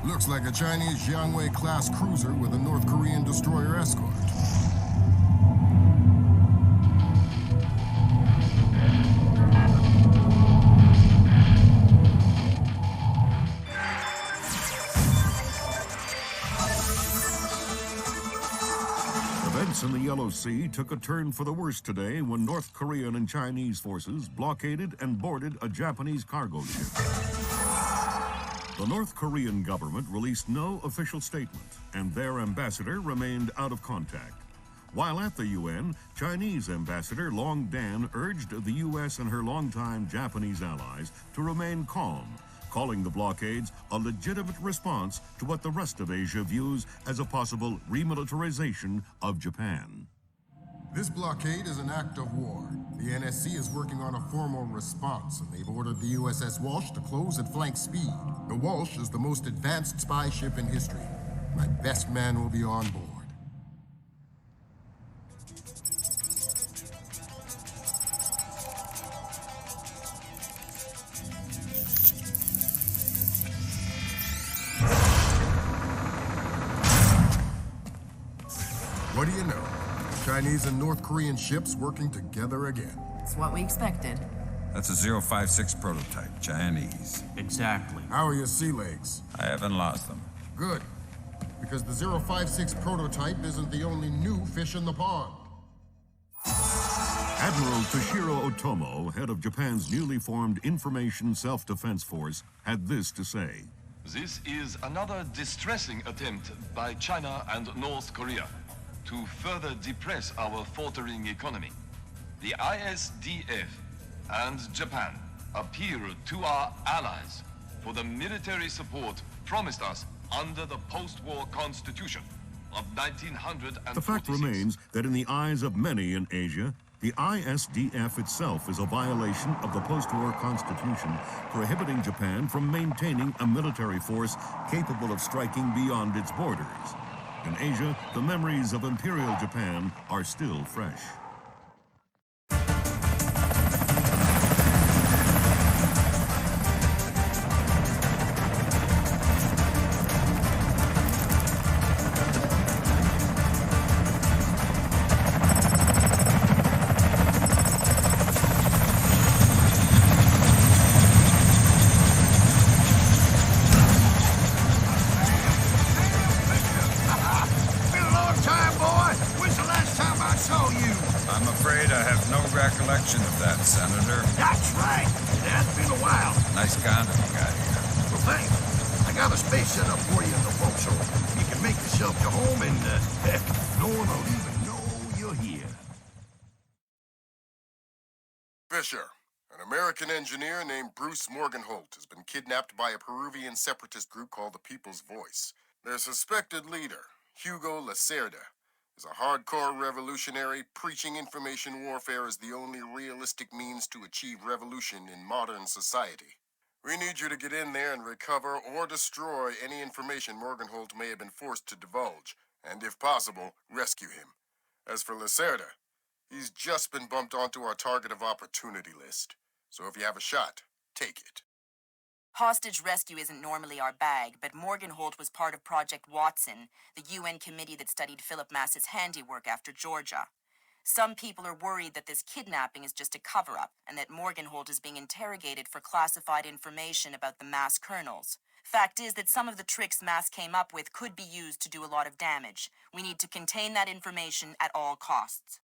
Looks like a Chinese Jiangwei-class cruiser with a North Korean destroyer escort. Events in the Yellow Sea took a turn for the worse today when North Korean and Chinese forces blockaded and boarded a Japanese cargo ship. The North Korean government released no official statement, and their ambassador remained out of contact. While at the UN, Chinese Ambassador Long Dan urged the U.S. and her longtime Japanese allies to remain calm, calling the blockades a legitimate response to what the rest of Asia views as a possible remilitarization of Japan. This blockade is an act of war. The NSC is working on a formal response, and they've ordered the USS Walsh to close at flank speed. The Walsh is the most advanced spy ship in history. My best man will be on board. What do you know? Chinese and North Korean ships working together again. It's what we expected. That's a 056 prototype, Chinese. Exactly. How are your sea legs? I haven't lost them. Good. Because the 056 prototype isn't the only new fish in the pond. Admiral Toshiro Otomo, head of Japan's newly formed Information Self-Defense Force, had this to say. This is another distressing attempt by China and North Korea to further depress our faltering economy. The I-SDF and Japan appeal to our allies for the military support promised us under the post-war constitution of 1946. The fact remains that in the eyes of many in Asia, the I-SDF itself is a violation of the post-war constitution, prohibiting Japan from maintaining a military force capable of striking beyond its borders. In Asia, the memories of Imperial Japan are still fresh. Recollection of that, Senator. That's right. It has been a while. Nice condom you got here. Well, thanks. I got a space set up for you in the vault so you can make yourself to home and, heck, no one will even know you're here. Fisher, an American engineer named Bruce Morgenholt has been kidnapped by a Peruvian separatist group called the People's Voice. Their suspected leader, Hugo Lacerda, is a hardcore revolutionary preaching information warfare as the only realistic means to achieve revolution in modern society. We need you to get in there and recover or destroy any information Morgenholt may have been forced to divulge, and if possible, rescue him. As for Lacerda, he's just been bumped onto our target of opportunity list. So if you have a shot, take it. Hostage rescue isn't normally our bag, but Morgenholt was part of Project Watson, the UN committee that studied Philip Mass's handiwork after Georgia. Some people are worried that this kidnapping is just a cover-up, and that Morgenholt is being interrogated for classified information about the Mass kernels. Fact is that some of the tricks Mass came up with could be used to do a lot of damage. We need to contain that information at all costs.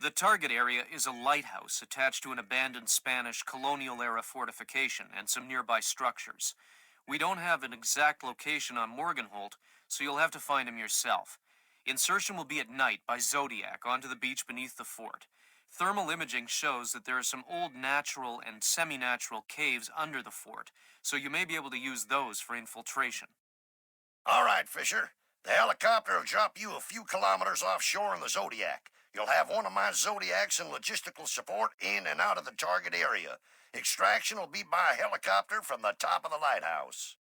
The target area is a lighthouse attached to an abandoned Spanish colonial-era fortification and some nearby structures. We don't have an exact location on Morgenholt, so you'll have to find him yourself. Insertion will be at night by Zodiac onto the beach beneath the fort. Thermal imaging shows that there are some old natural and semi-natural caves under the fort, so you may be able to use those for infiltration. All right, Fisher. The helicopter will drop you a few kilometers offshore in the Zodiac. You'll have one of my Zodiacs and logistical support in and out of the target area. Extraction will be by helicopter from the top of the lighthouse.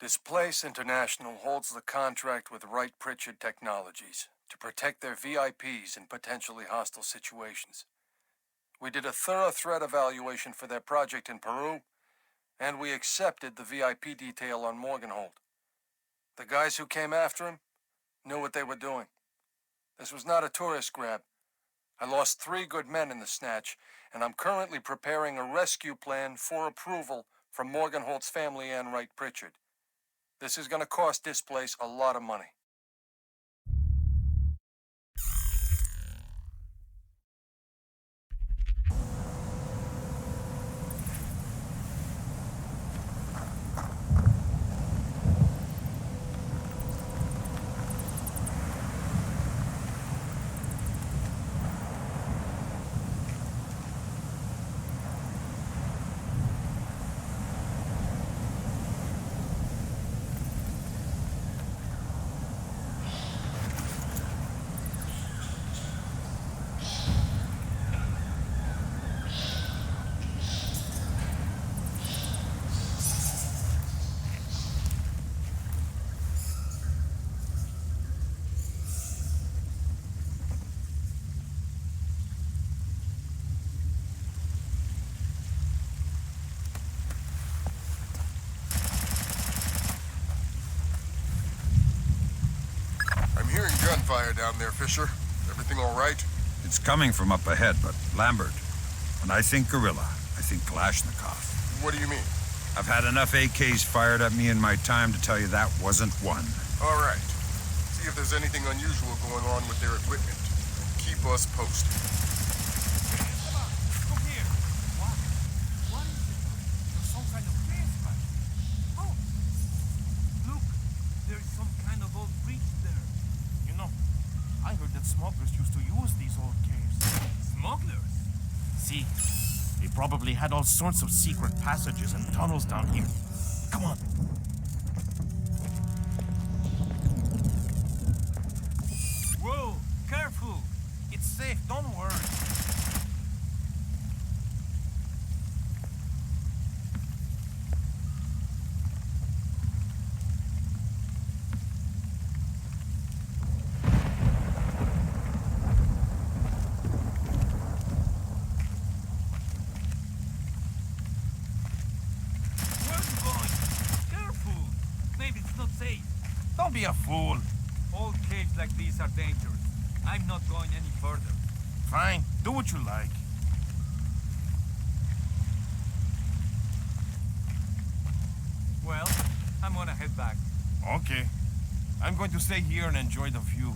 Displace International holds the contract with Wright Pritchard Technologies to protect their VIPs in potentially hostile situations. We did a thorough threat evaluation for their project in Peru, and we accepted the VIP detail on Morganhold. The guys who came after him knew what they were doing. This was not a tourist grab. I lost 3 good men in the snatch, and I'm currently preparing a rescue plan for approval from Morganhold's family and Wright Pritchard. This is going to cost Displace a lot of money. Hearing gunfire down there, Fisher. Everything all right? It's coming from up ahead, but Lambert. When I think guerrilla, I think Kalashnikov. What do you mean? I've had enough AKs fired at me in my time to tell you that wasn't one. All right. See if there's anything unusual going on with their equipment. Keep us posted. Look here. What is it? There's some kind of cave back. Oh! Look, there's some kind of old breach there. You know, I heard that smugglers used to use these old caves. Smugglers? See, they probably had all sorts of secret passages and tunnels down here. Come on. Whoa, careful. It's safe, don't worry. Don't be a fool. Old caves like these are dangerous. I'm not going any further. Fine, do what you like. Well, I'm gonna head back. Okay. I'm going to stay here and enjoy the view.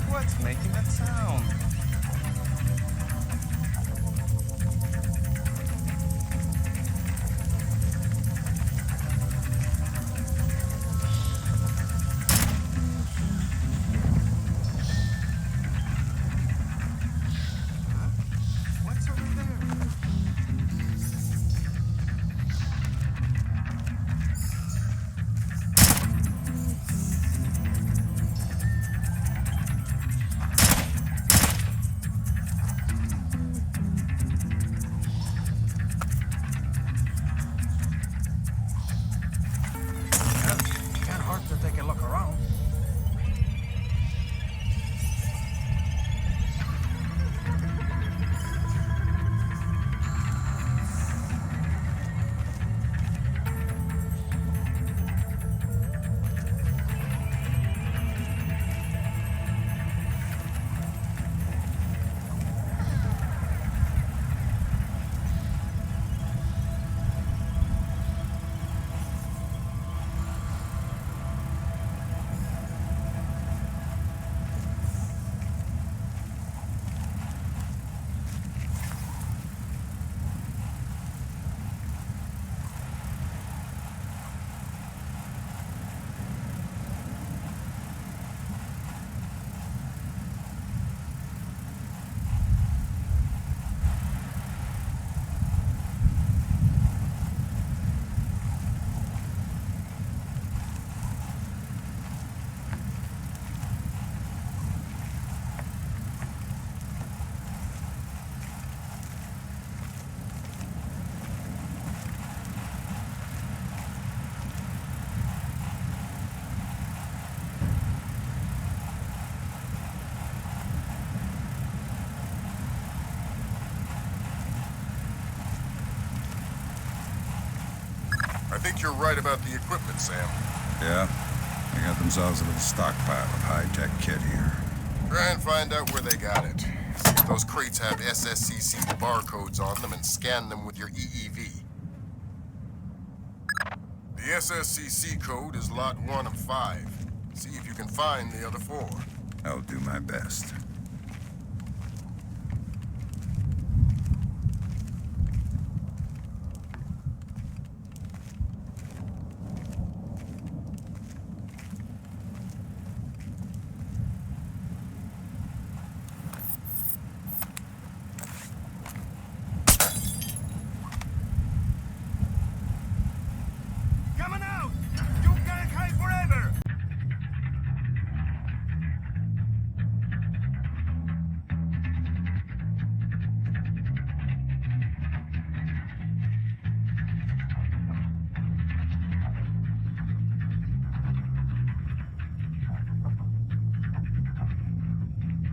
What's making that sound? What's over there? think you're right about the equipment, Sam. Yeah? They got themselves a little stockpile of high-tech kit here. Try and find out where they got it. See if those crates have SSCC barcodes on them and scan them with your EEV. The SSCC code is Lot 1 of 5. See if you can find the other 4. I'll do my best.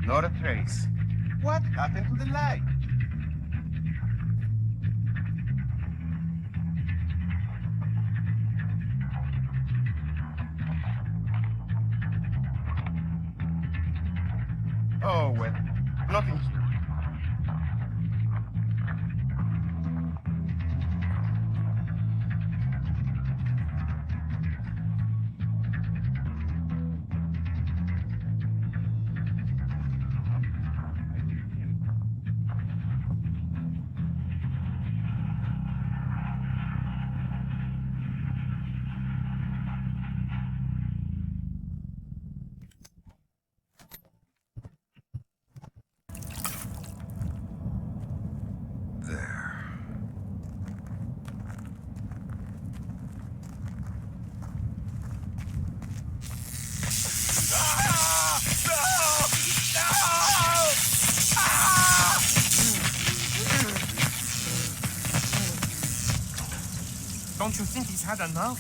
Not a trace. What happened to the light? Oh, well, nothing here. Don't you think he's had enough?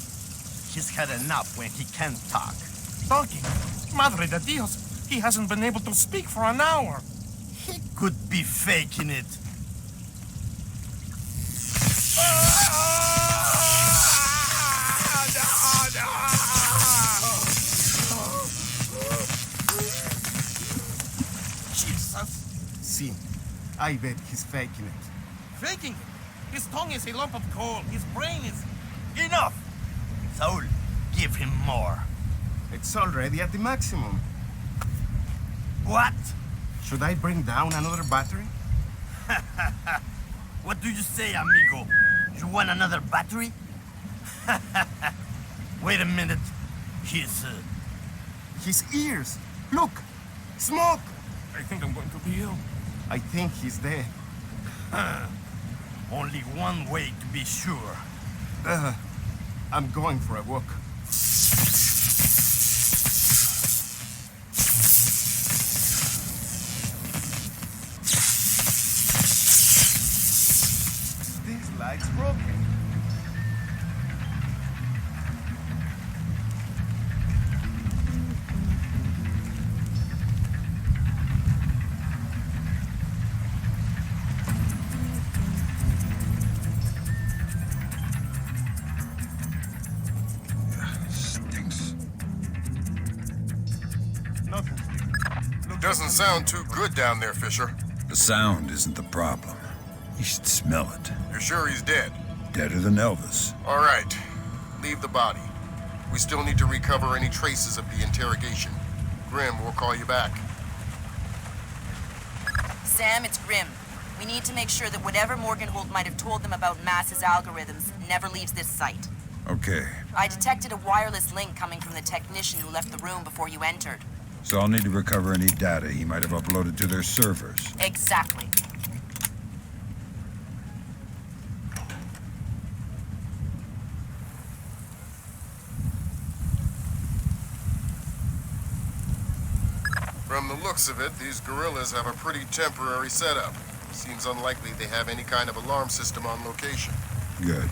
He's had enough when he can't talk. Talking? Madre de Dios, he hasn't been able to speak for an hour. He could be faking it. Jesus. See, I bet he's faking it. Faking it? His tongue is a lump of coal. His brain is... Enough! Saul, give him more. It's already at the maximum. What? Should I bring down another battery? What do you say, amigo? You want another battery? Wait a minute. His ears. Look! Smoke! I think I'm going to be ill. I think he's dead. Only one way to be sure. I'm going for a walk. This light's broken. Doesn't sound too good down there, Fisher. The sound isn't the problem. You should smell it. You're sure he's dead? Deader than Elvis. All right. Leave the body. We still need to recover any traces of the interrogation. Grim, we'll call you back. Sam, it's Grim. We need to make sure that whatever Morgenholt might have told them about Mass's algorithms never leaves this site. Okay. I detected a wireless link coming from the technician who left the room before you entered. So I'll need to recover any data he might have uploaded to their servers. Exactly. From the looks of it, these guerrillas have a pretty temporary setup. Seems unlikely they have any kind of alarm system on location. Good.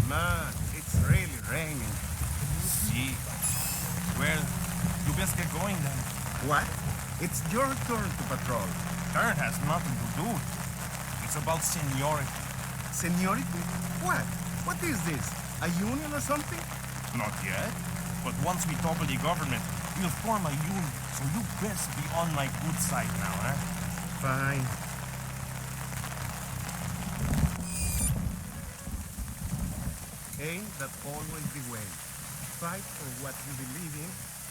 Man, it's really raining. See. Well, you best get going then. What? It's your turn to patrol. Turn has nothing to do with it. It's about seniority. Seniority? What? What is this? A union or something? Not yet. But once we topple the government, we'll form a union. So you best be on my good side now, eh? Fine. Ain't that always the way? Fight for what you believe in,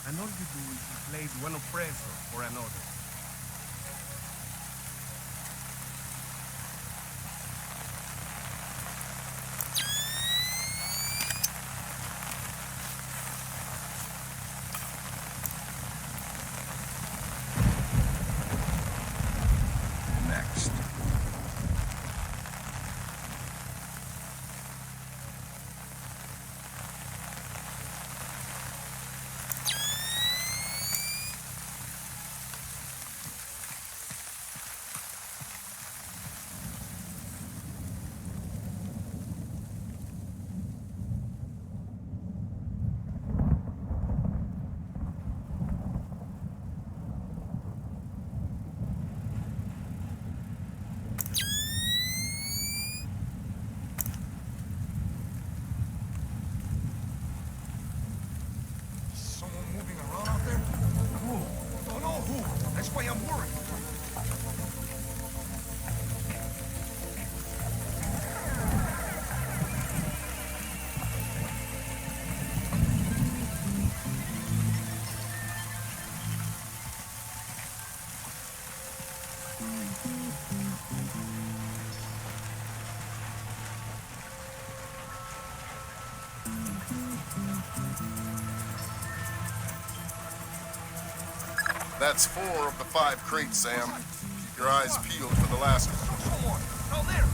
and all you do is replace one oppressor for another. Next. That's 4 of the 5 crates, Sam. Keep your eyes peeled for the last one. Oh, there!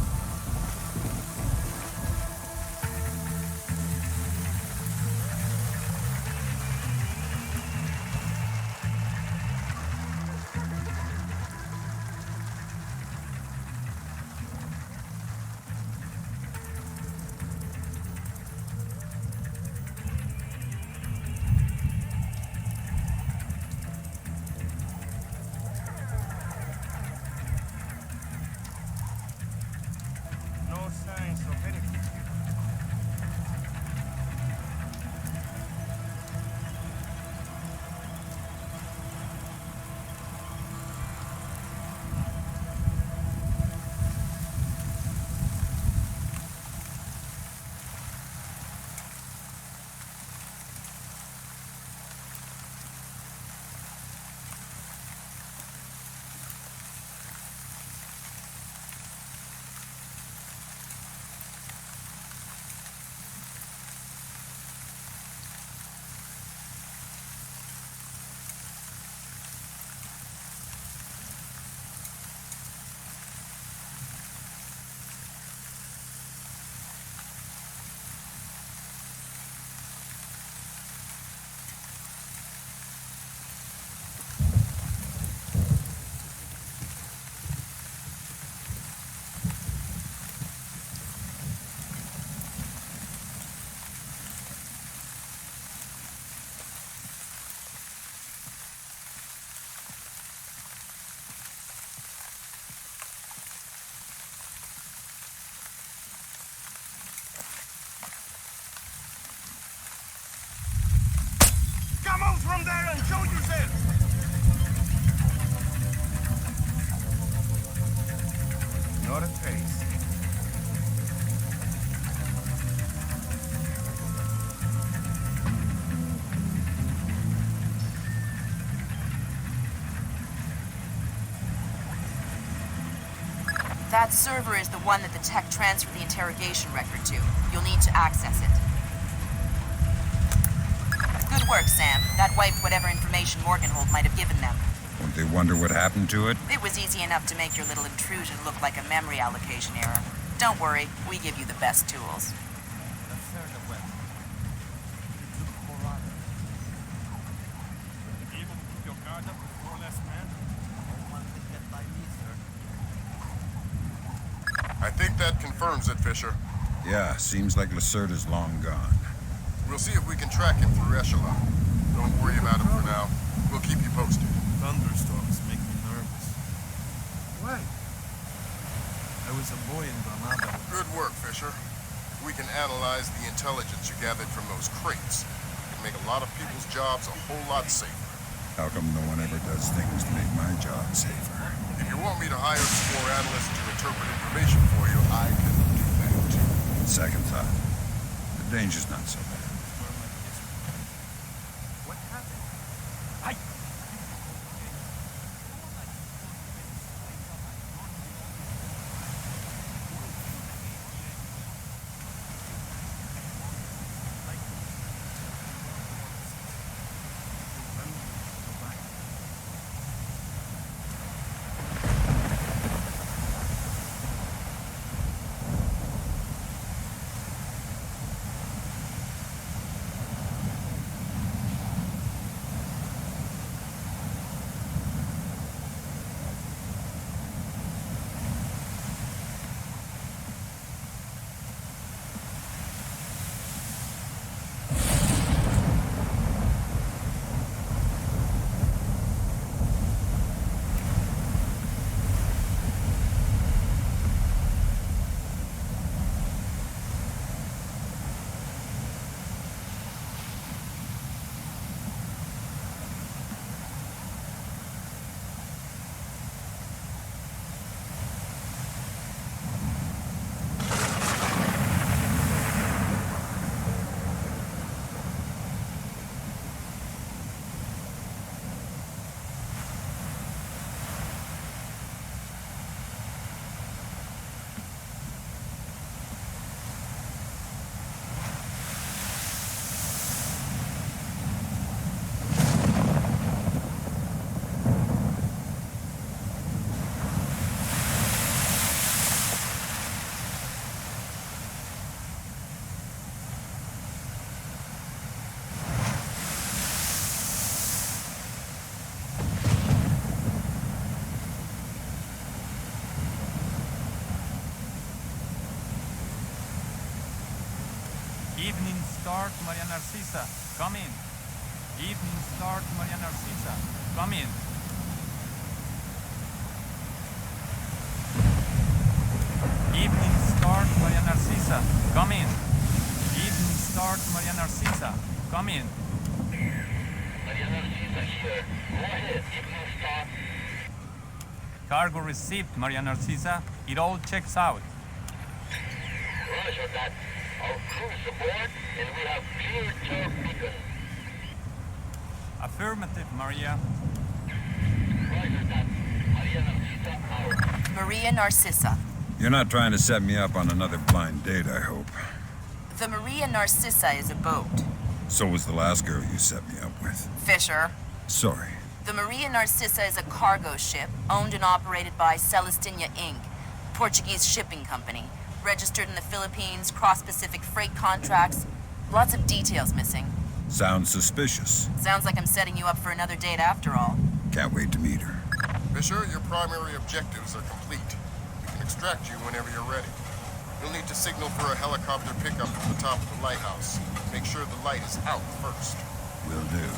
Come out from there and show yourself! Not a trace. That server is the one that the tech transferred the interrogation record to. You'll need to access it. Good work, Sam. That wiped whatever information Morganhold might have given them. Won't they wonder what happened to it? It was easy enough to make your little intrusion look like a memory allocation error. Don't worry, we give you the best tools. I think that confirms it, Fisher. Yeah, seems like Lacerda's long gone. We'll see if we can track him through Echelon. Don't worry about him for now. We'll keep you posted. Thunderstorms make me nervous. Why? I was a boy in Granada. Good work, Fisher. If we can analyze the intelligence you gathered from those crates, it can make a lot of people's jobs a whole lot safer. How come no one ever does things to make my job safer? If you want me to hire some more analysts to interpret information for you, I can do that. Second thought. The danger's not so bad. What happened? Hi! Evening start, Maria Narcisa. Come in. Evening start, Maria Narcisa. Come in. Evening start, Maria Narcisa. Come in. Evening start, Maria Narcisa. Come in. Maria Narcisa here. Go ahead. Evening start. Cargo received, Maria Narcisa. It all checks out. Roger that. Our crew is aboard, and we have clear turf beacon. Affirmative, Maria. Roger that. Maria Narcisa out. Maria Narcissa. You're not trying to set me up on another blind date, I hope. The Maria Narcissa is a boat. So was the last girl you set me up with. Fisher. Sorry. The Maria Narcissa is a cargo ship owned and operated by Celestina Inc., Portuguese shipping company. Registered in the Philippines, cross-Pacific freight contracts. Lots of details missing. Sounds suspicious. Sounds like I'm setting you up for another date after all. Can't wait to meet her. Fisher, your primary objectives are complete. We can extract you whenever you're ready. You'll need to signal for a helicopter pickup from the top of the lighthouse. Make sure the light is out first. Will do.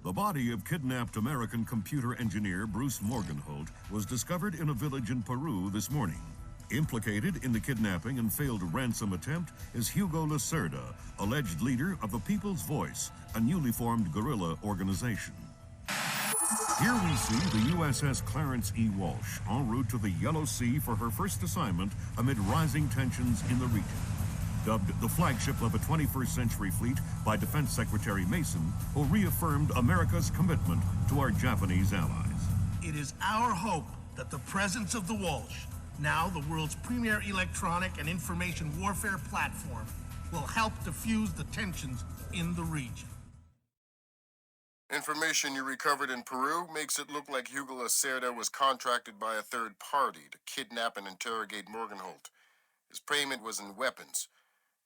The body of kidnapped American computer engineer Bruce Morgenholt was discovered in a village in Peru this morning. Implicated in the kidnapping and failed ransom attempt is Hugo Lacerda, alleged leader of the People's Voice, a newly formed guerrilla organization. Here we see the USS Clarence E. Walsh en route to the Yellow Sea for her first assignment amid rising tensions in the region. Dubbed the flagship of a 21st century fleet by Defense Secretary Mason, who reaffirmed America's commitment to our Japanese allies. It is our hope that the presence of the Walsh, now the world's premier electronic and information warfare platform, will help diffuse the tensions in the region. Information you recovered in Peru makes it look like Hugo Lacerda was contracted by a third party to kidnap and interrogate Morgenholt. His payment was in weapons.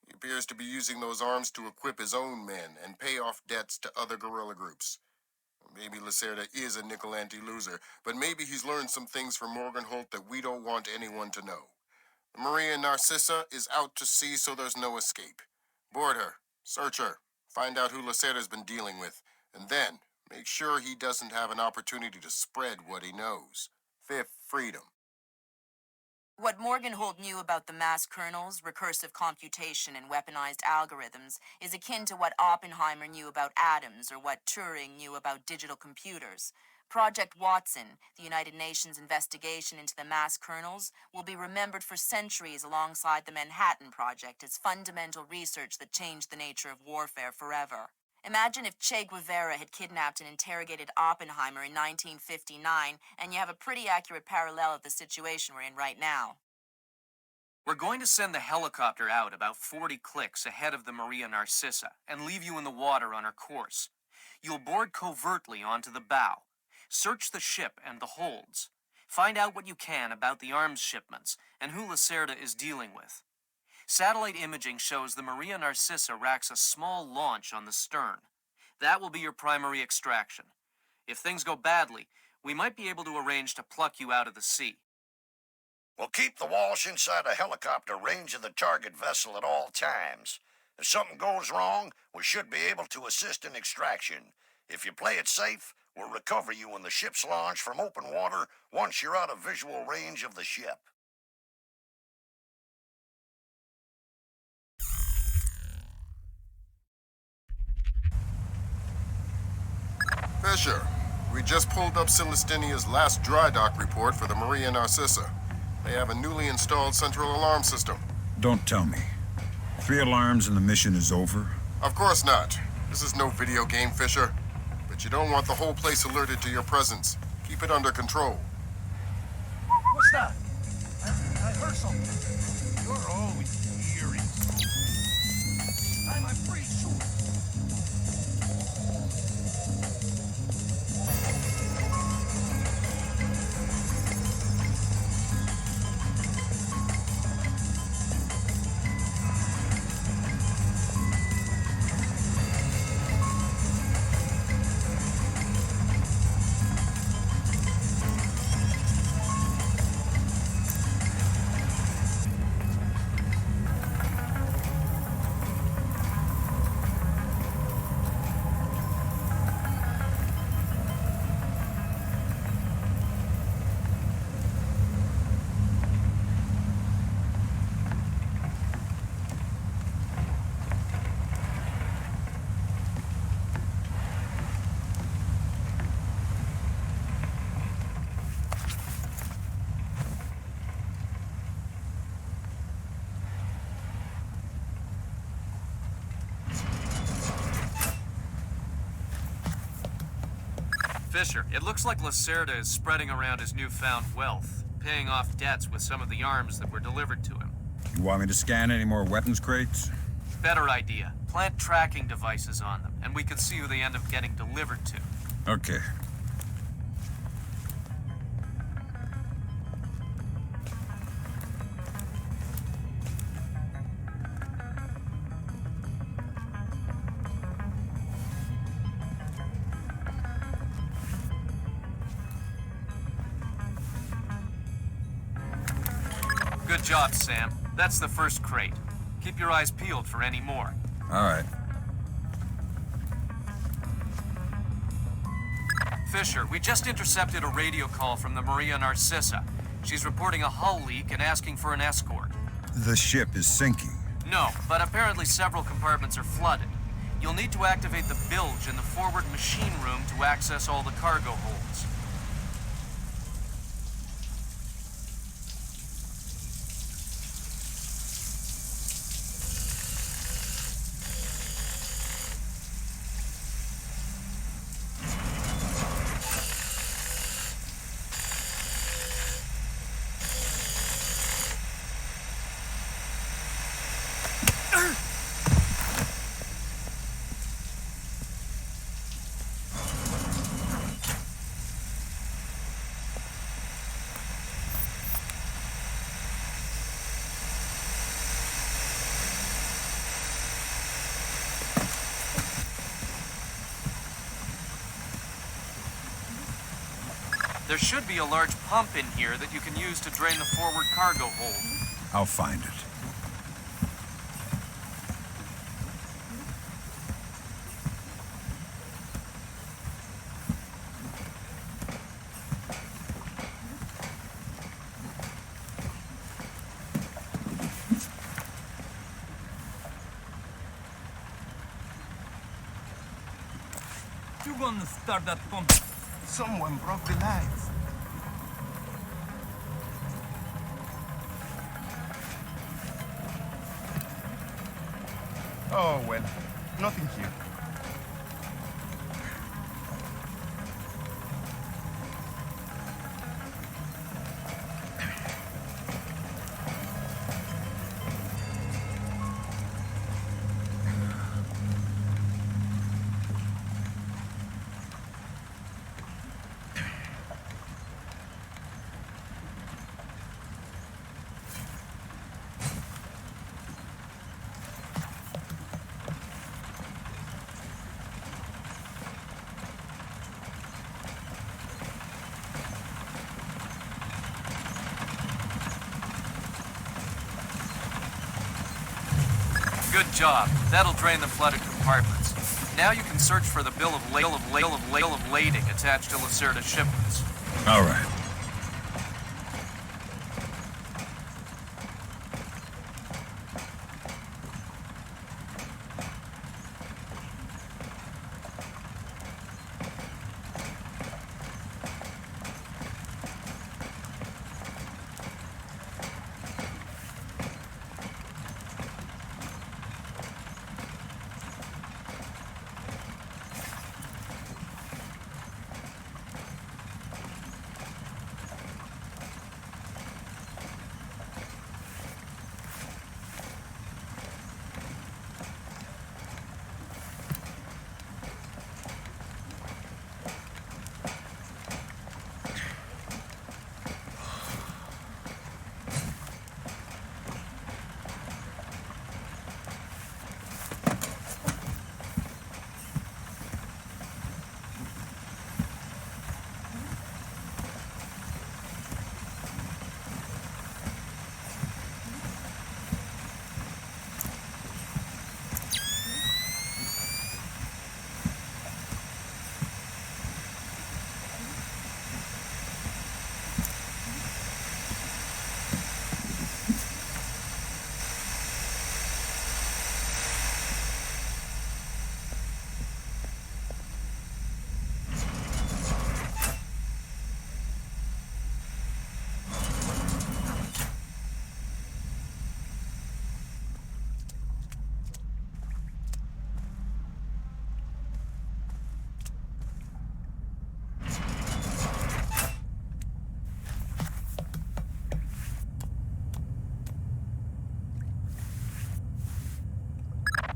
He appears to be using those arms to equip his own men and pay off debts to other guerrilla groups. Maybe Lacerda is a nickel anti-loser, but maybe he's learned some things from Morgenholt that we don't want anyone to know. The Maria Narcissa is out to sea, so there's no escape. Board her, search her, find out who Lacerda's been dealing with, and then make sure he doesn't have an opportunity to spread what he knows. Fifth freedom. What Morgenholt knew about the mass kernels, recursive computation, and weaponized algorithms is akin to what Oppenheimer knew about atoms or what Turing knew about digital computers. Project Watson, the United Nations investigation into the mass kernels, will be remembered for centuries alongside the Manhattan Project as fundamental research that changed the nature of warfare forever. Imagine if Che Guevara had kidnapped and interrogated Oppenheimer in 1959, and you have a pretty accurate parallel of the situation we're in right now. We're going to send the helicopter out about 40 clicks ahead of the Maria Narcissa and leave you in the water on her course. You'll board covertly onto the bow. Search the ship and the holds. Find out what you can about the arms shipments and who Lacerda is dealing with. Satellite imaging shows the Maria Narcissa racks a small launch on the stern. That will be your primary extraction. If things go badly, we might be able to arrange to pluck you out of the sea. We'll keep the Walsh inside a helicopter range of the target vessel at all times. If something goes wrong, we should be able to assist in extraction. If you play it safe, we'll recover you when the ship's launched from open water once you're out of visual range of the ship. Fisher, we just pulled up Celestinia's last dry dock report for the Maria Narcissa. They have a newly installed central alarm system. Don't tell me. 3 alarms and the mission is over? Of course not. This is no video game, Fisher. But you don't want the whole place alerted to your presence. Keep it under control. What's that? I heard something. You're always eerie. Time I'm free, shoot. Fisher, it looks like Lacerda is spreading around his newfound wealth, paying off debts with some of the arms that were delivered to him. You want me to scan any more weapons crates? Better idea. Plant tracking devices on them, and we can see who they end up getting delivered to. Okay. Good job, Sam. That's the first crate. Keep your eyes peeled for any more. All right. Fisher. We just intercepted a radio call from the Maria Narcissa. She's reporting a hull leak and asking for an escort. The ship is sinking. No, but apparently several compartments are flooded. You'll need to activate the bilge in the forward machine room to access all the cargo holds. There should be a large pump in here that you can use to drain the forward cargo hold. I'll find it. You gonna start that pump? Someone broke the lights. Oh, well, nothing here. Good job. That'll drain the flooded compartments. Now you can search for the bill of lading attached to Lacerda's shipments. All right.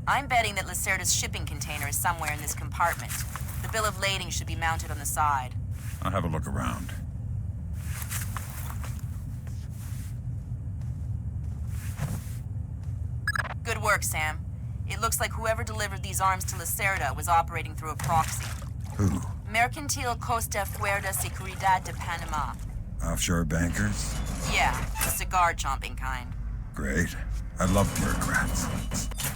I'm betting that Lacerda's shipping container is somewhere in this compartment. The bill of lading should be mounted on the side. I'll have a look around. Good work, Sam. It looks like whoever delivered these arms to Lacerda was operating through a proxy. Who? Mercantil Costa Fuerza Seguridad de Panama. Offshore bankers? Yeah, the cigar-chomping kind. Great. I love bureaucrats.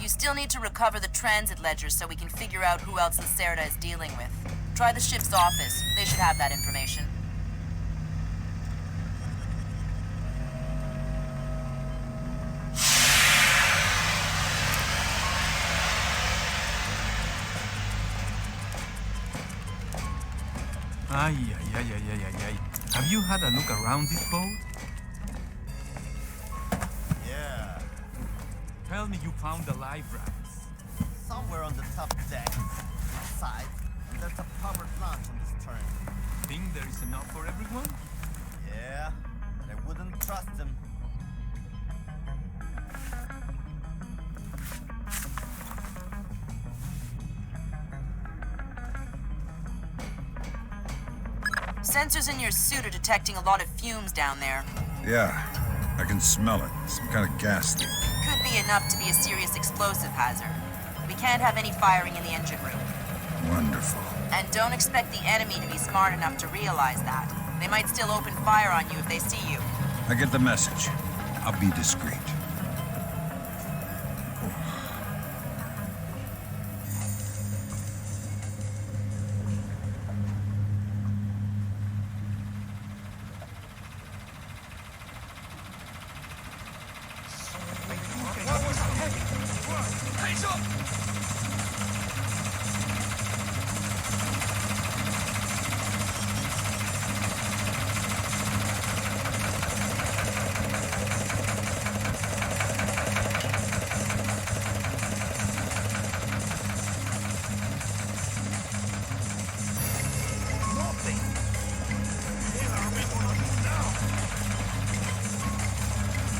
You still need to recover the transit ledger so we can figure out who else Lacerda is dealing with. Try the ship's office. They You should have that information. Ay. Have you had a look around this boat? Yeah. Tell me you found the live rafts. Somewhere on the top deck, inside, and there's a powered launch on this turn. Think there is enough for everyone? Yeah, but I wouldn't trust them. Sensors in your suit are detecting a lot of fumes down there. Yeah, I can smell it. Some kind of gas leak. Could be enough to be a serious explosive hazard. We can't have any firing in the engine room. Wonderful. And don't expect the enemy to be smart enough to realize that. They might still open fire on you if they see you. I get the message. I'll be discreet.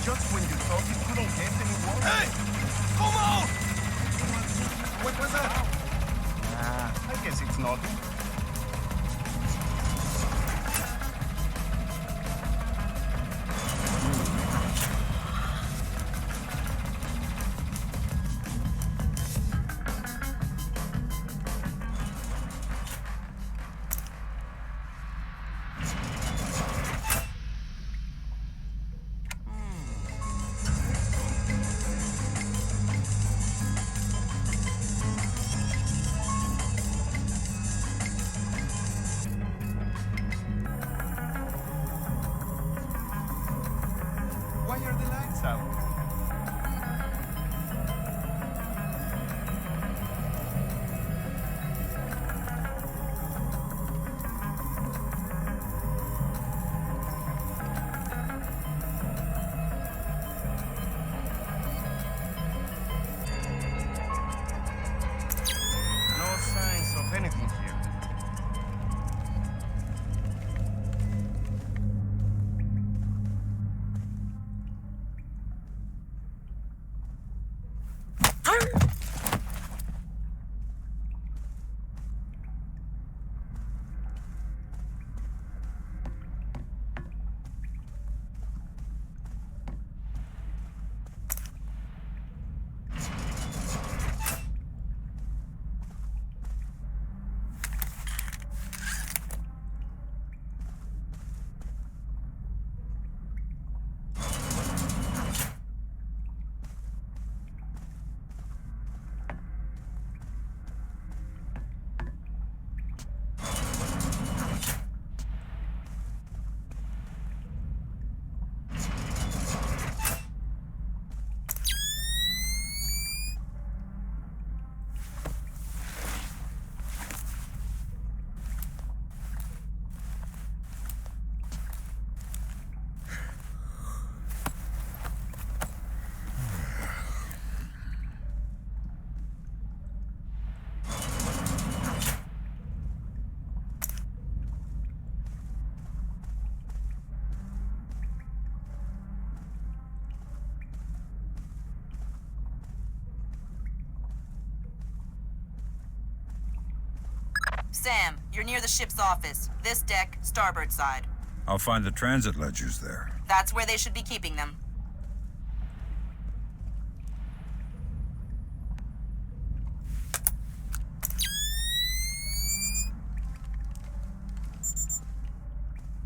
Just when you thought you couldn't get any worse. Hey! Come on! What was that? I guess it's nothing. Why are the lights out? No signs of anything here. Sam, you're near the ship's office. This deck, starboard side. I'll find the transit ledgers there. That's where they should be keeping them.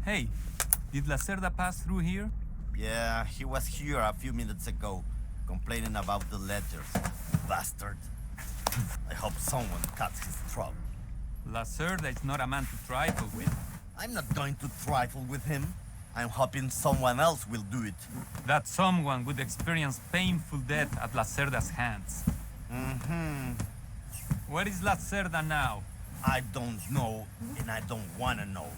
Hey, did Lacerda pass through here? Yeah, he was here a few minutes ago, complaining about the ledgers. Bastard. I hope someone cuts his throat. Lacerda is not a man to trifle with. I'm not going to trifle with him. I'm hoping someone else will do it. That someone would experience painful death at Lacerda's hands. Where is Lacerda now? I don't know, and I don't want to know.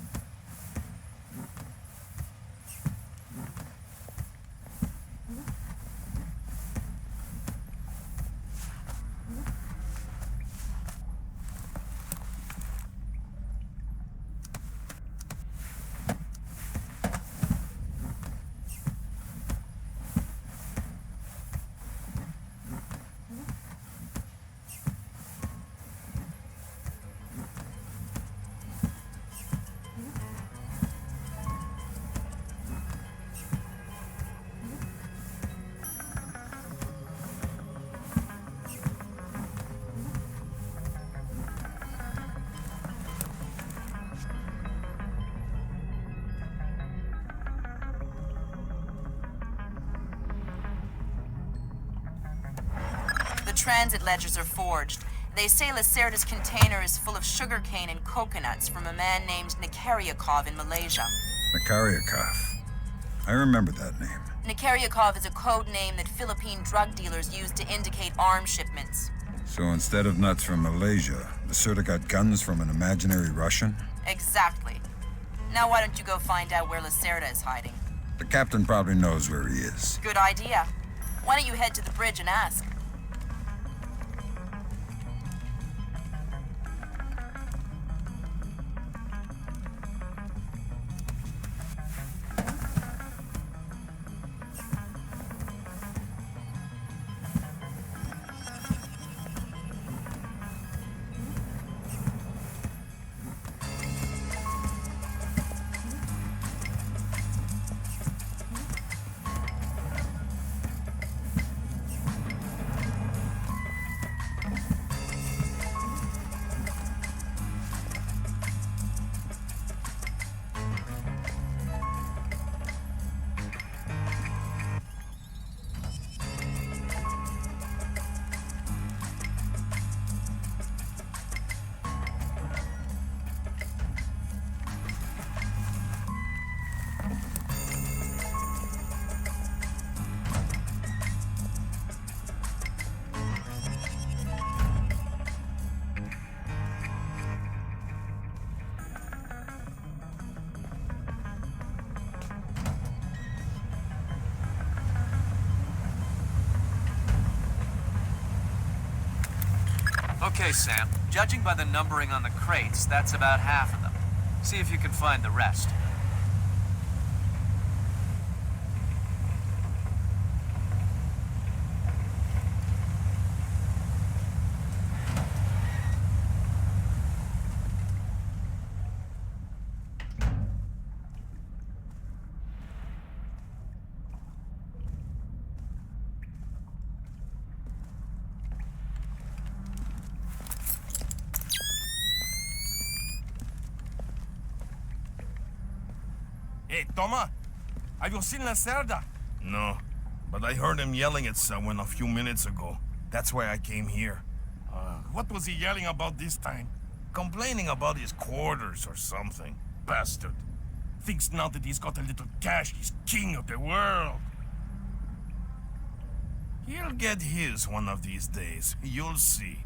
The transit ledgers are forged. They say Lacerda's container is full of sugarcane and coconuts from a man named Nikaryakov in Malaysia. Nikaryakov. I remember that name. Nikaryakov is a code name that Philippine drug dealers use to indicate arms shipments. So instead of nuts from Malaysia, Lacerda got guns from an imaginary Russian? Exactly. Now why don't you go find out where Lacerda is hiding? The captain probably knows where he is. Good idea. Why don't you head to the bridge and ask? Okay, Sam. Judging by the numbering on the crates, that's about half of them. See if you can find the rest. Hey, Toma, have you seen Lacerda? No, but I heard him yelling at someone a few minutes ago. That's why I came here. What was he yelling about this time? Complaining about his quarters or something. Bastard. Thinks now that he's got a little cash, he's king of the world. He'll get his one of these days. You'll see.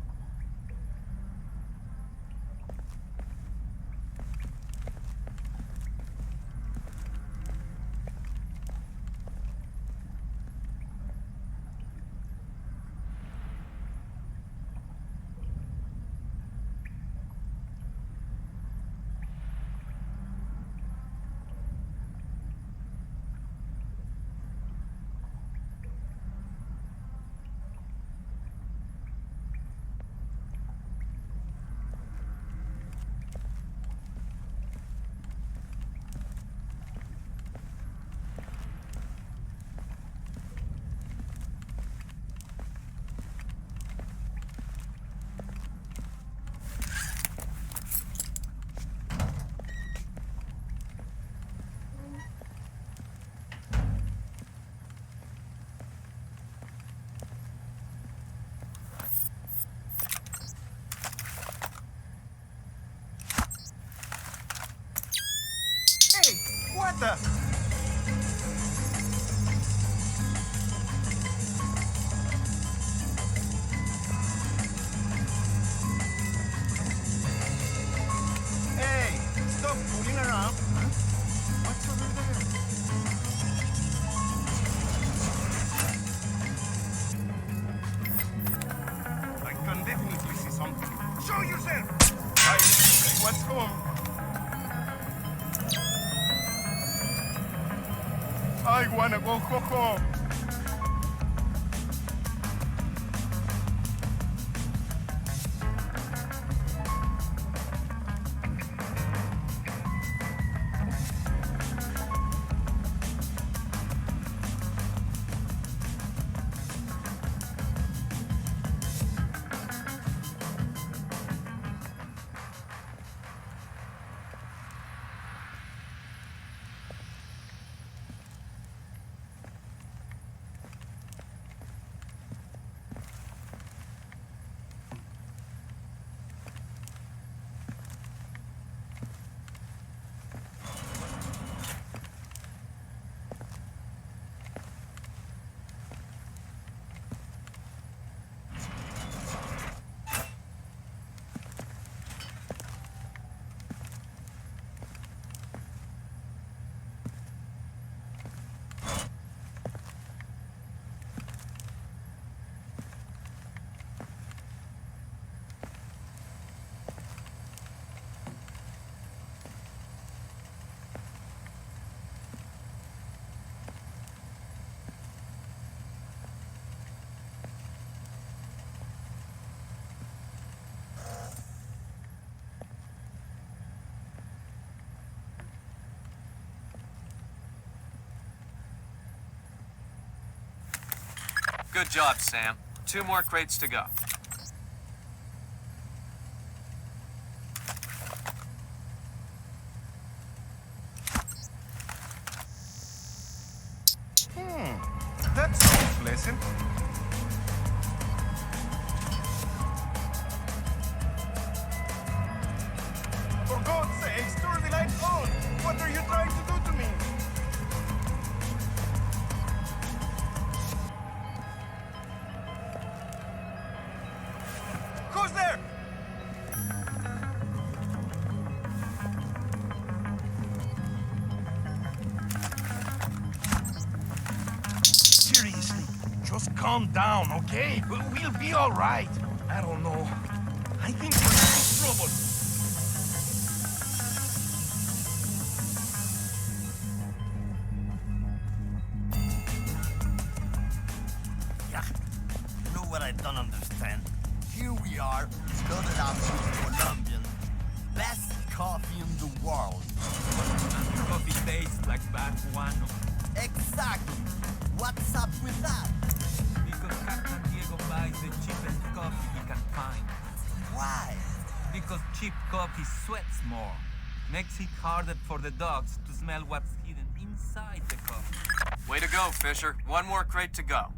What the? Hey, stop fooling around. Huh? What's over there? I can definitely see something. Show yourself! What's going on? I wanna go home. Good job, Sam. 2 more crates to go. That sounds pleasant. For God's sake, turn the light on! What are you trying to do to me? Who's there? Seriously, just calm down, okay? We'll be all right. I don't know. I think we're in trouble. Yeah, you know what I don't understand? Here we are, loaded up with Colombian. Best coffee in the world. And coffee tastes like Bathhouse. Exactly. What's up with that? Because Captain Diego buys the cheapest coffee he can find. Why? Because cheap coffee sweats more. Makes it harder for the dogs to smell what's hidden inside the coffee. Way to go, Fisher. 1 more crate to go.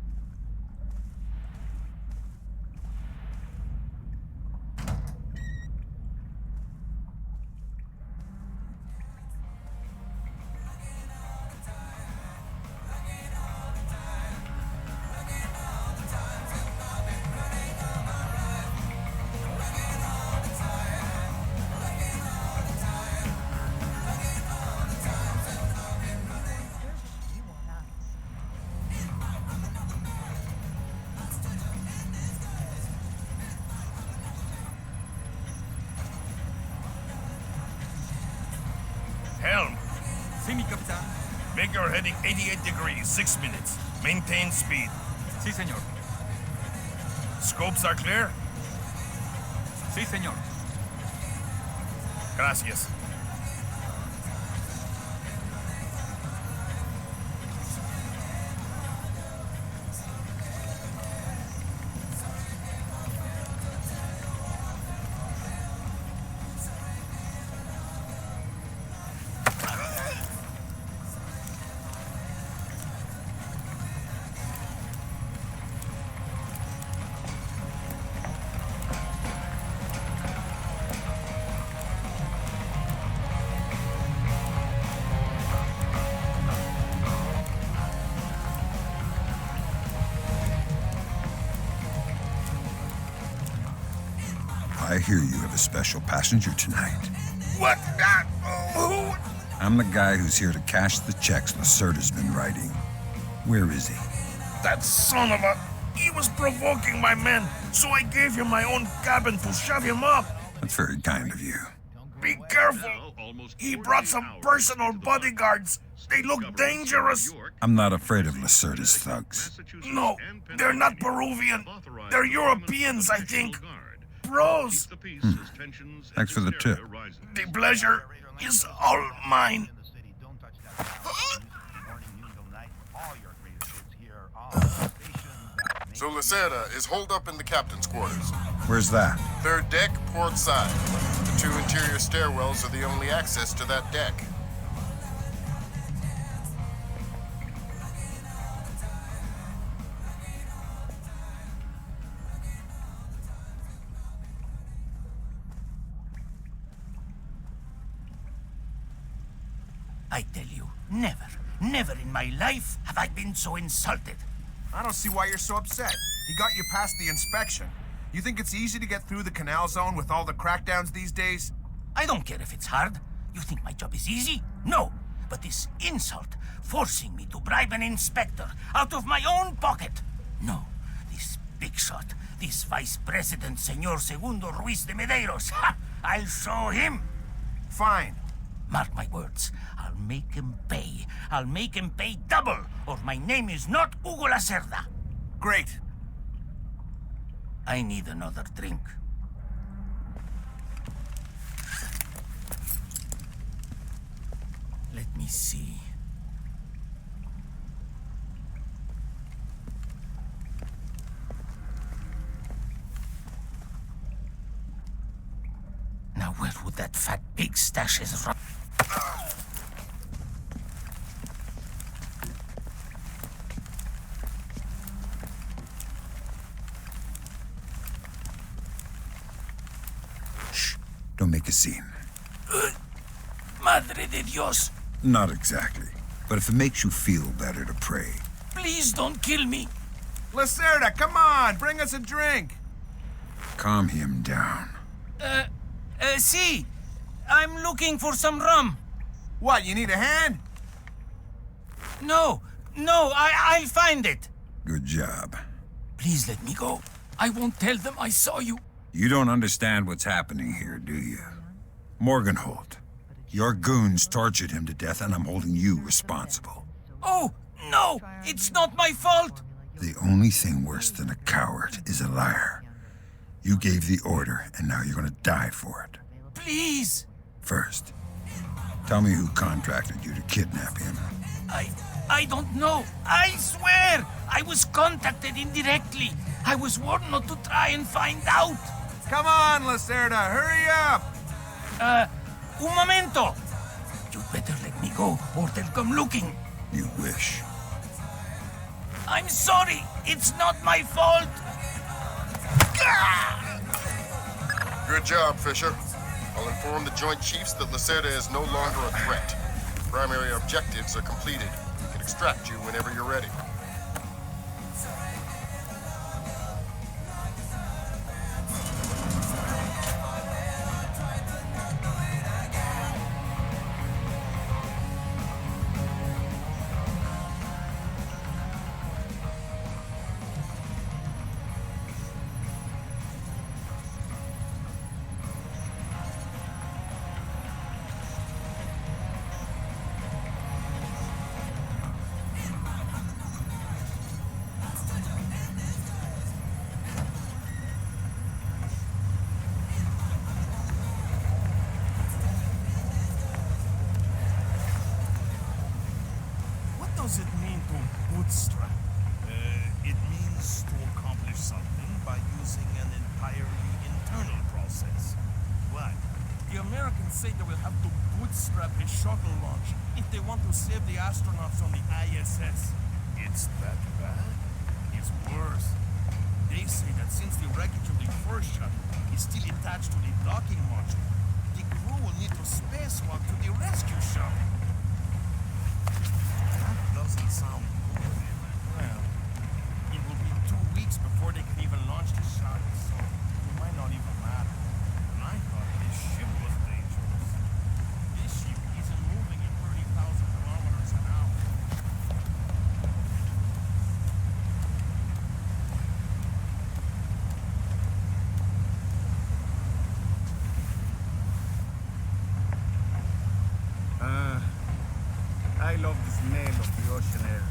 Helm, See me, Captain? make your heading 88 degrees, 6 minutes. Maintain speed. Si, señor. Scopes are clear? Si, señor. Gracias. hear you have a special passenger tonight. What? Who? I'm the guy who's here to cash the checks Lacerda's been writing. Where is he? That son of a... He was provoking my men, so I gave him my own cabin to shut him up. That's very kind of you. Be careful. He brought some personal bodyguards. They look dangerous. I'm not afraid of Lacerda's thugs. No, they're not Peruvian. They're Europeans, I think. Pros. Thanks for the tip. The pleasure is all mine. So Lacerda is holed up in the captain's quarters. Where's that? Third deck, port side. The 2 interior stairwells are the only access to that deck. I tell you, never in my life have I been so insulted. I don't see why you're so upset. He got you past the inspection. You think it's easy to get through the canal zone with all the crackdowns these days? I don't care if it's hard. You think my job is easy? No. But this insult, forcing me to bribe an inspector out of my own pocket. No. This big shot, this Vice President, Senor Segundo Ruiz de Medeiros. Ha! I'll show him. Fine. Mark my words. I'll make him pay. I'll make him pay double, or my name is not Hugo Lacerda. Great. I need another drink. Let me see. Now where would that fat pig stash his rum? Shh. Don't make a scene. Madre de Dios. Not exactly. But if it makes you feel better to pray. Please don't kill me. Lacerda, come on, bring us a drink. Calm him down. See, I'm looking for some rum. What, you need a hand? No, I'll find it. Good job. Please let me go. I won't tell them I saw you. You don't understand what's happening here, do you? Morgenholt, your goons tortured him to death, and I'm holding you responsible. Oh, no, it's not my fault. The only thing worse than a coward is a liar. You gave the order, and now you're gonna die for it. Please. First, tell me who contracted you to kidnap him. I don't know. I swear! I was contacted indirectly. I was warned not to try and find out. Come on, Lacerda, hurry up! Un momento! You better let me go, or they'll come looking. You wish. I'm sorry. It's not my fault. Good job, Fisher. I'll inform the Joint Chiefs that Lacerda is no longer a threat. Primary objectives are completed. We can extract you whenever you're ready. Does it mean to bootstrap? It means to accomplish something by using an entirely internal process. Why? The Americans say they will have to bootstrap a shuttle launch if they want to save the astronauts on the ISS. It's that bad? It's worse. They say that since the wreckage of the first shuttle is still attached to the docking module, the crew will need to spacewalk to the rescue shuttle. Doesn't sound good. Well, it will be 2 weeks before they can even launch the shuttle, so it might not even matter. I love the smell of the ocean air.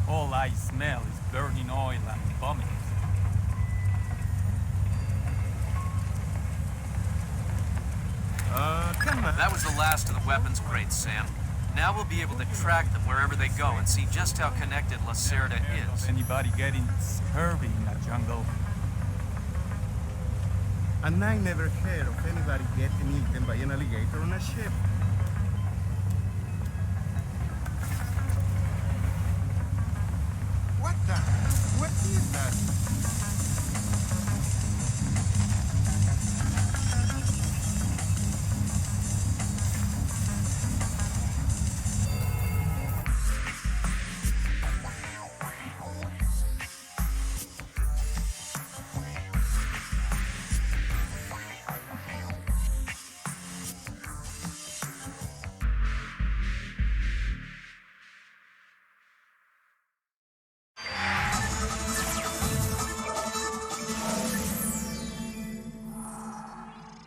All I smell is burning oil and bombing. Come on. That was the last of the weapons crates, Sam. Now we'll be able to track them wherever they go and see just how connected Lacerda is. Anybody getting scurvy in that jungle? And I never heard of anybody getting eaten by an alligator on a ship. What the? What is that?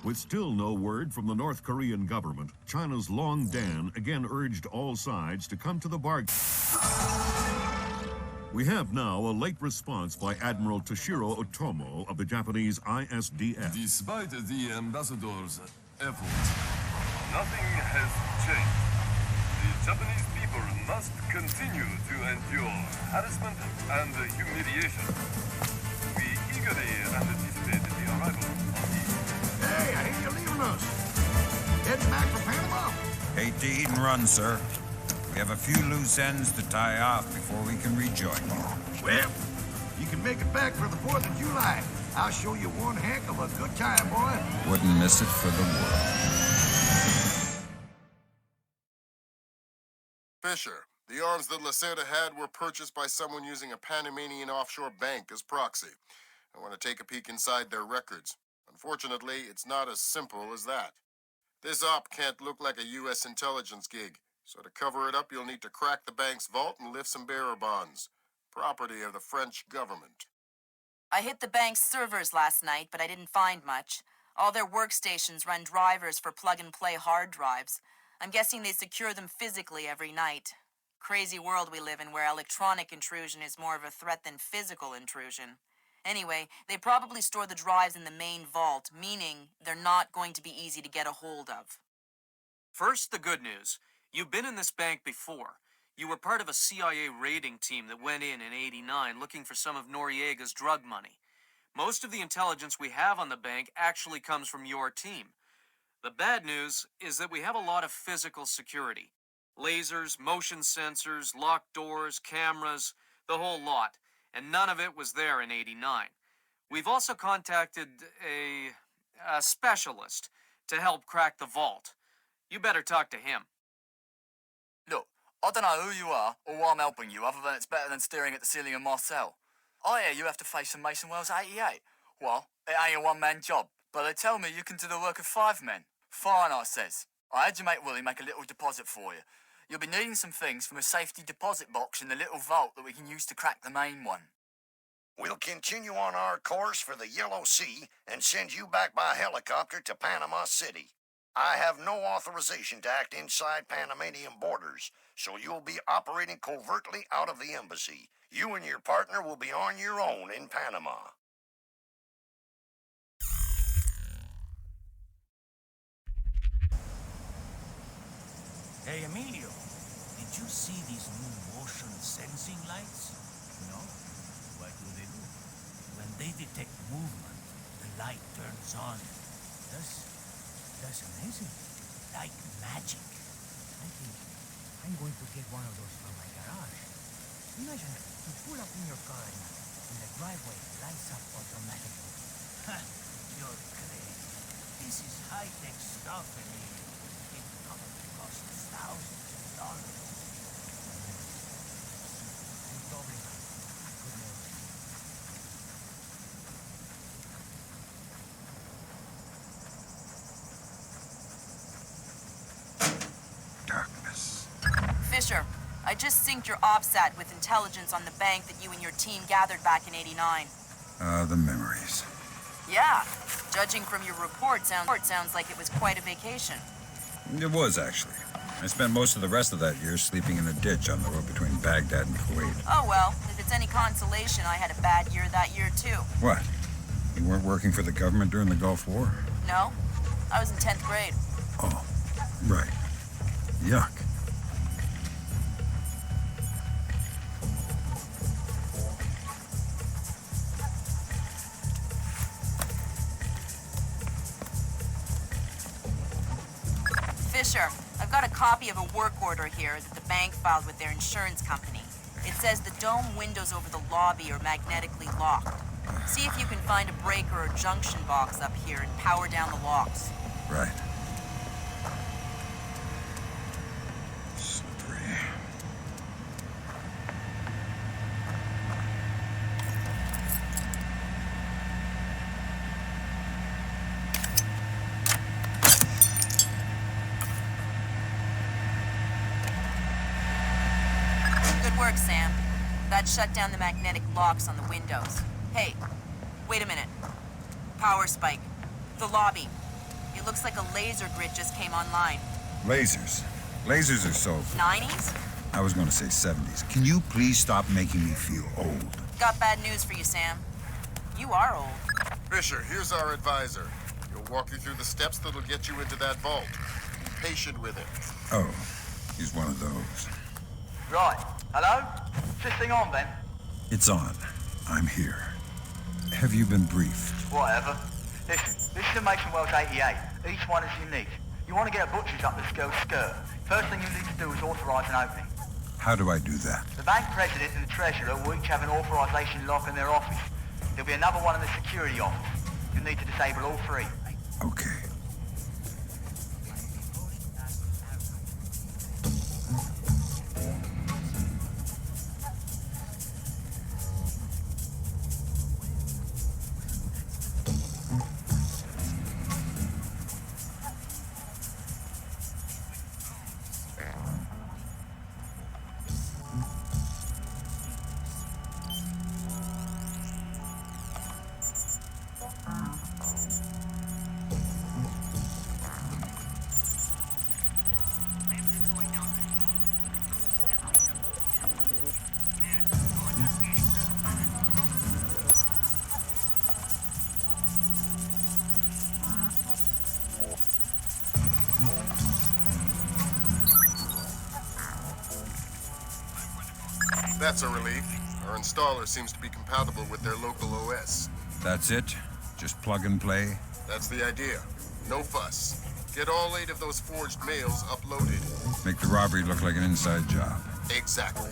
With still no word from the North Korean government, China's Long Dan again urged all sides to come to the bargain. We have now a late response by Admiral Toshiro Otomo of the Japanese I-SDF. Despite the ambassador's efforts, nothing has changed. The Japanese people must continue to endure harassment and humiliation. We eagerly anticipate the arrival of the... Hey, I hear you're leaving us. Heading back for Panama? Hate to eat and run, sir. We have a few loose ends to tie off before we can rejoin you. Well, you can make it back for the 4th of July. I'll show you one heck of a good time, boy. Wouldn't miss it for the world. Fisher, the arms that Lacerda had were purchased by someone using a Panamanian offshore bank as proxy. I want to take a peek inside their records. Unfortunately, it's not as simple as that. This op can't look like a U.S. intelligence gig, so to cover it up, you'll need to crack the bank's vault and lift some bearer bonds. Property of the French government. I hit the bank's servers last night, but I didn't find much. All their workstations run drivers for plug-and-play hard drives. I'm guessing they secure them physically every night. Crazy world we live in where electronic intrusion is more of a threat than physical intrusion. Anyway, they probably store the drives in the main vault, meaning they're not going to be easy to get a hold of. First, the good news. You've been in this bank before. You were part of a CIA raiding team that went in '89 looking for some of Noriega's drug money. Most of the intelligence we have on the bank actually comes from your team. The bad news is that we have a lot of physical security. Lasers, motion sensors, locked doors, cameras, the whole lot. And none of it was there in '89. We've also contacted a specialist to help crack the vault. You better talk to him. Look, I don't know who you are or why I'm helping you, other than it's better than staring at the ceiling of my cell. I hear you have to face some Mason Wells 88. Well, it ain't a one-man job, but they tell me you can do the work of 5 men. Fine, I says. I had your mate Willie make a little deposit for you. You'll be needing some things from a safety deposit box in the little vault that we can use to crack the main one. We'll continue on our course for the Yellow Sea and send you back by helicopter to Panama City. I have no authorization to act inside Panamanian borders, so you'll be operating covertly out of the embassy. You and your partner will be on your own in Panama. Hey, Emilio, did you see these new motion sensing lights? No? What do? When they detect movement, the light turns on. That's amazing. Like magic. I think I'm going to get one of those from my garage. Imagine you pull up in your car and the driveway lights up automatically. Ha! You're crazy. This is high-tech stuff, Emilio. It probably costs thousands of dollars. Fisher, I just synced your OPSAT with intelligence on the bank that you and your team gathered back in '89. The memories. Yeah, judging from your report, sounds like it was quite a vacation. It was, actually. I spent most of the rest of that year sleeping in a ditch on the road between Baghdad and Kuwait. Oh well, if it's any consolation, I had a bad year that year too. What? You weren't working for the government during the Gulf War? No, I was in 10th grade. Oh, right. Yuck. Fisher, I've got a copy of a work order here that the bank filed with their insurance company. It says the dome windows over the lobby are magnetically locked. See if you can find a breaker or junction box up here and power down the locks. Right. Slippery. Good work, Sam. That shut down the magnetic locks on the windows. Hey, wait a minute. Power spike. The lobby. It looks like a laser grid just came online. Lasers. Lasers are so... 90s? I was going to say 70s. Can you please stop making me feel old? Got bad news for you, Sam. You are old. Fisher, here's our advisor. He'll walk you through the steps that'll get you into that vault. Be patient with him. Oh, he's one of those. Right. Hello? Is this thing on, then? It's on. I'm here. Have you been briefed? Whatever. Listen, this is a Mason Wells 88. Each one is unique. You want to get a butcher's up this girl's skirt. First thing you need to do is authorize an opening. How do I do that? The bank president and the treasurer will each have an authorization lock in their office. There'll be another one in the security office. You'll need to disable all three. Okay. That's a relief. Our installer seems to be compatible with their local OS. That's it? Just plug and play? That's the idea. No fuss. Get all 8 of those forged mails uploaded. Make the robbery look like an inside job. Exactly.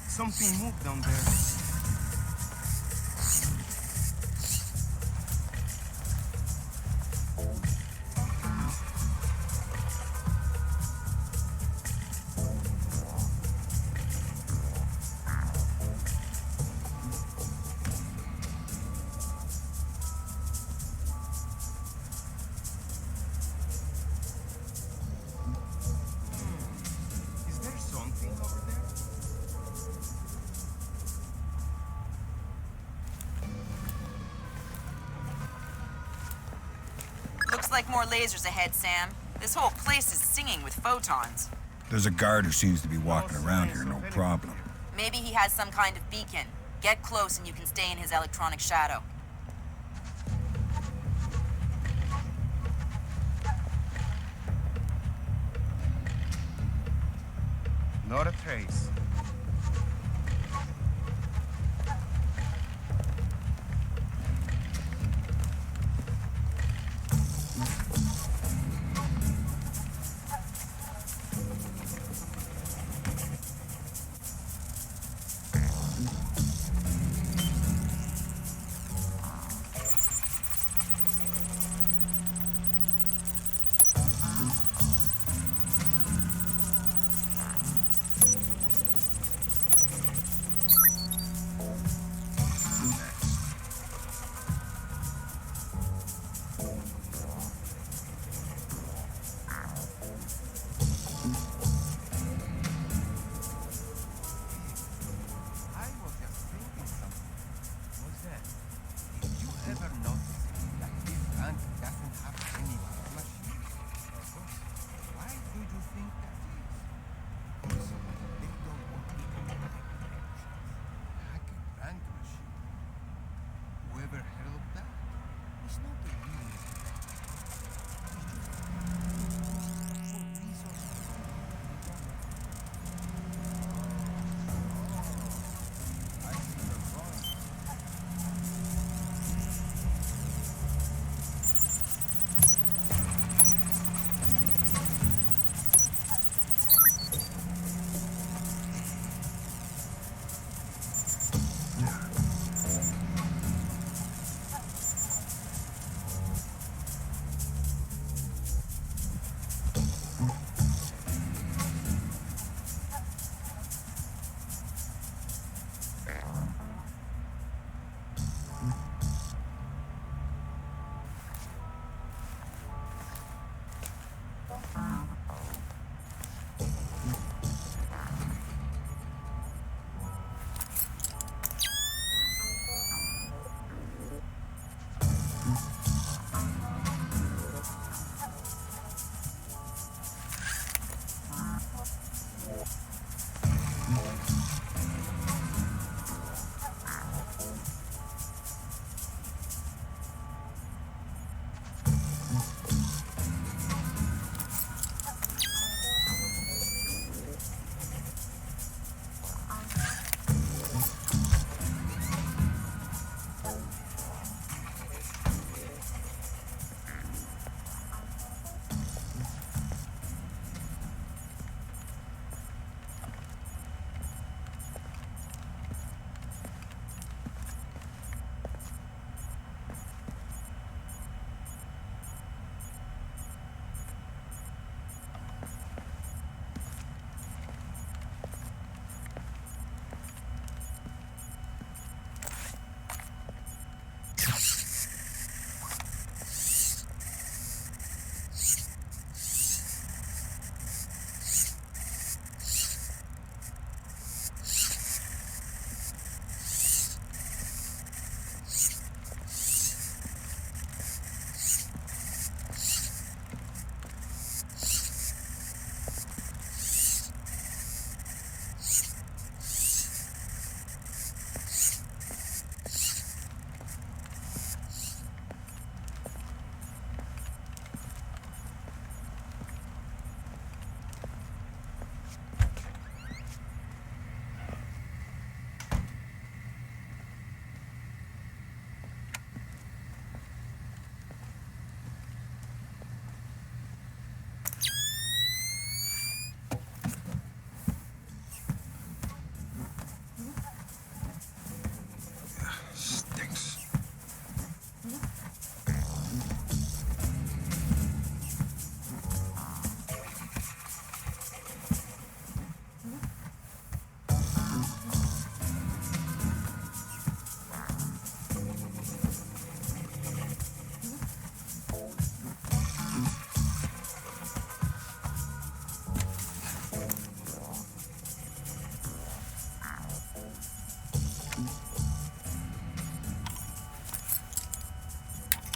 Something moved down there. Is there something over there? Looks like more lasers ahead, Sam. This whole place is singing with photons. There's a guard who seems to be walking around here, no problem. Maybe he has some kind of beacon. Get close and you can stay in his electronic shadow. Not a trace.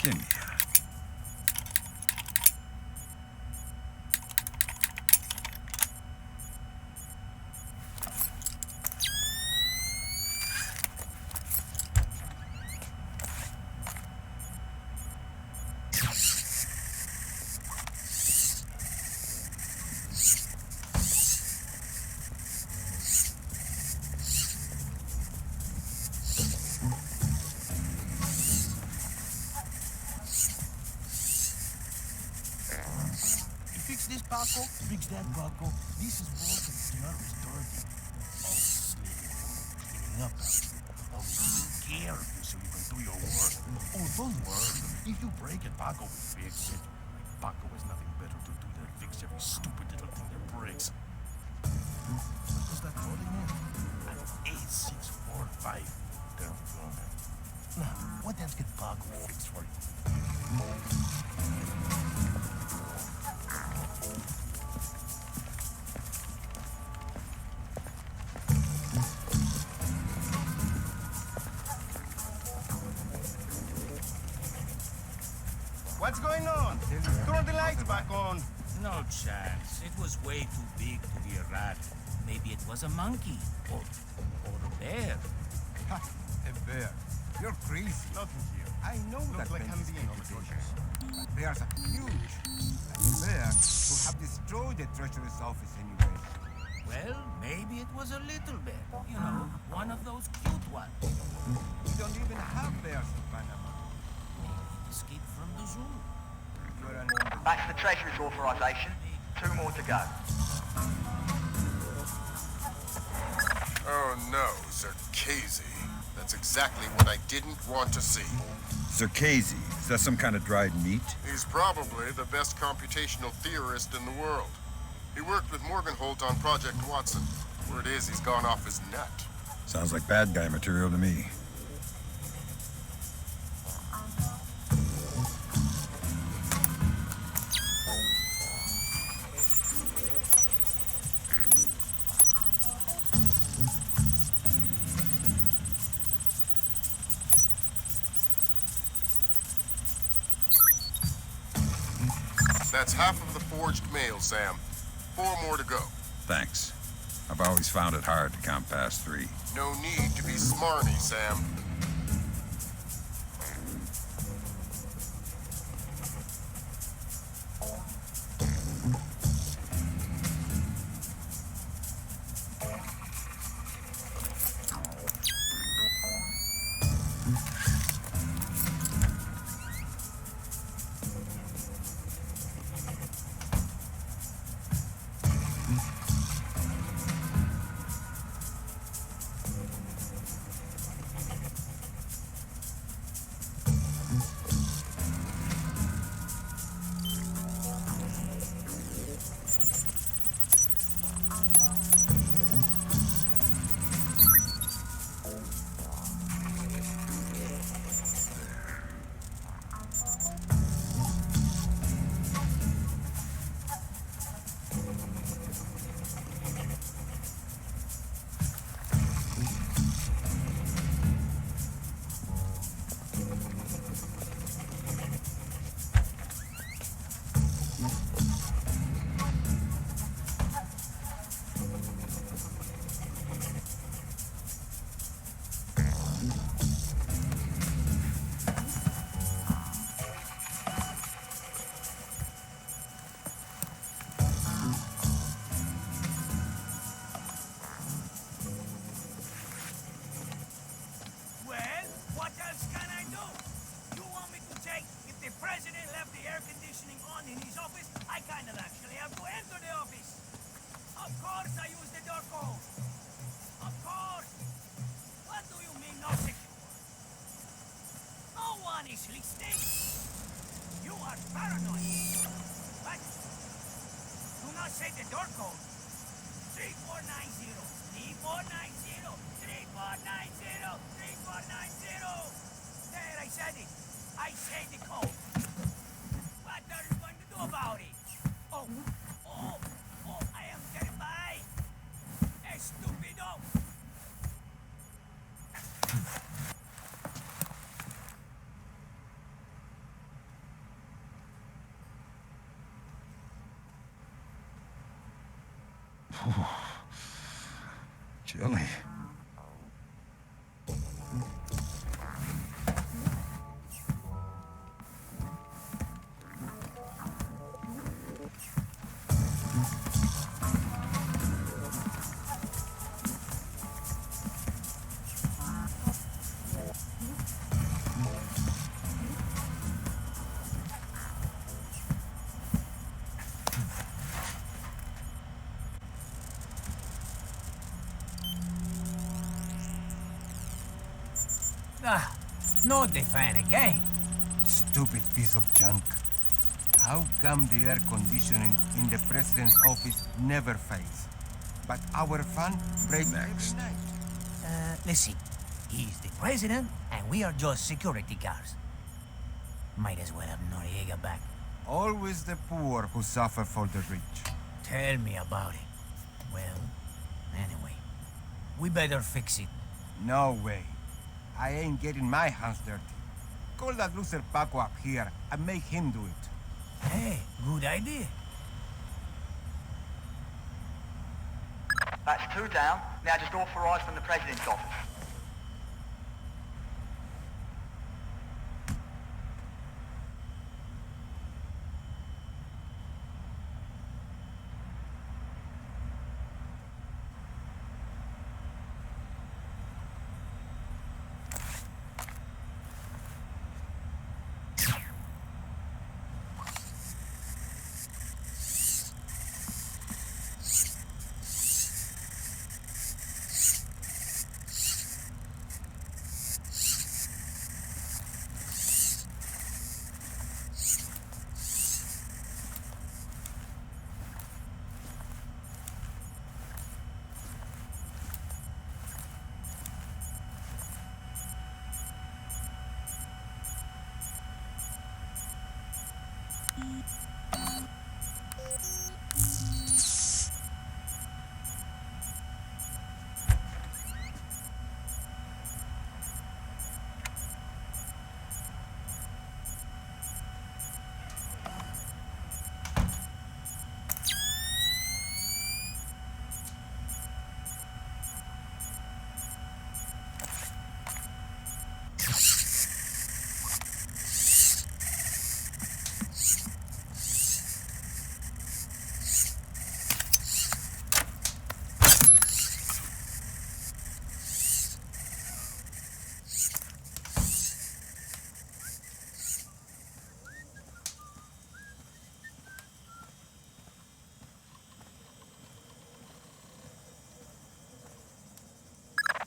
Give me. This Paco, fix that Paco. This is broken, the other is dirty. Oh, cleaning up. Oh, you care of you so you can do your work. Oh, don't worry. If you break it, Paco will fix it. Paco has nothing better to do than fix every stupid little thing that breaks. What was that calling in? An 8645. There we go. Now, what else can Paco fix for you? What's going on? Turn the lights back on. No chance. It was way too big to be a rat. Maybe it was a monkey. Or a bear. Ha! A bear. You're crazy. Nothing here. I know that like I'm being suspicious. But bears are huge. And the bear will have destroyed the treasurer's office anyway. Well, maybe it was a little bear. You know, one of those cute ones. We don't even have bears in Panama. Escaped from the zoo. That's the Treasurer's authorization. 2 more to go. Oh no, Zerkazy. That's exactly what I didn't want to see. Zerkazy, is that some kind of dried meat? He's probably the best computational theorist in the world. He worked with Morgenholt on Project Watson. Word is he's gone off his nut. Sounds like bad guy material to me. That's half of the forged mail, Sam. 4 more to go. Thanks. I've always found it hard to count past 3. No need to be smarmy, Sam. Chilly. Ah, not the fan again. Stupid piece of junk. How come the air conditioning in the president's office never fails? But our fan breaks Next. every night. Let's see. He's the president, and we are just security guards. Might as well have Noriega back. Always the poor who suffer for the rich. Tell me about it. Well, anyway, we better fix it. No way. I ain't getting my hands dirty. Call that loser Paco up here and make him do it. Hey, good idea. That's 2 down. Now just authorised from the President's office.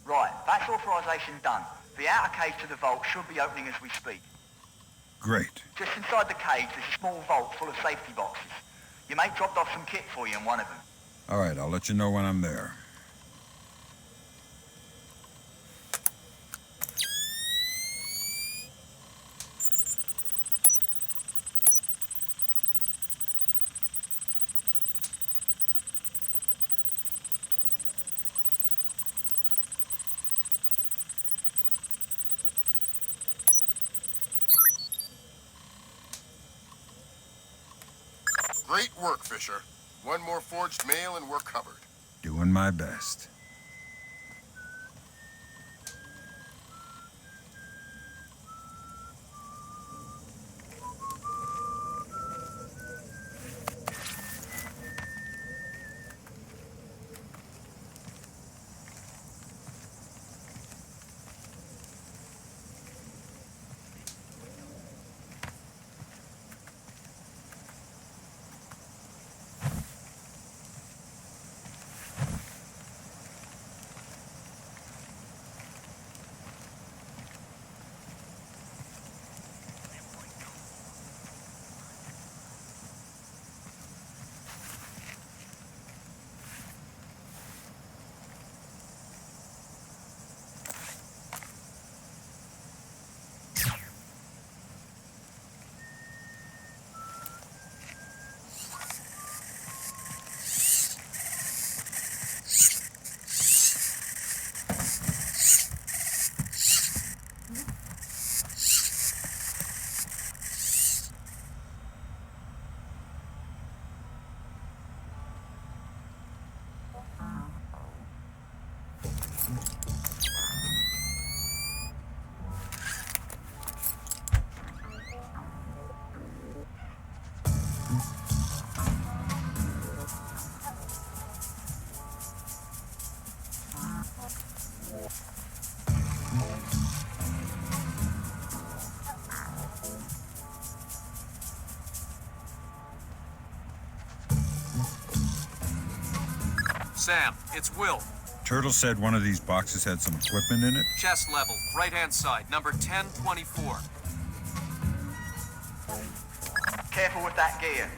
Right, that's authorisation done. The outer cage to the vault should be opening as we speak. Great. Just inside the cage, there's a small vault full of safety boxes. Your mate dropped off some kit for you in one of them. All right, I'll let you know when I'm there. Great work, Fisher. One more forged mail and we're covered. Doing my best. Sam, it's Will. Turtle said one of these boxes had some equipment in it? Chest level, right-hand side, number 1024. Careful with that gear.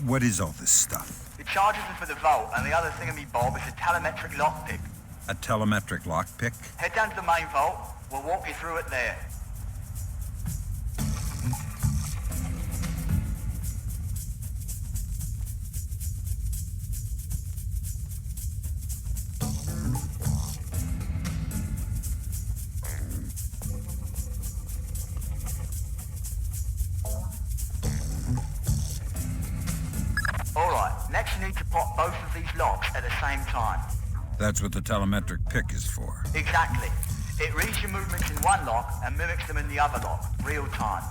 What is all this stuff? The charges are for the vault, and the other thingamy-bob is a telemetric lockpick. A telemetric lockpick? Head down to the main vault. We'll walk you through it there. Alright, next you need to pop both of these locks at the same time. That's what the telemetric pick is for. Exactly. It reads your movements in one lock and mimics them in the other lock, real time.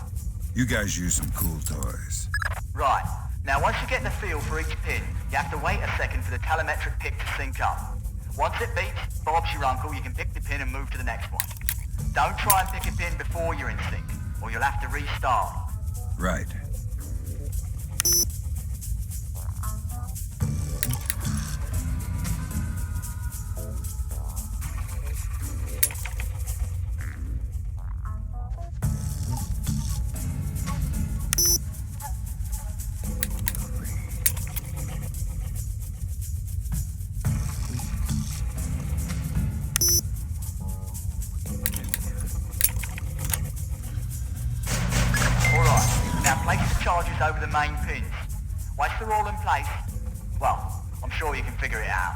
You guys use some cool toys. Right. Now once you get the feel for each pin, you have to wait a second for the telemetric pick to sync up. Once it beeps, Bob's your uncle, you can pick the pin and move to the next one. Don't try and pick a pin before you're in sync, or you'll have to restart. Right. Charges over the main pins. Once they're all in place, well, I'm sure you can figure it out.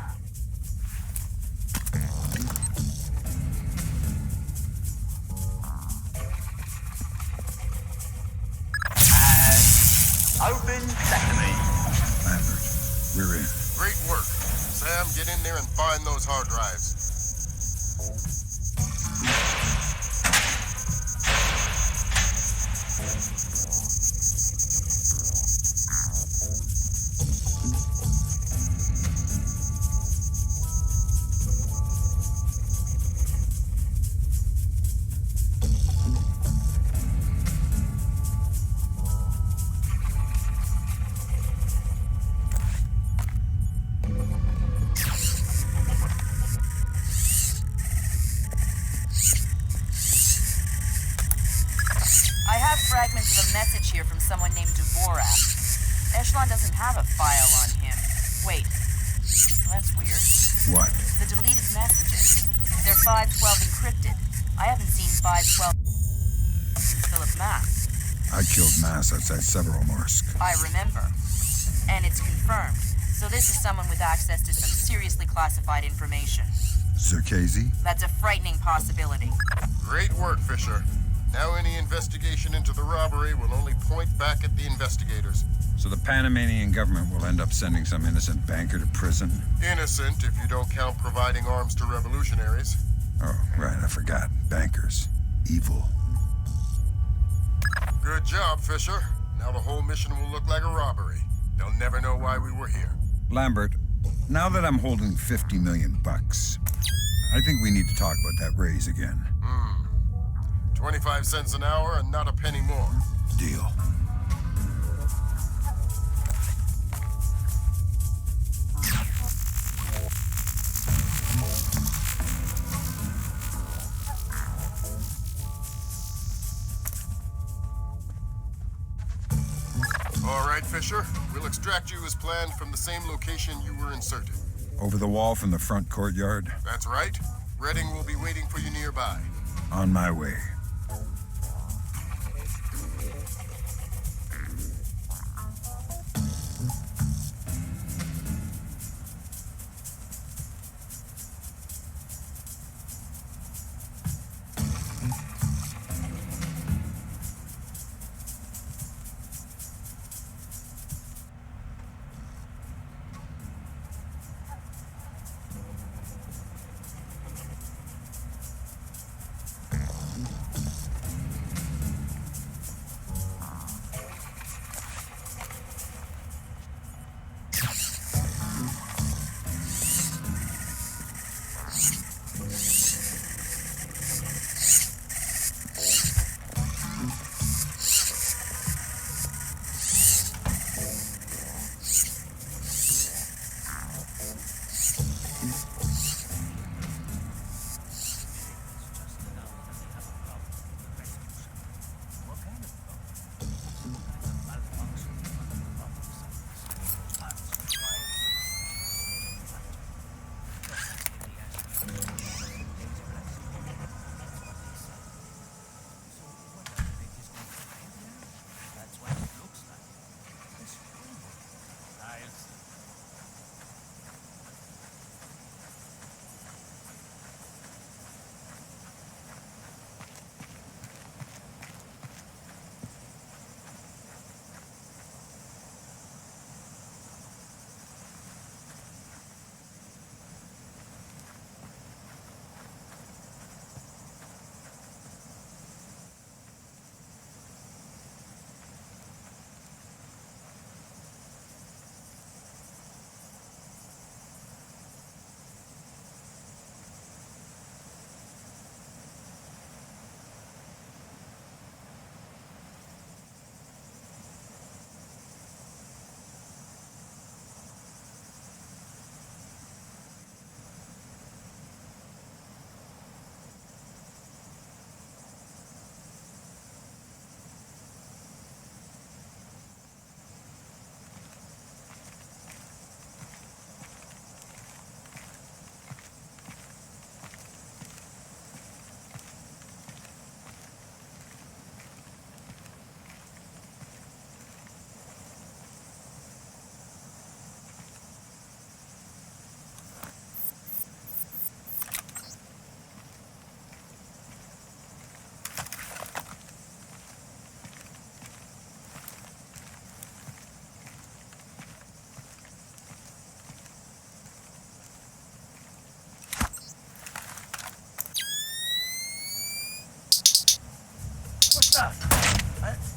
And open sesame. Lambert, we're in. Great work. Sam, get in there and find those hard drives. Fragments of a message here from someone named Dvorak. Echelon doesn't have a file on him. Wait. That's weird. What? The deleted messages. They're 512 encrypted. I haven't seen 512 since Philip Mass. I killed Mass outside Severomorsk. I remember. And it's confirmed. So this is someone with access to some seriously classified information. Zerkezi? That's a frightening possibility. Great work, Fisher. Now any investigation into the robbery will only point back at the investigators. So the Panamanian government will end up sending some innocent banker to prison? Innocent if you don't count providing arms to revolutionaries. Oh, right, I forgot. Bankers. Evil. Good job, Fisher. Now the whole mission will look like a robbery. They'll never know why we were here. Lambert, now that I'm holding $50 million, I think we need to talk about that raise again. 25 cents an hour and not a penny more. Deal. All right, Fisher. We'll extract you as planned from the same location you were inserted. Over the wall from the front courtyard? That's right. Redding will be waiting for you nearby. On my way.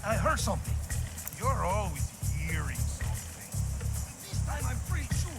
I heard something. You're always hearing something. This time I'm pretty sure.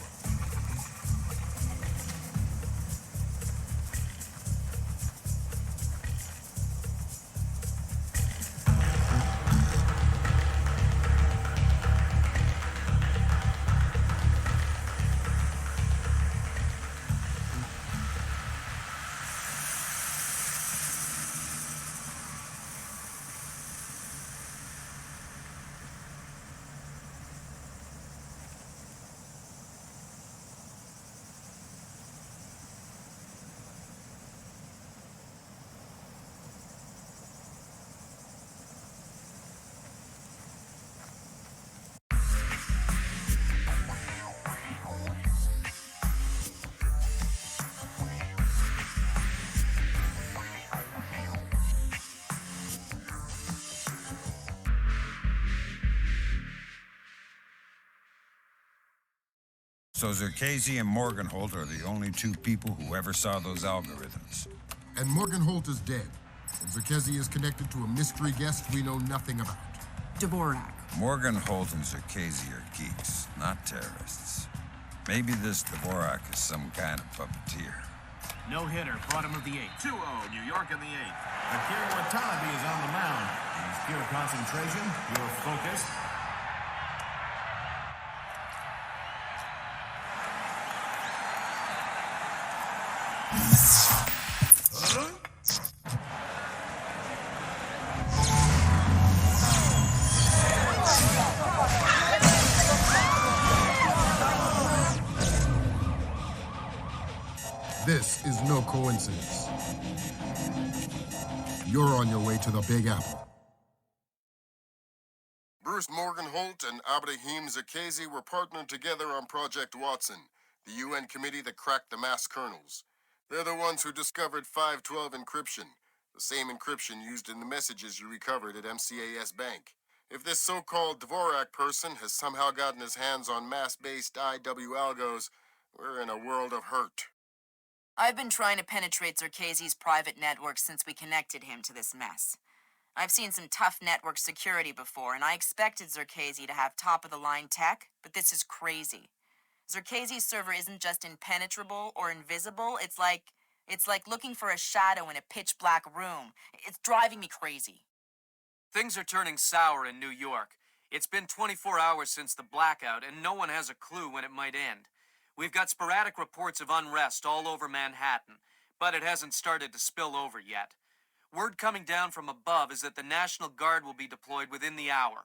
So Zerkesi and Morgenholt are the only two people who ever saw those algorithms. And Morgenholt is dead. And Zerkesi is connected to a mystery guest we know nothing about. Dvorak. Morgenholt and Zerkesi are geeks, not terrorists. Maybe this Dvorak is some kind of puppeteer. No hitter, bottom of the 8th. 2-0, New York in the 8th. Akira Watanabe is on the mound. He's pure concentration, pure focus. This is no coincidence. You're on your way to the Big Apple. Bruce Morgenholt and Abraham Zerkesi were partnered together on Project Watson, the UN committee that cracked the mass kernels. They're the ones who discovered 512 encryption, the same encryption used in the messages you recovered at MCAS Bank. If this so-called Dvorak person has somehow gotten his hands on mass-based IW algos, we're in a world of hurt. I've been trying to penetrate Zerkesi's private network since we connected him to this mess. I've seen some tough network security before, and I expected Zerkesi to have top-of-the-line tech, but this is crazy. Zerkesi's server isn't just impenetrable or invisible, it's like looking for a shadow in a pitch-black room. It's driving me crazy. Things are turning sour in New York. It's been 24 hours since the blackout, and no one has a clue when it might end. We've got sporadic reports of unrest all over Manhattan, but it hasn't started to spill over yet. Word coming down from above is that the National Guard will be deployed within the hour.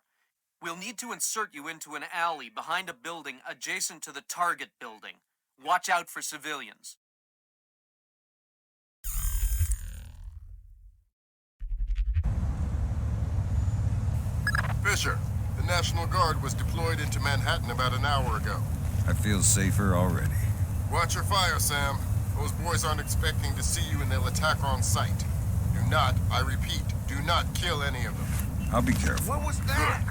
We'll need to insert you into an alley behind a building adjacent to the target building. Watch out for civilians. Fisher, the National Guard was deployed into Manhattan about an hour ago. I feel safer already. Watch your fire, Sam. Those boys aren't expecting to see you and they'll attack on sight. Do not, I repeat, do not kill any of them. I'll be careful. What was that?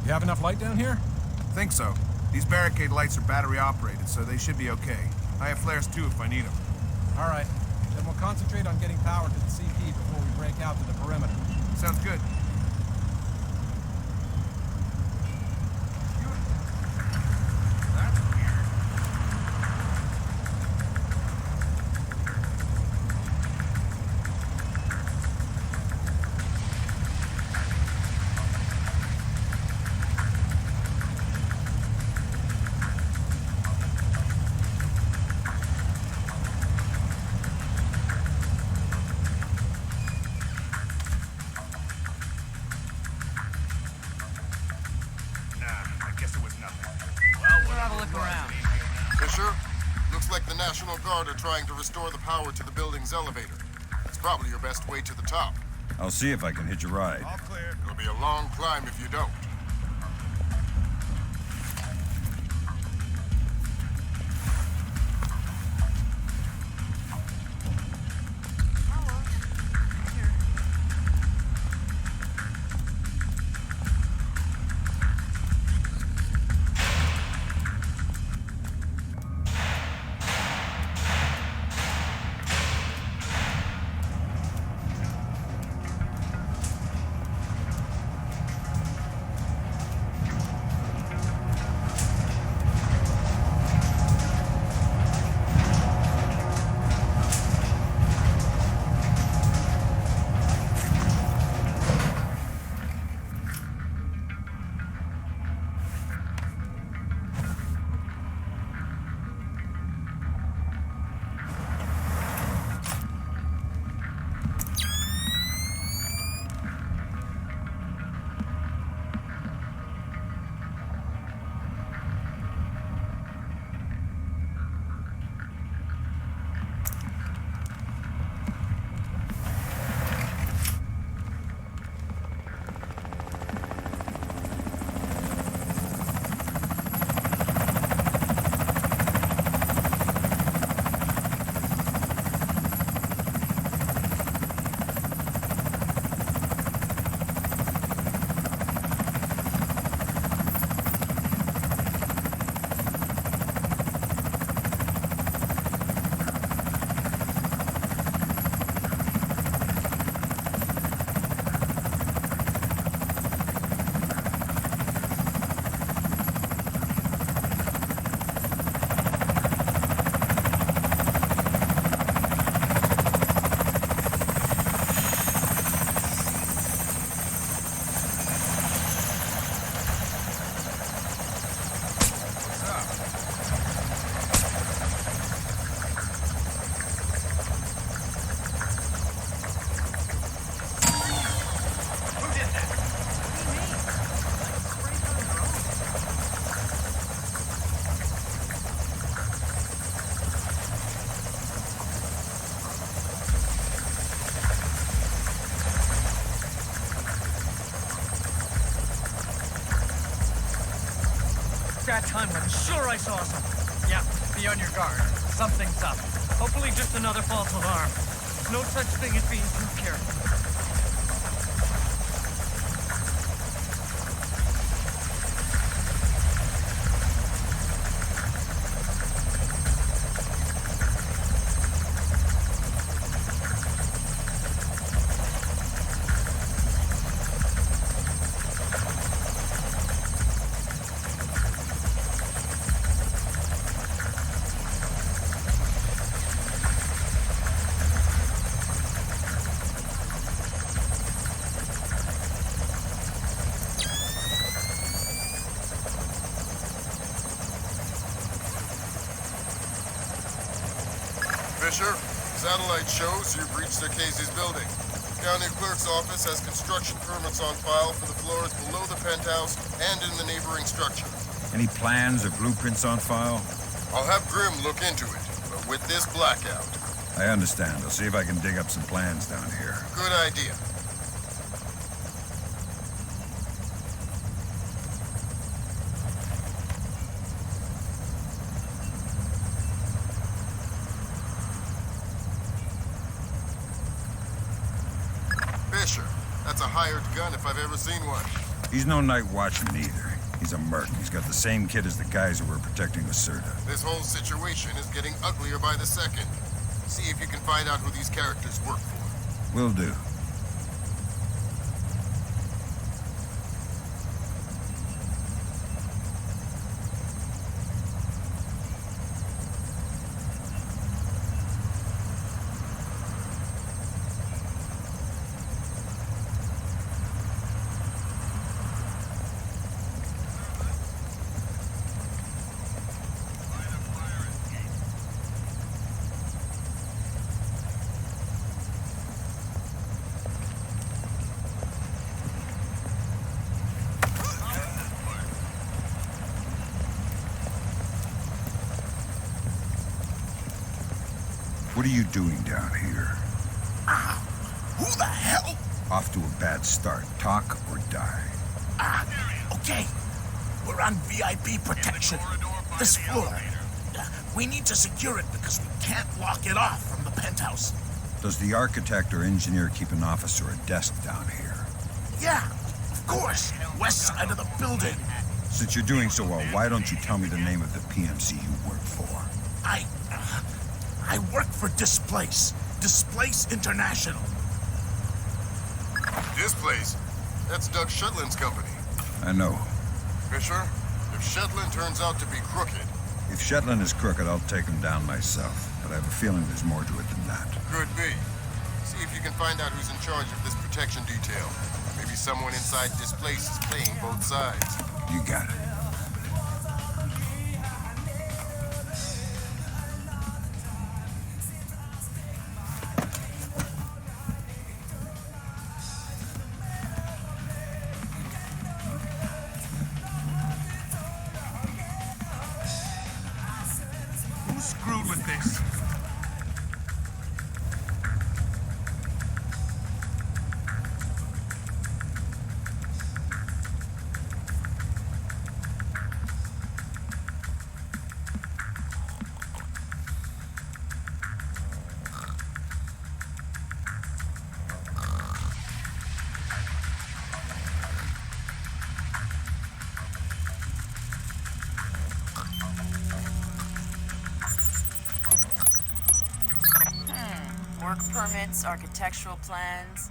You have enough light down here? Think so. These barricade lights are battery operated, so they should be okay. I have flares too if I need them. All right. Then we'll concentrate on getting power to the CP before we break out to the perimeter. Sounds good. guard are trying to restore the power to the building's elevator. It's probably your best way to the top. I'll see if I can hitch a ride. All clear. It'll be a long climb if you don't. That time, I'm sure I saw something. Yeah, be on your guard. Something's up. Hopefully just another false alarm. There's no such thing as being too careful. Fisher, satellite shows you've reached the Casey's building. County Clerk's office has construction permits on file for the floors below the penthouse and in the neighboring structure. Any plans or blueprints on file? I'll have Grim look into it, but with this blackout. I understand. I'll see if I can dig up some plans down here. Good idea. Fisher, that's a hired gun if I've ever seen one. He's no night watchman either. He's a merc. He's got the same kit as the guys who were protecting the Serta. This whole situation is getting uglier by the second. See if you can find out who these characters work for. Will do. are you doing down here? Who the hell? Off to a bad start. Talk or die. Okay. We're on VIP protection. This floor. We need to secure it because we can't lock it off from the penthouse. Does the architect or engineer keep an office or a desk down here? Yeah, of course. West side of the building. Since you're doing so well, why don't you tell me the name of the PMC you work for? I work for Displace. Displace International. Displace? That's Doug Shetland's company. I know. Fisher, if Shetland turns out to be crooked... If Shetland is crooked, I'll take him down myself. But I have a feeling there's more to it than that. Could be. See if you can find out who's in charge of this protection detail. Maybe someone inside Displace is playing both sides. You got it. Who's screwed with this? Work permits, architectural plans.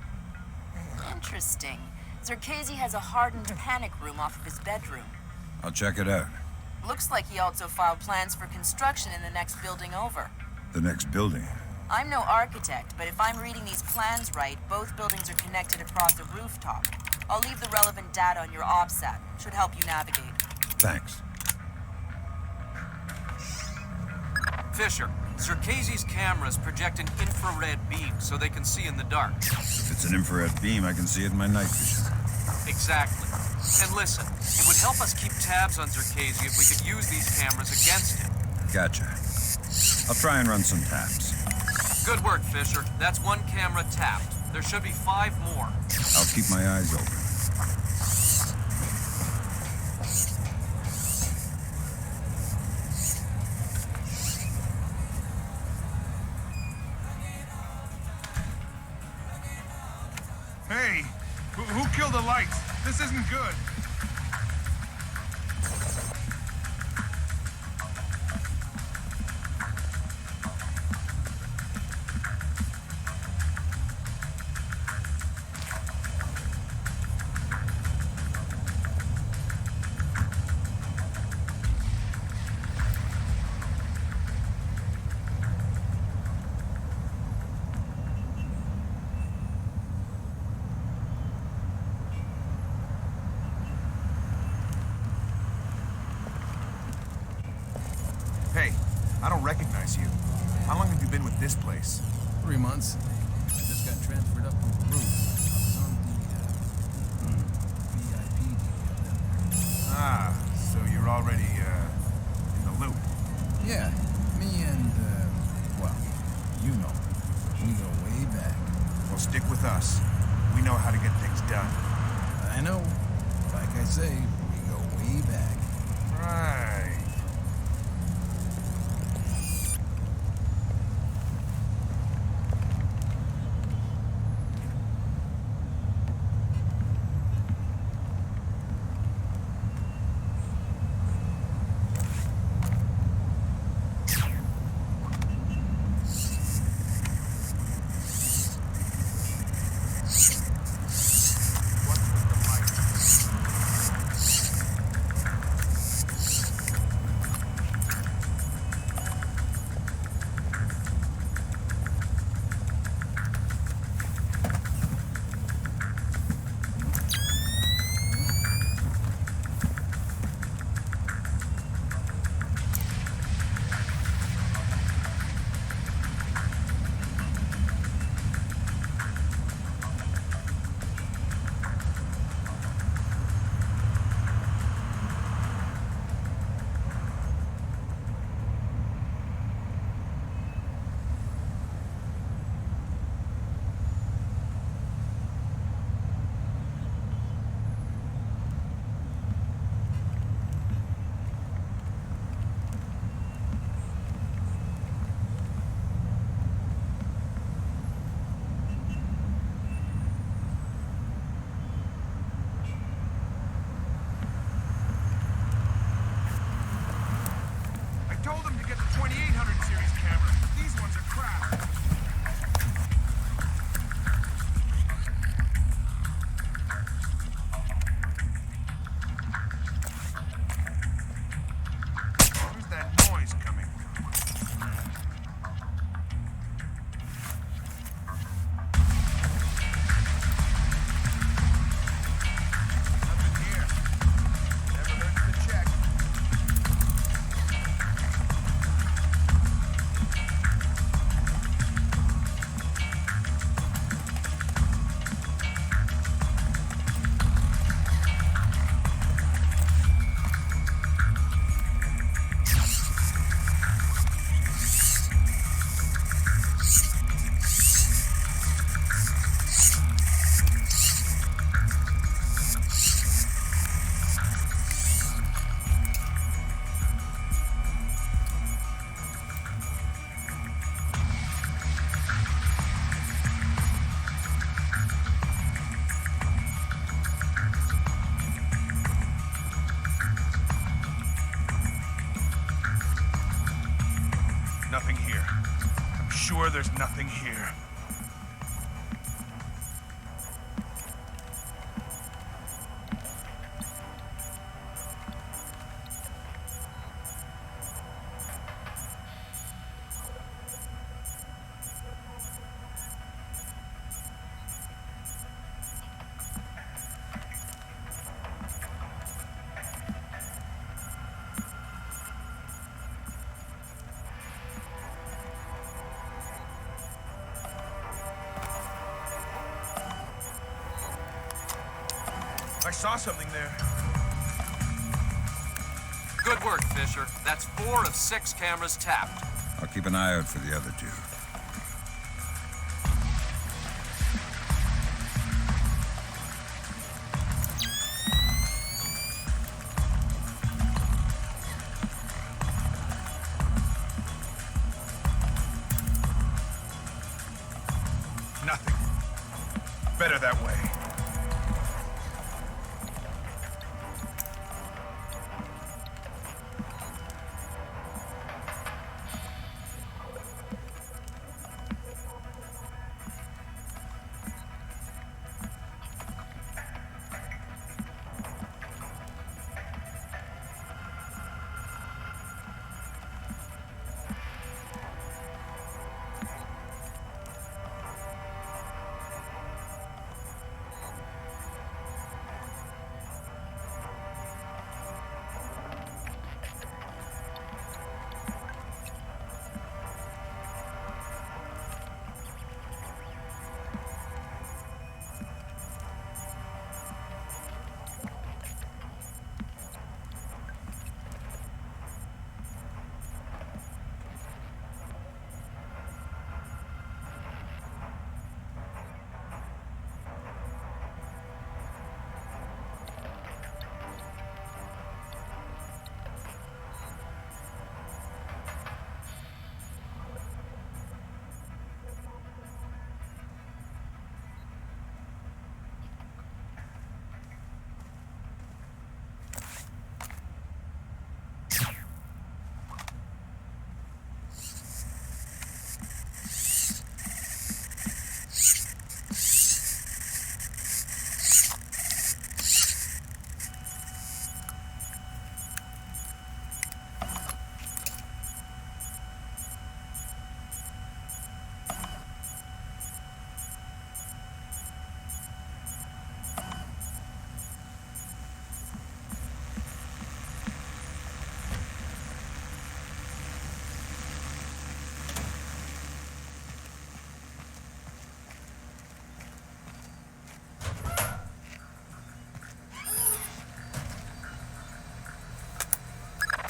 Interesting. Zerkezi has a hardened panic room off of his bedroom. I'll check it out. Looks like he also filed plans for construction in the next building over. The next building? I'm no architect, but if I'm reading these plans right, both buildings are connected across the rooftop. I'll leave the relevant data on your OPSAT. Should help you navigate. Thanks. Fisher, Zerkezi's cameras project an infrared beam so they can see in the dark. If it's an infrared beam, I can see it in my night vision. Exactly. And listen, it would help us keep tabs on Zerkezi if we could use these cameras against him. Gotcha. I'll try and run some taps. Good work, Fisher. That's one camera tapped. There should be 5 more. I'll keep my eyes open. Hey, who killed the lights? This isn't good. Hey, I don't recognize you. How long have you been with this place? 3 months. I just got transferred up from Peru. I was on the VIP deal. Ah, so you're already, in the loop. Yeah, me and, well, you know, we go way back. Well, stick with us. We know how to get things done. I know. Like I say, we go way back. Right. sure there's nothing here. I saw something there. Good work, Fisher. That's 4 of 6 cameras tapped. I'll keep an eye out for the other 2. Nothing. Better that way.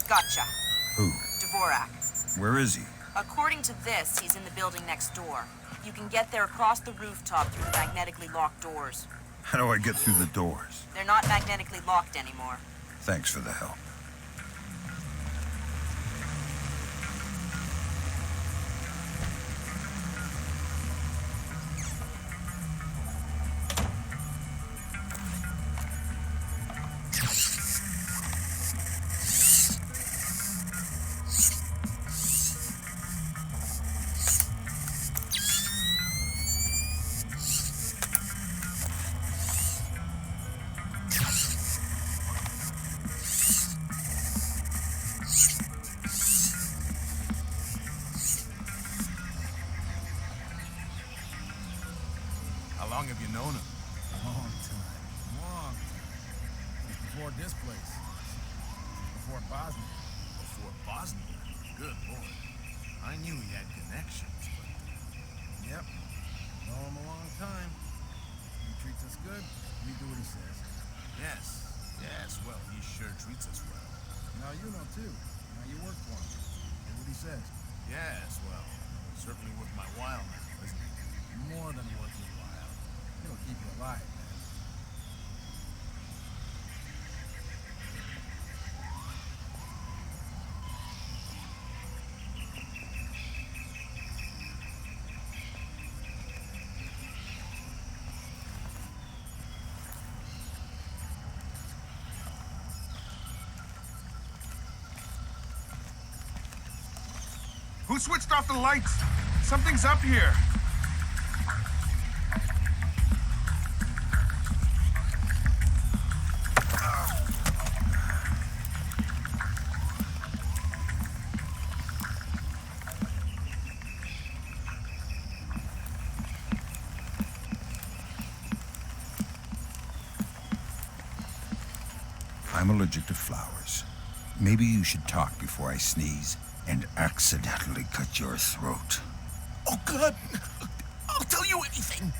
Gotcha. Who? Dvorak. Where is he? According to this, he's in the building next door. You can get there across the rooftop through the magnetically locked doors. How do I get through the doors? They're not magnetically locked anymore. Thanks for the help. How long have you known him? Long time. Before Displace. Before Bosnia. Before Bosnia? Good lord. I knew he had connections, but... Yep. Know him a long time. He treats us good, we do what he says. Yes, well, he sure treats us well. Now you know, too. Now you work for him. Do what he says. Yes, well, certainly worth my while now, isn't it? More than worth your while. He'll keep you alive, man. Who switched off the lights? Something's up here. I'm allergic to flowers. Maybe you should talk before I sneeze and accidentally cut your throat. Oh, good. I'll tell you anything.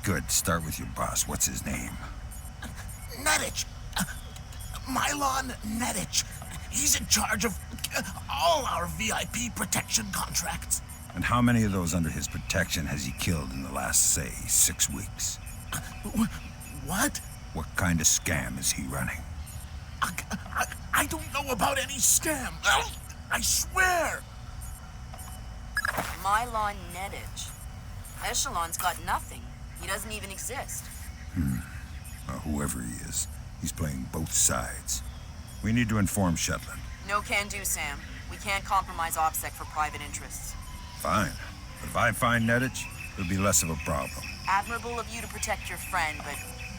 Good. Start with your boss. What's his name? Nedich. Milan Nedich. He's in charge of all our VIP protection contracts. And how many of those under his protection has he killed in the last, say, 6 weeks? What? What kind of scam is he running? I don't know about any scam. I swear. Milan Nedich. Echelon's got nothing. He doesn't even exist. Well, whoever he is, he's playing both sides. We need to inform Shetland. No can do, Sam. We can't compromise OPSEC for private interests. Fine. But if I find Nedich, it'll be less of a problem. Admirable of you to protect your friend, but...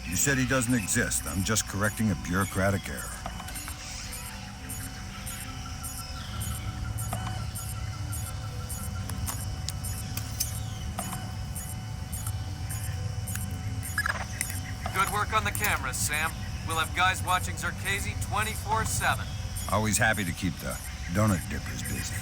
You said he doesn't exist. I'm just correcting a bureaucratic error. Good work on the cameras, Sam. We'll have guys watching Zerkazy 24/7. Always happy to keep the donut dippers busy.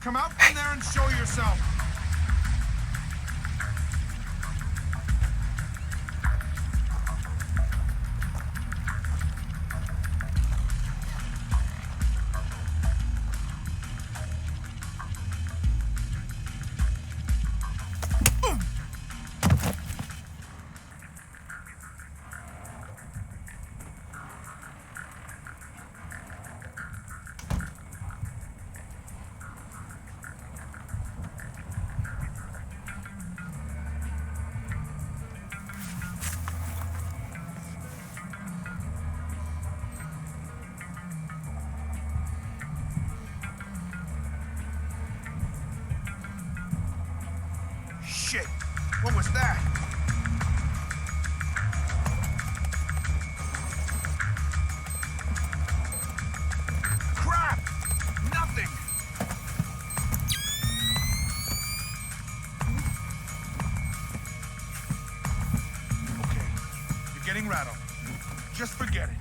Come out from there and show yourself! Shit! What was that? Crap! Nothing! Okay, you're getting rattled. Just forget it.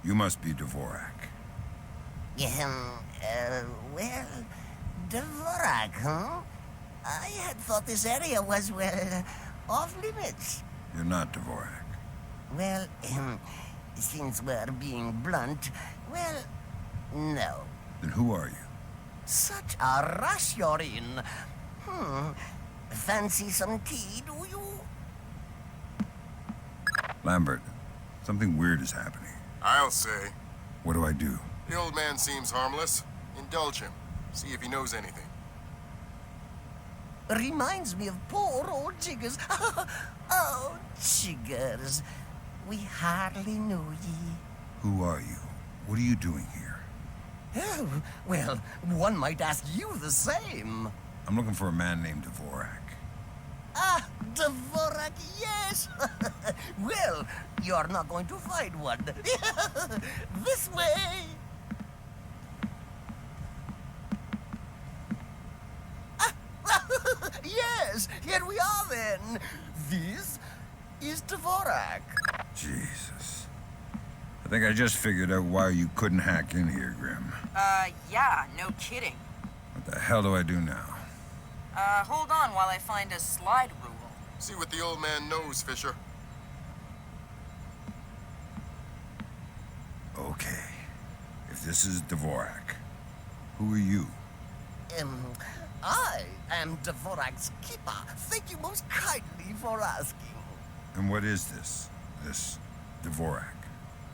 You must be Dvorak. Well, Dvorak, huh? I had thought this area was, well, off limits. You're not Dvorak. Well, since we're being blunt, well, no. Then who are you? Such a rush you're in. Fancy some tea, do you? Lambert, something weird is happening. I'll say. What do I do? The old man seems harmless. Indulge him. See if he knows anything. Reminds me of poor old Jiggers. Oh, Jiggers. We hardly knew ye. Who are you? What are you doing here? Oh, well, one might ask you the same. I'm looking for a man named Dvorak. Ah, Dvorak, yes. Well, you're not going to find one. This way. Yes, here we are then. This is Dvorak. Jesus. I think I just figured out why you couldn't hack in here, Grim. Yeah, no kidding. What the hell do I do now? Hold on while I find a slide rule. See what the old man knows, Fisher. Okay. If this is Dvorak, who are you? I am Dvorak's keeper. Thank you most kindly for asking. And what is this Dvorak?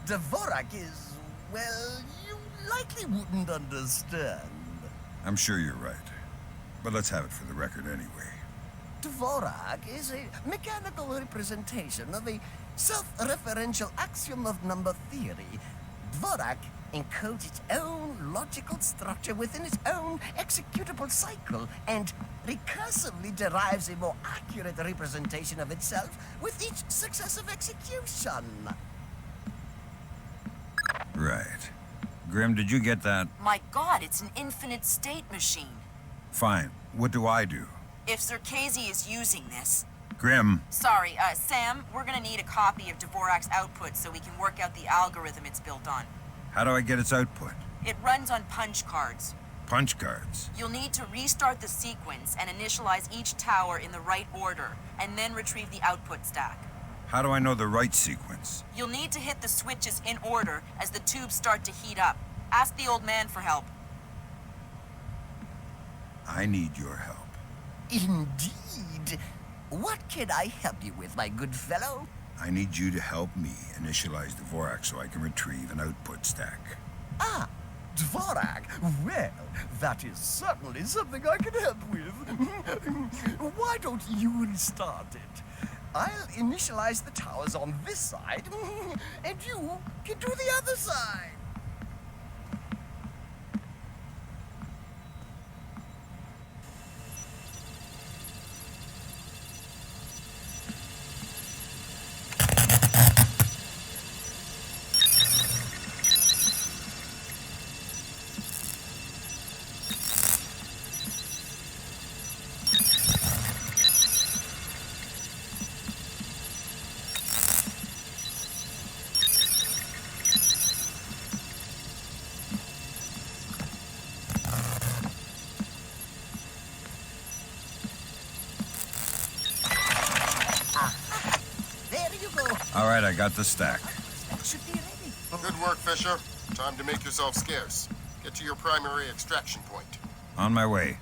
Dvorak is, well, you likely wouldn't understand. I'm sure you're right. But let's have it for the record anyway. Dvorak is a mechanical representation of a self-referential axiom of number theory. Dvorak encodes its own logical structure within its own executable cycle and recursively derives a more accurate representation of itself with each successive execution. Right. Grim, did you get that? My god, it's an infinite state machine. Fine. What do I do? If Circazi is using this... Grim. Sorry, Sam, we're gonna need a copy of Dvorak's output so we can work out the algorithm it's built on. How do I get its output? It runs on punch cards. Punch cards? You'll need to restart the sequence and initialize each tower in the right order, and then retrieve the output stack. How do I know the right sequence? You'll need to hit the switches in order as the tubes start to heat up. Ask the old man for help. I need your help. Indeed. What can I help you with, my good fellow? I need you to help me initialize Dvorak so I can retrieve an output stack. Ah, Dvorak. Well, that is certainly something I can help with. Why don't you restart it? I'll initialize the towers on this side, and you can do the other side. I got the stack. Good work, Fisher. Time to make yourself scarce. Get to your primary extraction point. On my way.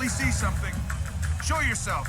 See something. Show yourself.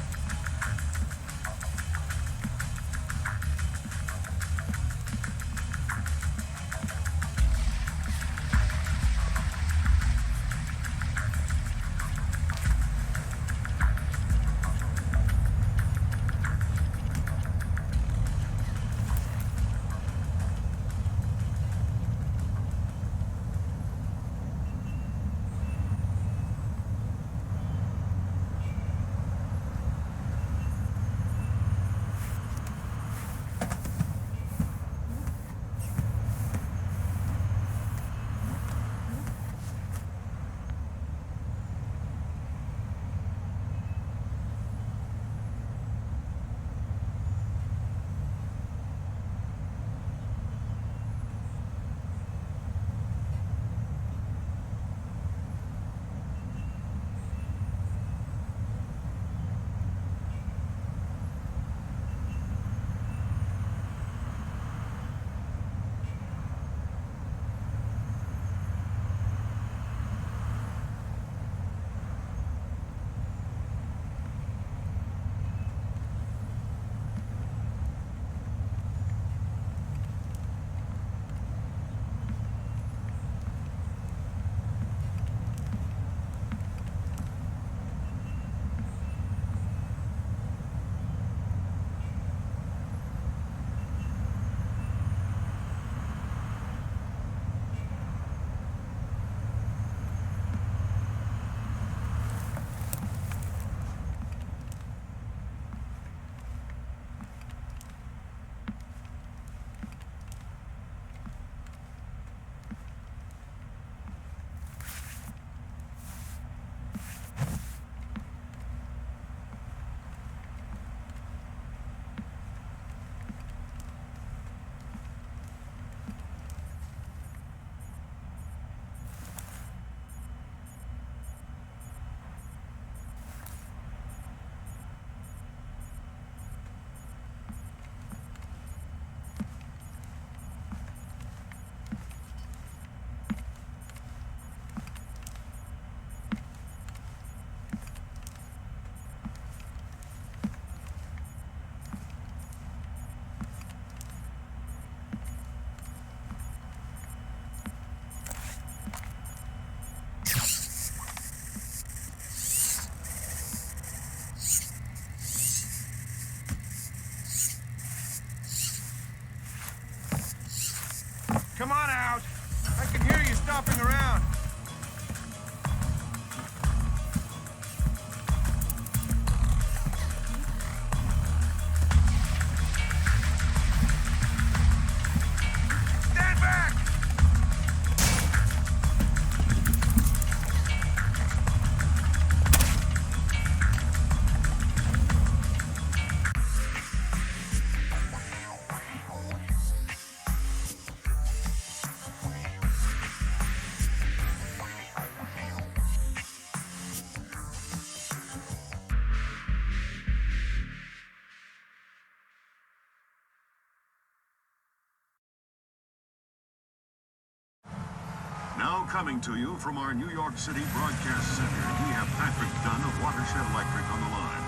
Coming to you from our New York City broadcast center, we have Patrick Dunn of Watershed Electric on the line.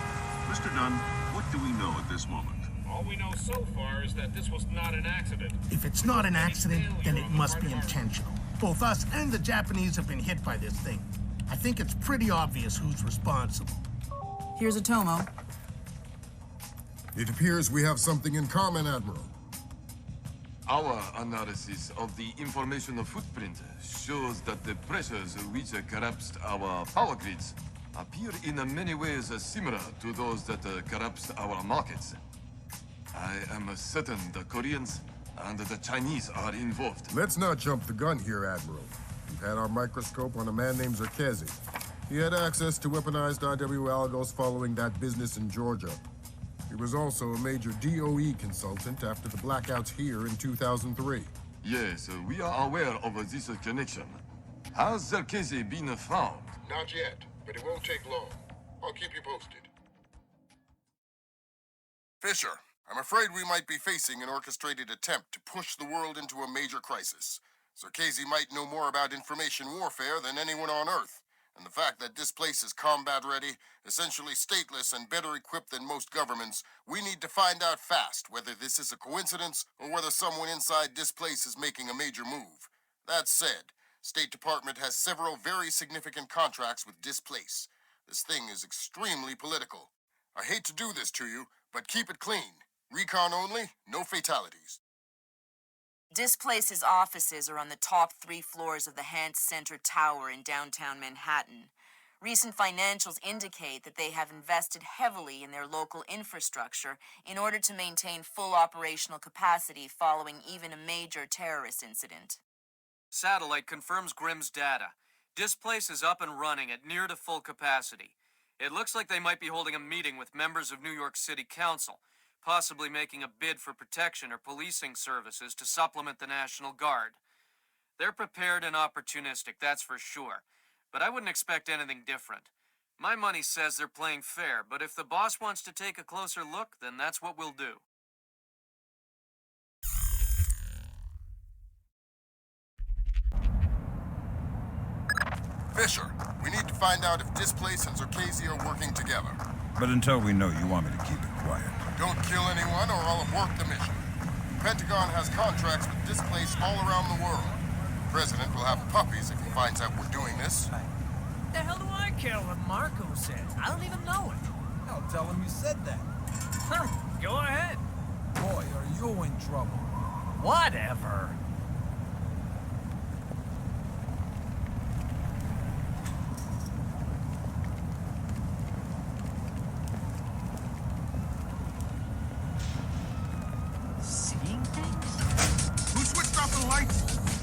Mr. Dunn, what do we know at this moment? All we know so far is that this was not an accident. If it's not an accident, then it must be intentional. Both us and the Japanese have been hit by this thing. I think it's pretty obvious who's responsible. Here's a Tomo. It appears we have something in common, Admiral. Our analysis of the information footprint shows that the pressures which collapsed our power grids appear in many ways similar to those that collapsed our markets. I am certain the Koreans and the Chinese are involved. Let's not jump the gun here, Admiral. We've had our microscope on a man named Zerkezi. He had access to weaponized IW algos following that business in Georgia. He was also a major DOE consultant after the blackouts here in 2003. Yes, we are aware of this connection. Has Zerkezi been found? Not yet, but it won't take long. I'll keep you posted. Fisher, I'm afraid we might be facing an orchestrated attempt to push the world into a major crisis. Zerkezi might know more about information warfare than anyone on Earth. And the fact that Displace is combat-ready, essentially stateless, and better equipped than most governments, we need to find out fast whether this is a coincidence or whether someone inside Displace is making a major move. That said, State Department has several very significant contracts with Displace. This thing is extremely political. I hate to do this to you, but keep it clean. Recon only, no fatalities. Displace's offices are on the top 3 floors of the Hans Center Tower in downtown Manhattan. Recent financials indicate that they have invested heavily in their local infrastructure in order to maintain full operational capacity following even a major terrorist incident. Satellite confirms Grimm's data. Displace is up and running at near to full capacity. It looks like they might be holding a meeting with members of New York City Council, possibly making a bid for protection or policing services to supplement the National Guard. They're prepared and opportunistic, that's for sure, but I wouldn't expect anything different. My money says they're playing fair, but if the boss wants to take a closer look, then that's what we'll do. Fisher, we need to find out if Displace and Zerkezi are working together. But until we know, you want me to keep it quiet. Don't kill anyone or I'll abort the mission. The Pentagon has contracts with Displace all around the world. The President will have puppies if he finds out we're doing this. The hell do I care what Marco says? I don't even know it. I'll tell him you said that. Go ahead. Boy, are you in trouble. Whatever.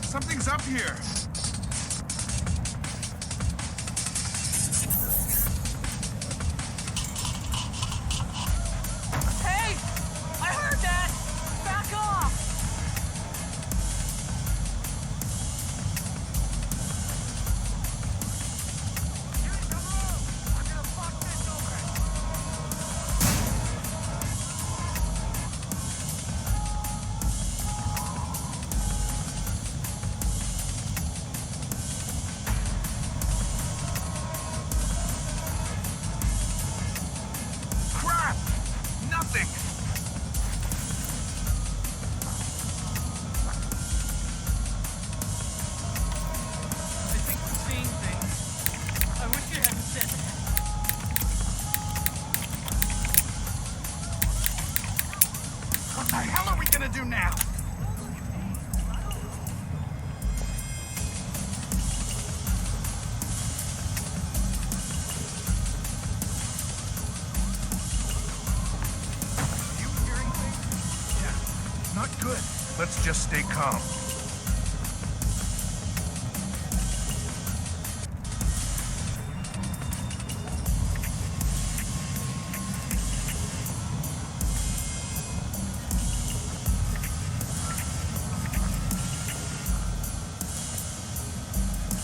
Something's up here. Hey! I heard that! Back off! I'm gonna fuck this open! Let's just stay calm.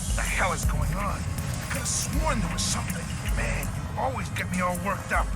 What the hell is going on? I could have sworn there was something. Man, you always get me all worked up.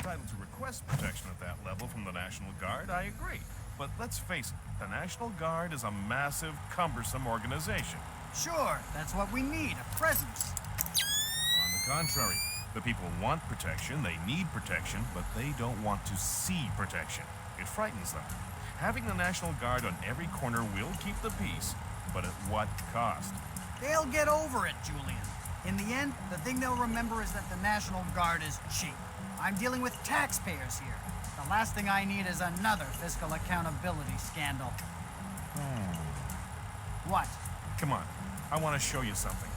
entitled to request protection at that level from the National Guard, I agree. But let's face it, the National Guard is a massive, cumbersome organization. Sure, that's what we need, a presence. On the contrary, the people want protection, they need protection, but they don't want to see protection. It frightens them. Having the National Guard on every corner will keep the peace, but at what cost? They'll get over it, Julian. In the end, the thing they'll remember is that the National Guard is cheap. I'm dealing with taxpayers here. The last thing I need is another fiscal accountability scandal. What? Come on, I want to show you something.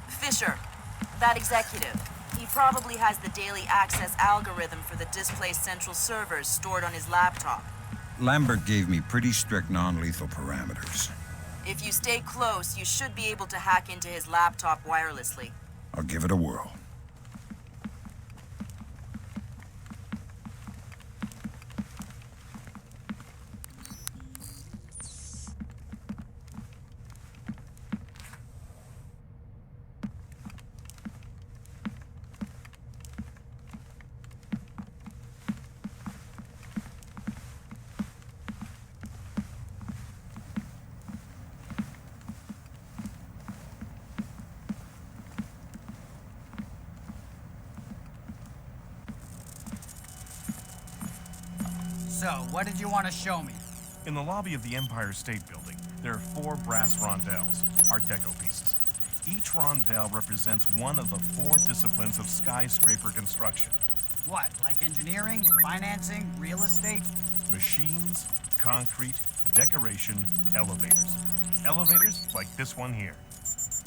Fisher, that executive. He probably has the daily access algorithm for the Displace central servers stored on his laptop. Lambert gave me pretty strict non-lethal parameters. If you stay close, you should be able to hack into his laptop wirelessly. I'll give it a whirl. So, what did you want to show me? In the lobby of the Empire State Building, there are 4 brass rondelles, Art Deco pieces. Each rondelle represents one of the 4 disciplines of skyscraper construction. What, like engineering, financing, real estate? Machines, concrete, decoration, elevators. Elevators like this one here.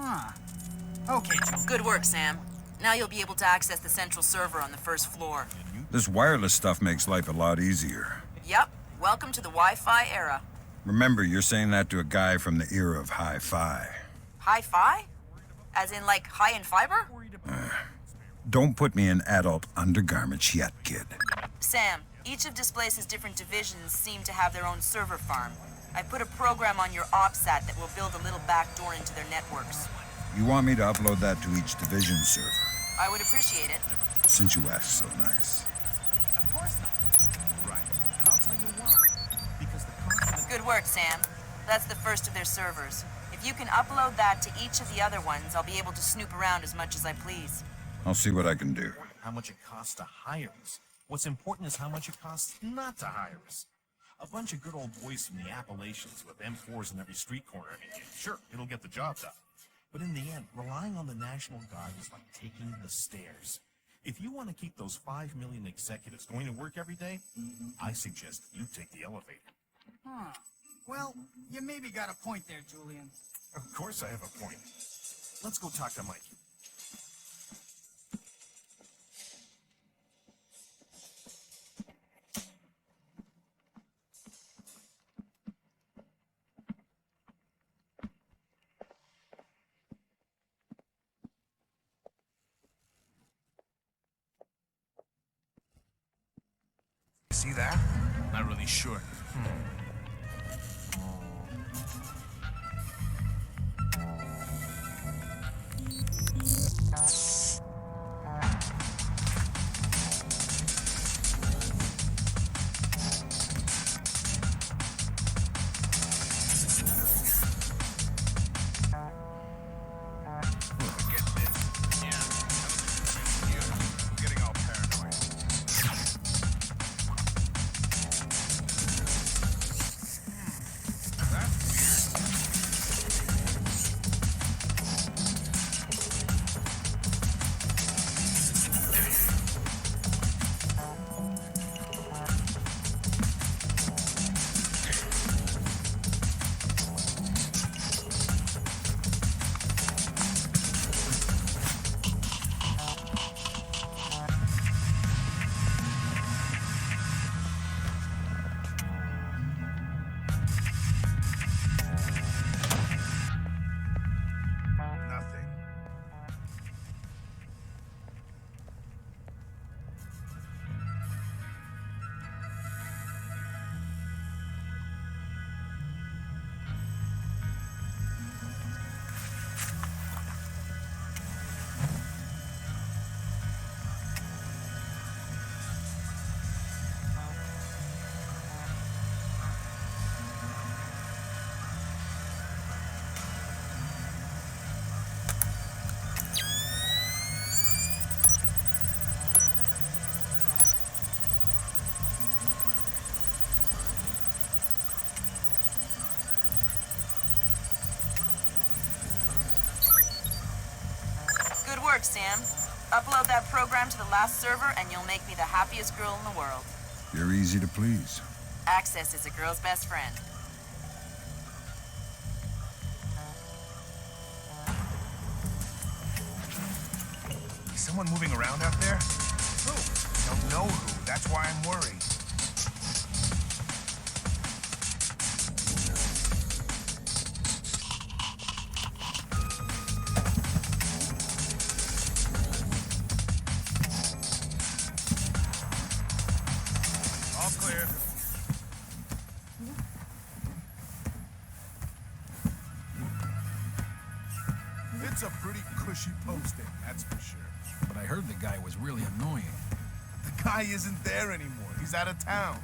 Huh. Okay, Julian. Good work, Sam. Now you'll be able to access the central server on the first floor. This wireless stuff makes life a lot easier. Yep. Welcome to the Wi-Fi era. Remember, you're saying that to a guy from the era of hi-fi. Hi-Fi? As in, like, high in fiber? Don't put me in adult undergarments yet, kid. Sam, each of Displace's different divisions seem to have their own server farm. I put a program on your OpSat that will build a little backdoor into their networks. You want me to upload that to each division server? I would appreciate it. Since you asked so nice. Of course not. Right. And I'll tell you why. Because the content... Good work, Sam. That's the first of their servers. If you can upload that to each of the other ones, I'll be able to snoop around as much as I please. I'll see what I can do. How much it costs to hire us. What's important is how much it costs not to hire us. A bunch of good old boys from the Appalachians with M4s in every street corner. Sure, it'll get the job done. But in the end, relying on the National Guard is like taking the stairs. If you want to keep those 5 million executives going to work every day, I suggest you take the elevator. Huh. Well, you maybe got a point there, Julian. Of course I have a point. Let's go talk to Mike. See that? Not really sure. work, Sam. Upload that program to the last server and you'll make me the happiest girl in the world. You're easy to please. Access is a girl's best friend. Is someone moving around out there? Who? Don't know who. That's why I'm worried. All clear. It's a pretty cushy posting, that's for sure. But I heard the guy was really annoying. The guy isn't there anymore. He's out of town.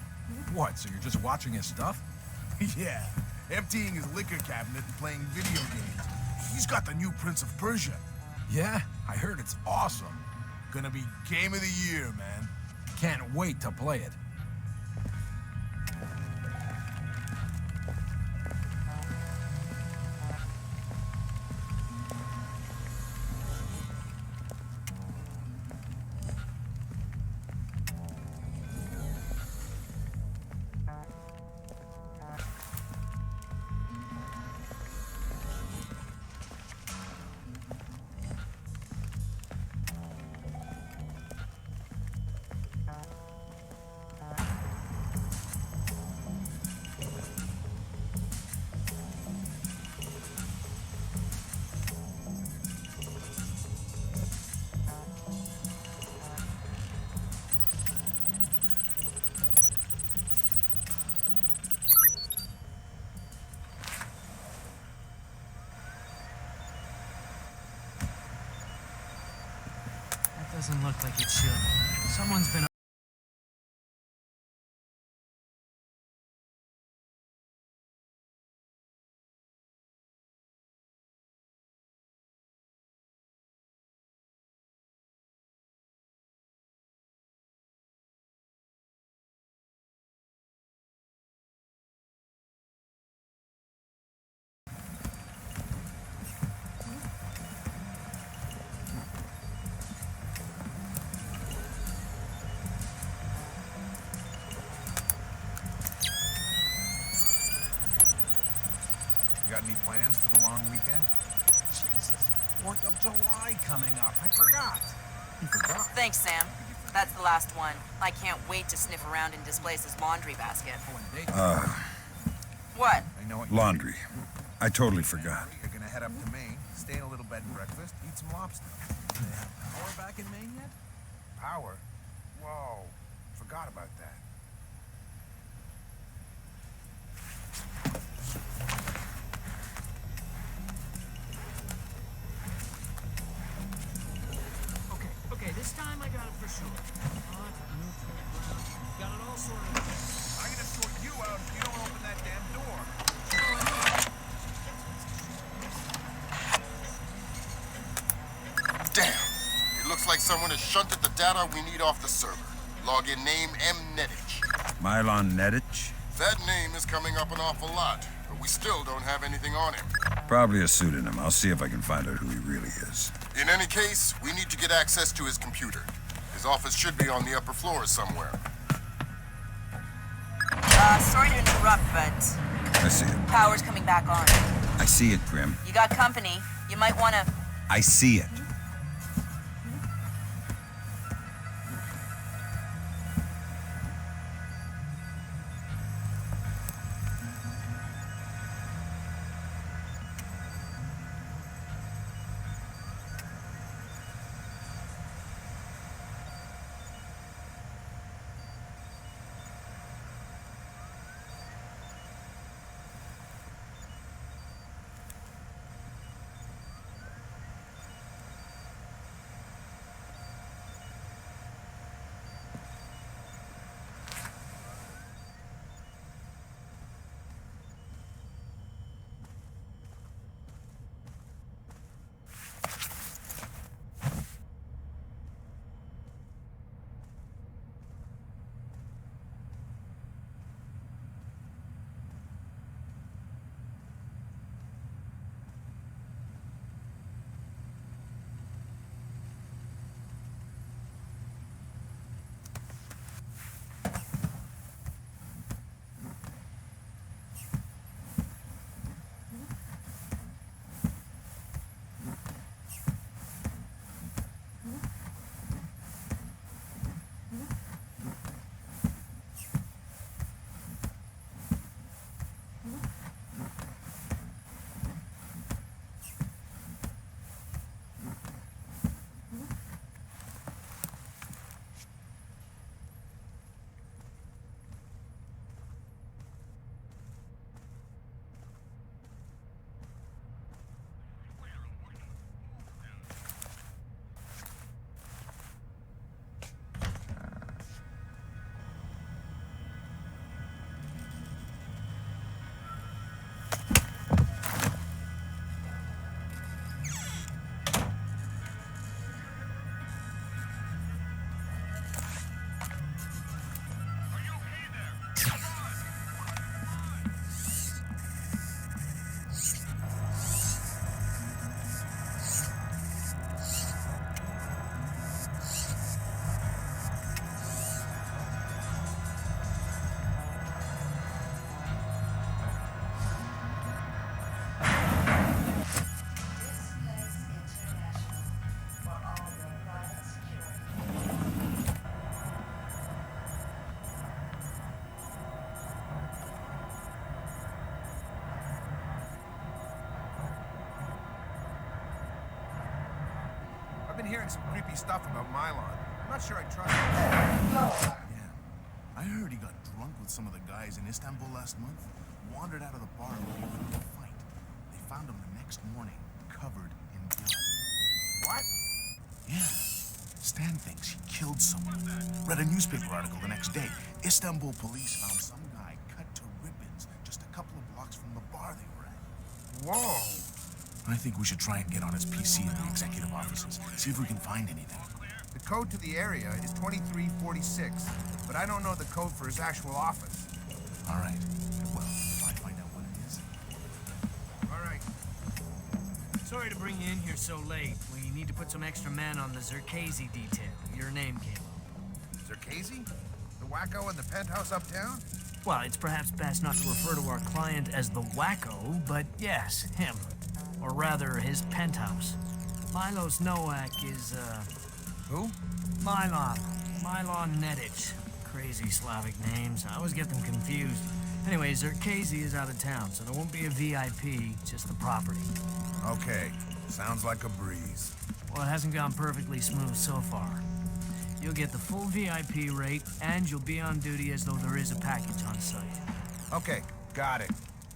What, so you're just watching his stuff? Yeah, emptying his liquor cabinet and playing video games. He's got the new Prince of Persia. Yeah, I heard it's awesome. Gonna be game of the year, man. Can't wait to play it. Doesn't look like it should. Someone's been... You got any plans for the long weekend? Jesus, 4th of July coming up. I forgot. You forgot? Thanks, Sam. That's the last one. I can't wait to sniff around in Displace's laundry basket. What? I know what Laundry. I totally forgot. You're gonna head up to Maine, stay in a little bed and breakfast, eat some lobster. Do they have power back in Maine yet? Power? Whoa, forgot about that. Okay, this time I got it for sure. Hot, neutral, ground. Got it all sorted out. I'm gonna sort you out if you don't open that damn door. Damn! It looks like someone has shunted the data we need off the server. Login name Mnetich. Milan Nedich? That name is coming up an awful lot, but we still don't have anything on him. Probably a pseudonym. I'll see if I can find out who he really is. In any case, we need to get access to his computer. His office should be on the upper floor somewhere. Sorry to interrupt, but... I see it. Power's coming back on. I see it, Grim. You got company. You might want to... I see it. hearing some creepy stuff about Milan. I'm not sure I trust him. Yeah. I heard he got drunk with some of the guys in Istanbul last month, wandered out of the bar looking for a fight. They found him the next morning, covered in blood. What? Yeah. Stan thinks he killed someone. Read a newspaper article the next day. Istanbul police found some guy cut to ribbons just a couple of blocks from the bar they were at. Whoa. I think we should try and get on his PC in the executive offices, see if we can find anything. The code to the area is 2346, but I don't know the code for his actual office. All right. Well, if I find out what it is. All right. Sorry to bring you in here so late. We need to put some extra men on the Zerkazy detail. Your name came up. Zerkazy? The wacko in the penthouse uptown? Well, it's perhaps best not to refer to our client as the wacko, but yes, him. Or rather, his penthouse. Milos Nowak is, Who? Milan Nedic. Crazy Slavic names. I always get them confused. Anyway, Zerkazy is out of town, so there won't be a VIP, just the property. Okay. Sounds like a breeze. Well, it hasn't gone perfectly smooth so far. You'll get the full VIP rate, and you'll be on duty as though there is a package on site. Okay, got it.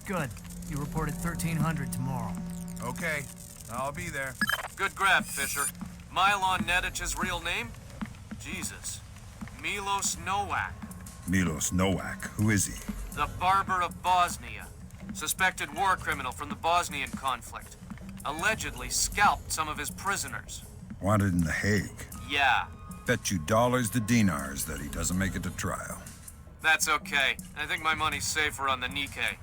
Good. You report at 1300 tomorrow. Okay, I'll be there. Good grab, Fisher. Milan Nedic's real name? Jesus. Milos Nowak. Milos Nowak, who is he? The Barber of Bosnia. Suspected war criminal from the Bosnian conflict. Allegedly scalped some of his prisoners. Wanted in The Hague. Yeah. Bet you dollars to dinars that he doesn't make it to trial. That's okay. I think my money's safer on the Nikkei.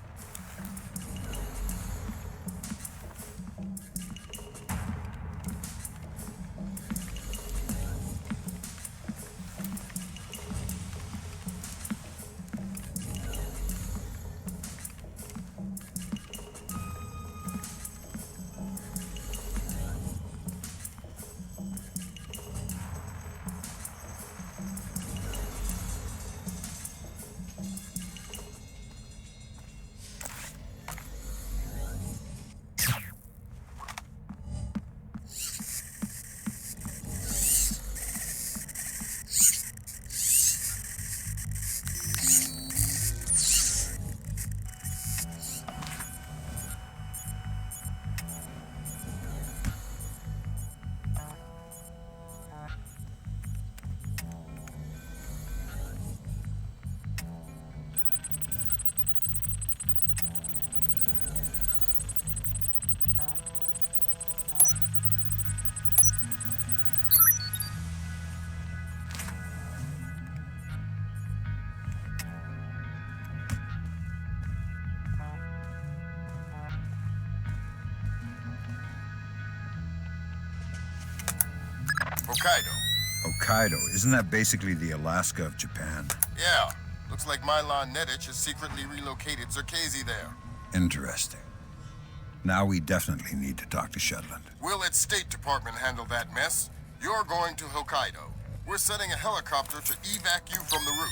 Hokkaido. Hokkaido, isn't that basically the Alaska of Japan? Yeah. Looks like Milan Nedic has secretly relocated Zerkazy there. Interesting. Now we definitely need to talk to Shetland. We'll let State Department handle that mess. You're going to Hokkaido. We're sending a helicopter to evac you from the roof.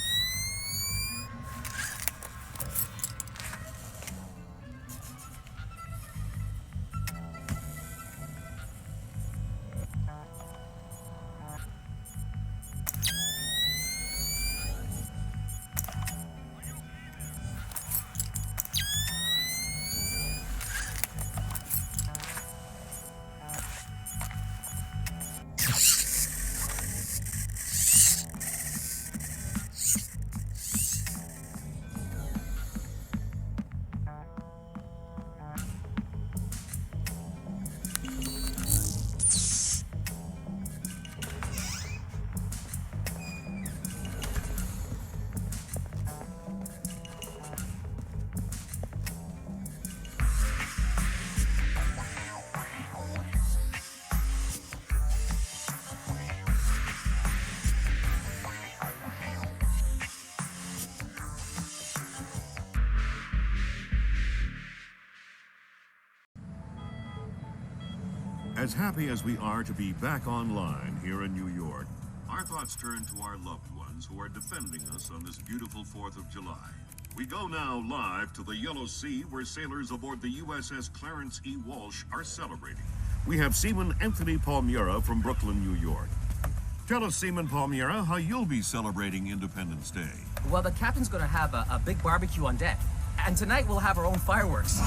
As happy as we are to be back online here in New York, our thoughts turn to our loved ones who are defending us on this beautiful 4th of July. We go now live to the Yellow Sea, where sailors aboard the USS Clarence E. Walsh are celebrating. we have Seaman Anthony Palmiera from Brooklyn, New York. Tell us, Seaman Palmiera, how you'll be celebrating Independence Day. Well, the captain's gonna have a big barbecue on deck. And tonight we'll have our own fireworks. Talk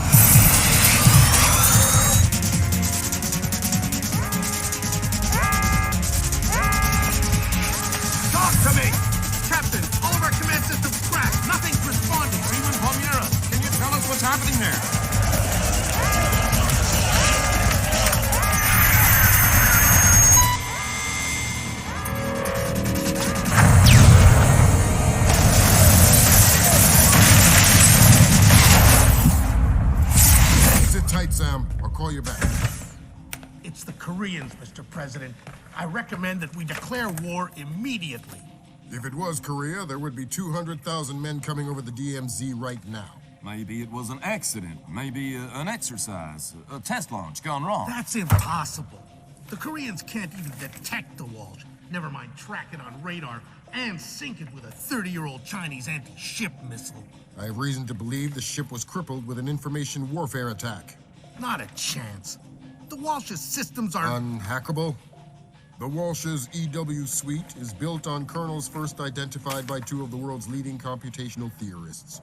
to me! Captain, all of our command systems crashed. Nothing's responding. Seaman Palmiera, can you tell us what's happening there? Sit tight, Sam. I'll call you back. It's the Koreans, Mr. President. I recommend that we declare war immediately. If it was Korea, there would be 200,000 men coming over the DMZ right now. Maybe it was an accident. Maybe an exercise. A test launch gone wrong. That's impossible. The Koreans can't even detect the Walsh. Never mind track it on radar and sink it with a 30-year-old Chinese anti-ship missile. I have reason to believe the ship was crippled with an information warfare attack. Not a chance. The Walsh's systems are... Unhackable? The Walsh's EW suite is built on kernels first identified by two of the world's leading computational theorists.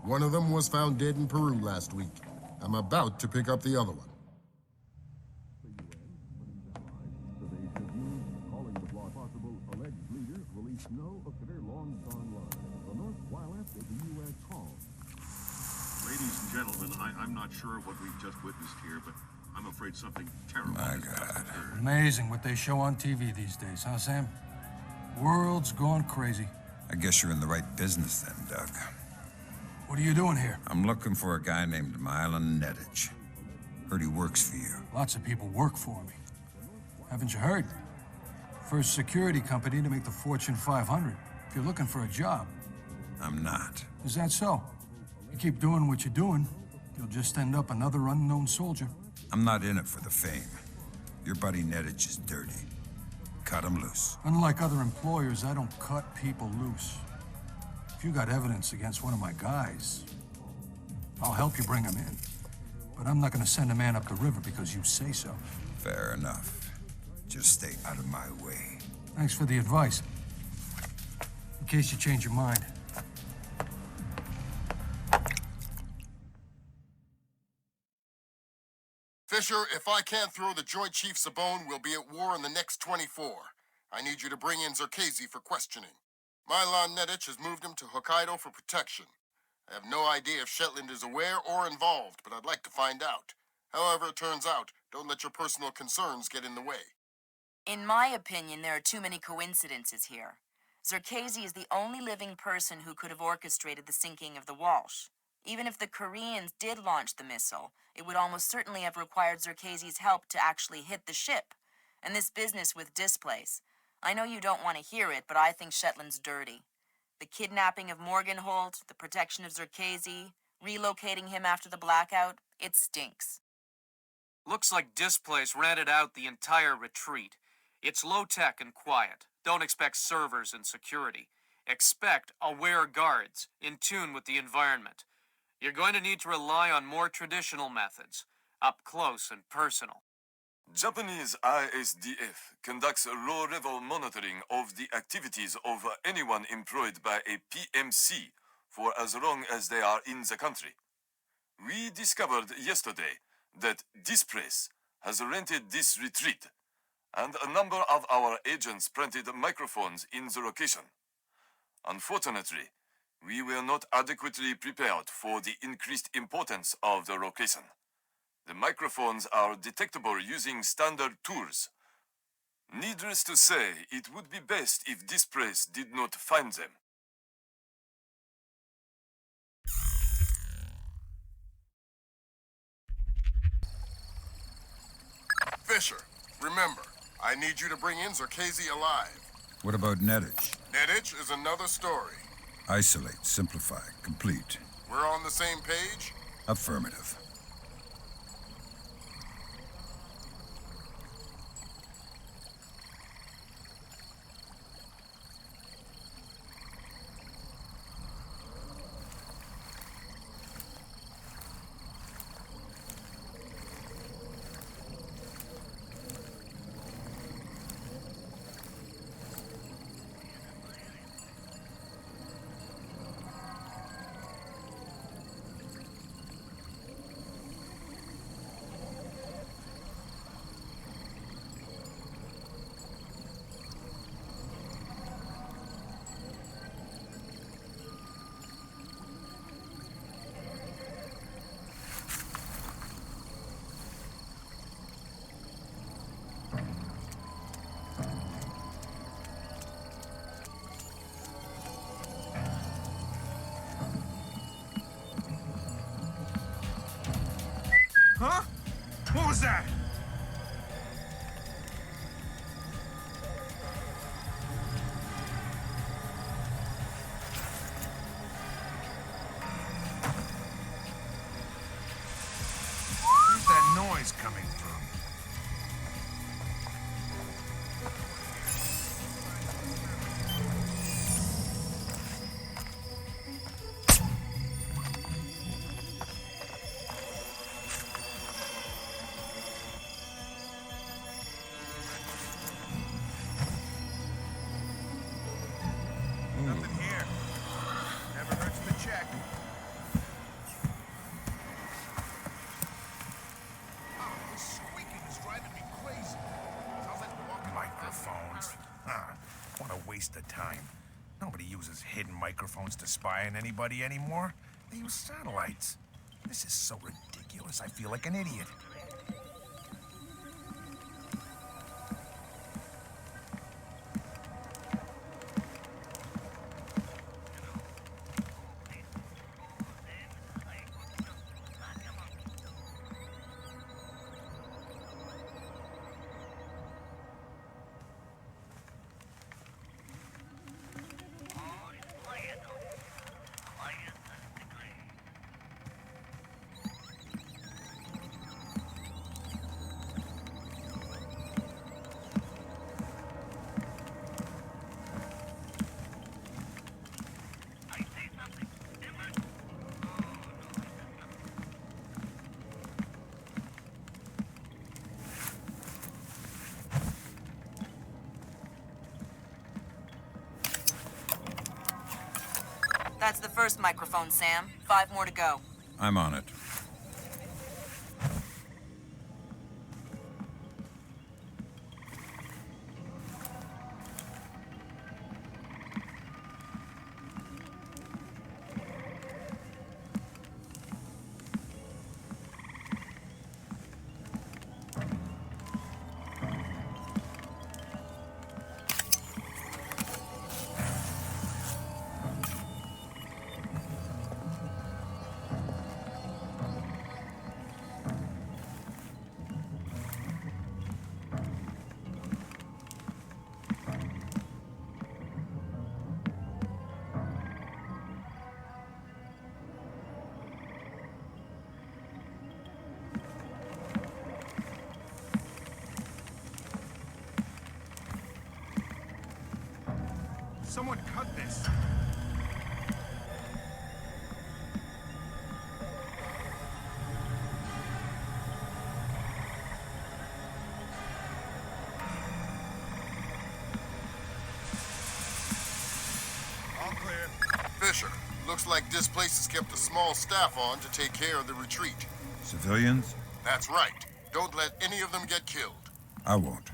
One of them was found dead in Peru last week. I'm about to pick up the other one. Ladies and gentlemen, I'm not sure what we've just witnessed here, but I'm afraid something terrible has just occurred. Amazing what they show on TV these days, huh, Sam? World's gone crazy. I guess you're in the right business then, Doug. What are you doing here? I'm looking for a guy named Milan Nedich. Heard he works for you. Lots of people work for me. Haven't you heard? First security company to make the Fortune 500. If you're looking for a job. I'm not. Is that so? You keep doing what you're doing, you'll just end up another unknown soldier. I'm not in it for the fame. Your buddy Nedich is dirty. Cut him loose. Unlike other employers, I don't cut people loose. If you got evidence against one of my guys, I'll help you bring him in. But I'm not gonna send a man up the river because you say so. Fair enough. Just stay out of my way. Thanks for the advice. In case you change your mind. Fisher, if I can't throw the Joint Chiefs a bone, we'll be at war in the next 24. I need you to bring in Zerkezi for questioning. Milan Nedich has moved him to Hokkaido for protection. I have no idea if Shetland is aware or involved, but I'd like to find out. However it turns out, don't let your personal concerns get in the way. In my opinion, there are too many coincidences here. Zerkezi is the only living person who could have orchestrated the sinking of the Walsh. Even if the Koreans did launch the missile, it would almost certainly have required Zerkezi's help to actually hit the ship. And this business with Displace, I know you don't want to hear it, but I think Shetland's dirty. The kidnapping of Morgenholt, the protection of Zerkezi, relocating him after the blackout, it stinks. Looks like Displace rented out the entire retreat. It's low-tech and quiet. Don't expect servers and security. Expect aware guards, in tune with the environment. You're going to need to rely on more traditional methods, up close and personal. Japanese I-SDF conducts low-level monitoring of the activities of anyone employed by a PMC for as long as they are in the country. We discovered yesterday that Displace has rented this retreat, and a number of our agents planted microphones in the location. Unfortunately, we were not adequately prepared for the increased importance of the location. The microphones are detectable using standard tools. Needless to say, it would be best if Displace did not find them. Fisher, remember, I need you to bring in Zerkezi alive. What about Nedich? Nedich is another story. Isolate, simplify, complete. We're on the same page? Affirmative. Nothing here. Never hurts to check. This squeaking is driving me crazy. Sounds like we're walking microphones. What a waste of time. Nobody uses hidden microphones to spy on anybody anymore. They use satellites. This is so ridiculous, I feel like an idiot. That's the first microphone, Sam. 5 more to go. I'm on it. Someone cut this. All clear. Fisher, looks like Displace has kept a small staff on to take care of the retreat. Civilians? That's right. Don't let any of them get killed. I won't.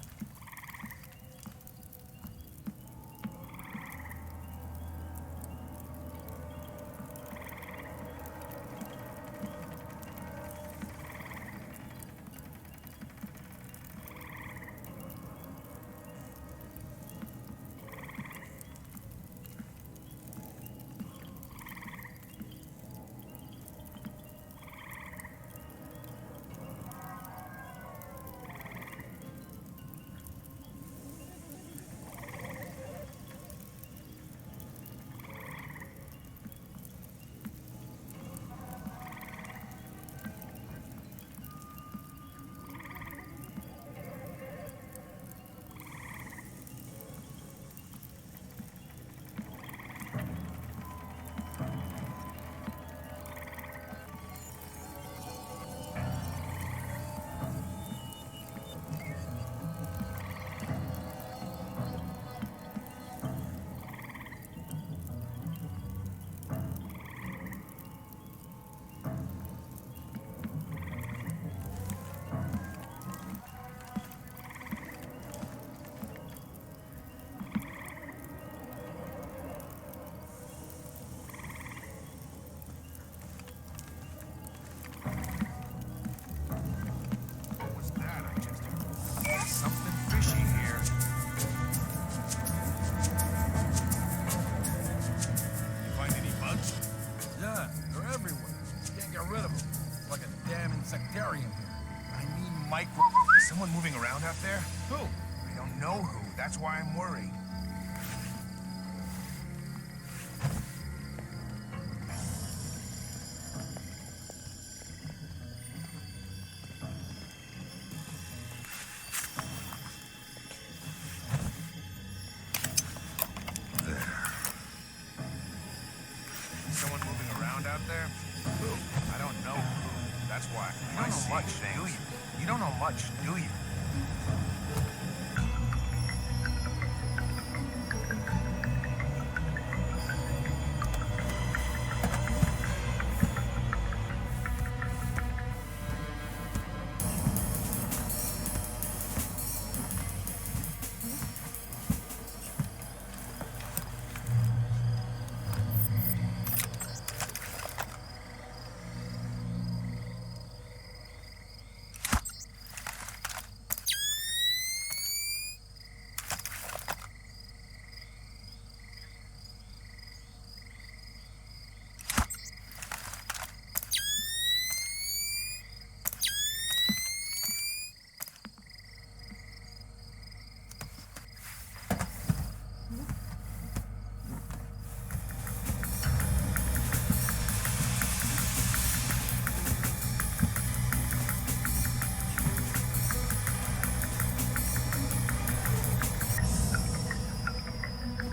Someone moving around out there? Who? I don't know who. That's why I'm worried. Someone moving around out there? Who? I don't know who. That's why. You don't know much, do you? You don't know much, do you?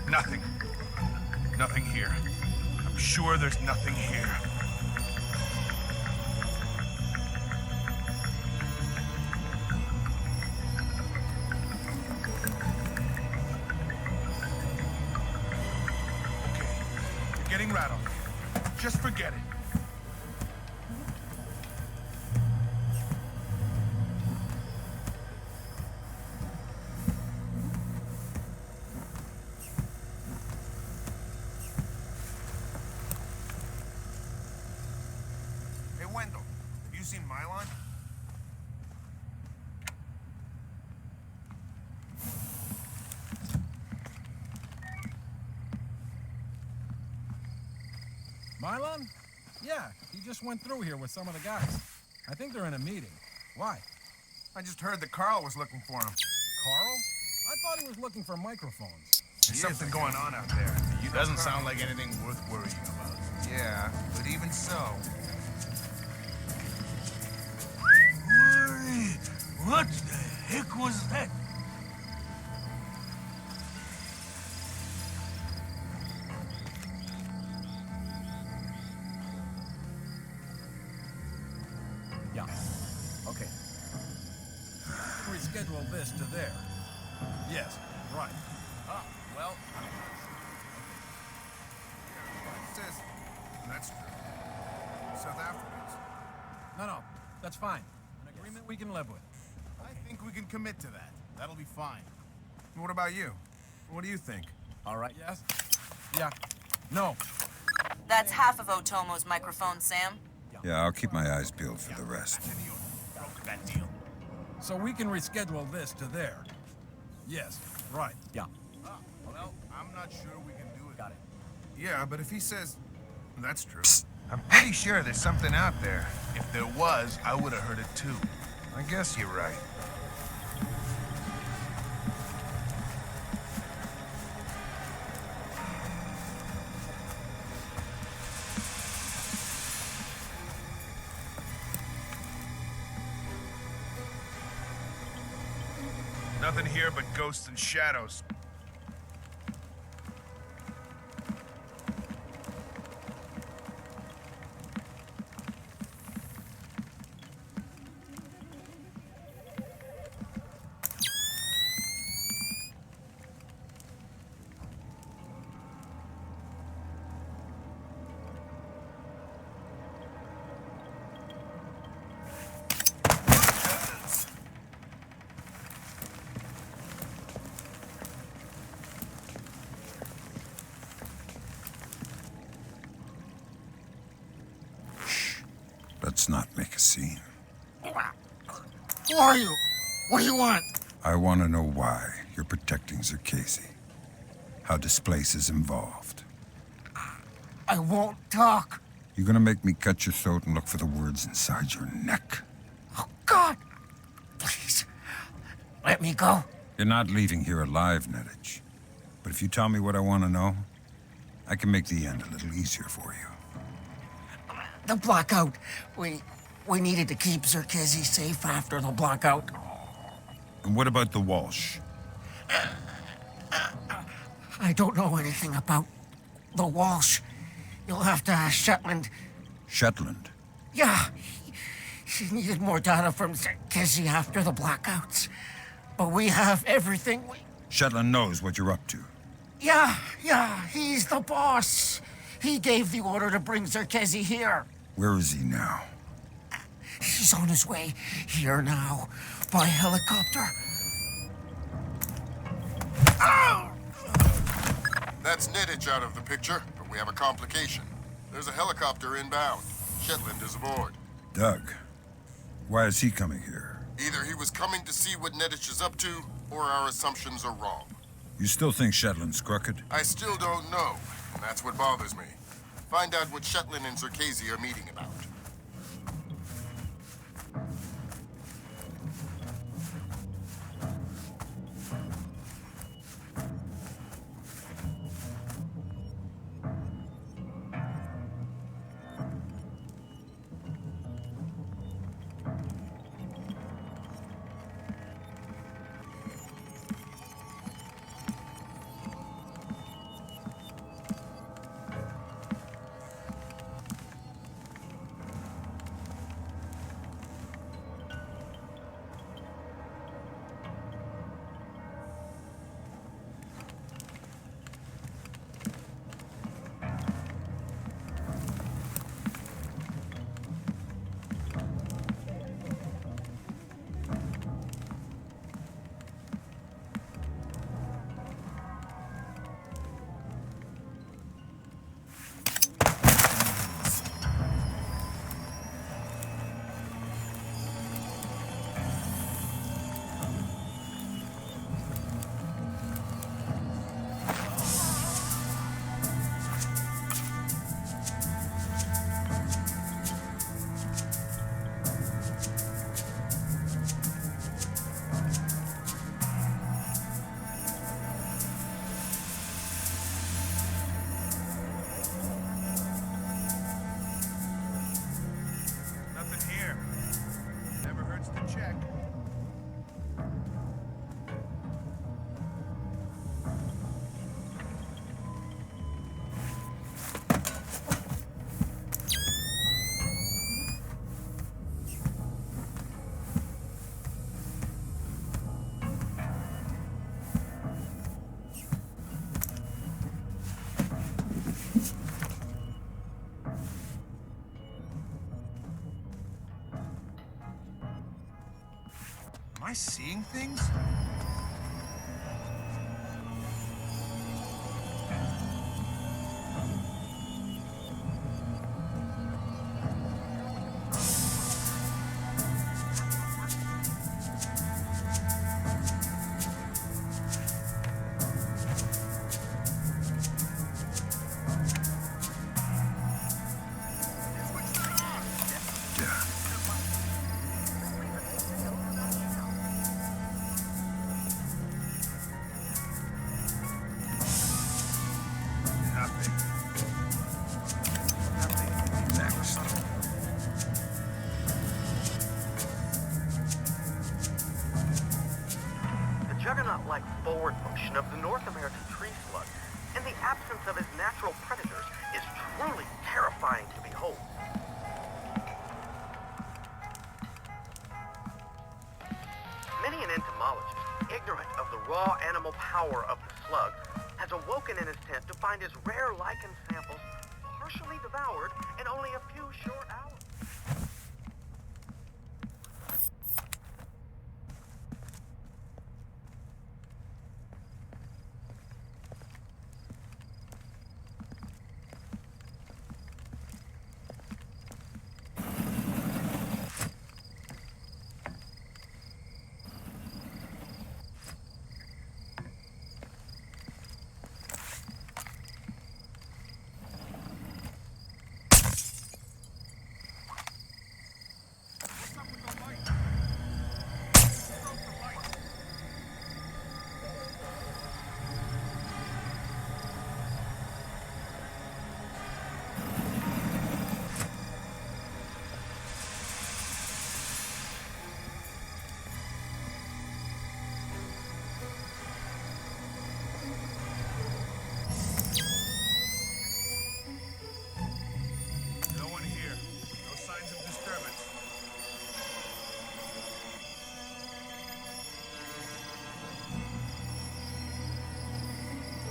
Nothing. Nothing here. I'm sure there's nothing here. Okay, you're getting rattled. Just forget it. Hey, Wendell, have you seen Milan? Milan? Yeah, he just went through here with some of the guys. I think they're in a meeting. Why? I just heard that Carl was looking for him. Carl? I thought he was looking for microphones. There's something going on out there. Doesn't sound like anything worth worrying about. Yeah, but even so. What the heck was that? Yeah. Okay. Reschedule this to there. Yes, right. Ah, well. It says that's true. South Africans. No, that's fine. An agreement we can live with. I think we can commit to that. That'll be fine. What about you? What do you think? All right, yes? Yeah. No. That's half of Otomo's microphone, Sam. Yeah, I'll keep my eyes peeled for the rest. Broke that deal. So we can reschedule this to there. Yes, right. Yeah. Well, I'm not sure we can do it. Got it. Yeah, but if he says that's true. Psst. I'm pretty sure there's something out there. If there was, I would have heard it too. I guess you're right. Nothing here but ghosts and shadows. Let's not make a scene. Who are you? What do you want? I want to know why you're protecting Zerkezi. How Displace is involved. I won't talk. You're gonna make me cut your throat and look for the words inside your neck. Oh, God. Please. Let me go. You're not leaving here alive, Nedich. But if you tell me what I want to know, I can make the end a little easier for you. The blackout. We needed to keep Zerkezi safe after the blackout. And what about the Walsh? I don't know anything about the Walsh. You'll have to ask Shetland. Shetland? Yeah. He needed more data from Zerkezi after the blackouts. But we have everything we... Shetland knows what you're up to. Yeah, he's the boss. He gave the order to bring Zerkezi here. Where is he now? He's on his way here now, by helicopter. Ow! That's Nedich out of the picture, but we have a complication. There's a helicopter inbound. Shetland is aboard. Doug. Why is he coming here? Either he was coming to see what Nedich is up to, or our assumptions are wrong. You still think Shetland's crooked? I still don't know, and that's what bothers me. Find out what Shetland and Zerkezi are meeting about. seeing things? juggernaut-like forward motion of the North American tree slug, in the absence of his natural predators, is truly terrifying to behold. Many an entomologist, ignorant of the raw animal power of the slug, has awoken in his tent to find his rare lichen samples partially devoured in only a few short hours.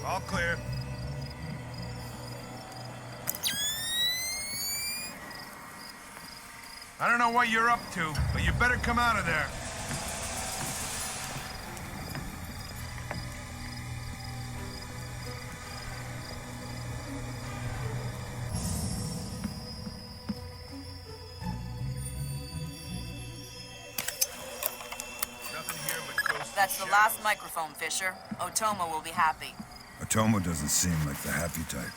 All clear. I don't know what you're up to, but you better come out of there. That's the last microphone, Fisher. Otomo will be happy. Otomo doesn't seem like the happy type.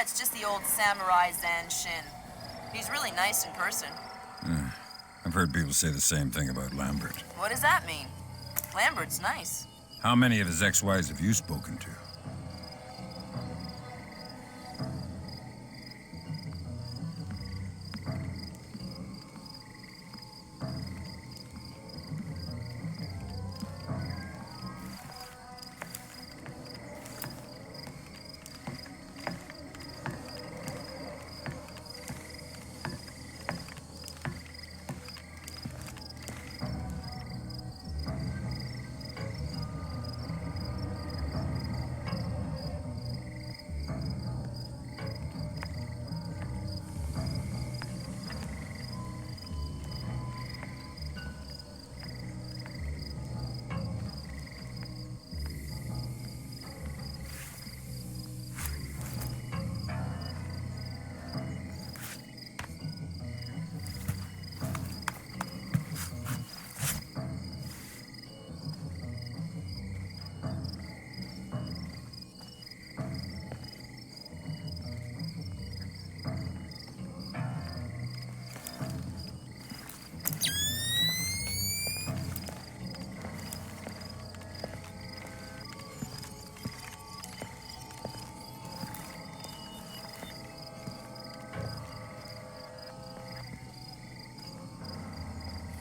It's just the old samurai Zanshin. He's really nice in person. I've heard people say the same thing about Lambert. What does that mean? Lambert's nice. How many of his ex-wives have you spoken to?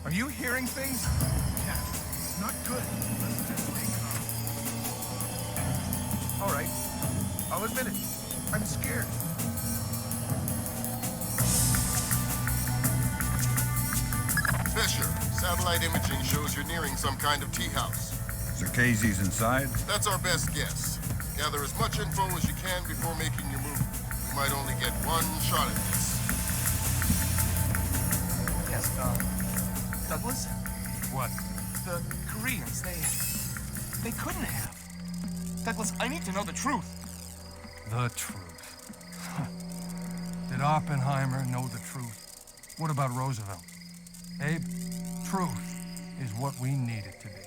Are you hearing things? Yeah, it's not good. Let's just stay calm. All right. I'll admit it. I'm scared. Fisher, satellite imaging shows you're nearing some kind of tea house. Zerkezi's inside? That's our best guess. Gather as much info as you can before making your move. You might only get one shot at this. Yes, Douglas? What? The Koreans, they couldn't have. Douglas, I need to know the truth. The truth. Did Oppenheimer know the truth? What about Roosevelt? Abe, truth is what we need it to be.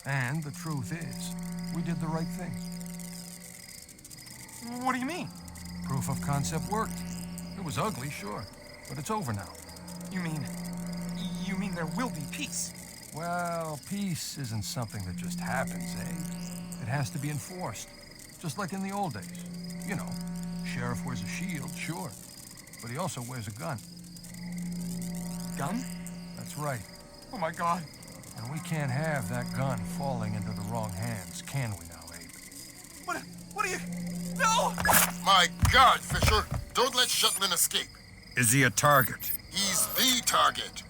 And the truth is, we did the right thing. What do you mean? Proof of concept worked. It was ugly, sure, but it's over now. You mean there will be peace? Well, peace isn't something that just happens, Abe. It has to be enforced, just like in the old days. You know, sheriff wears a shield, sure, but he also wears a gun. Gun? That's right. Oh my God. And we can't have that gun falling into the wrong hands, can we now, Abe? What are you... No! My God, Fisher! Don't let Shetland escape. Is he a target? He's the target.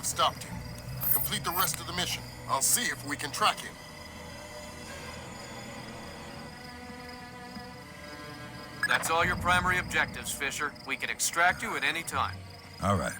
Stopped him. Complete the rest of the mission. I'll see if we can track him. That's all your primary objectives, Fisher. We can extract you at any time. All right.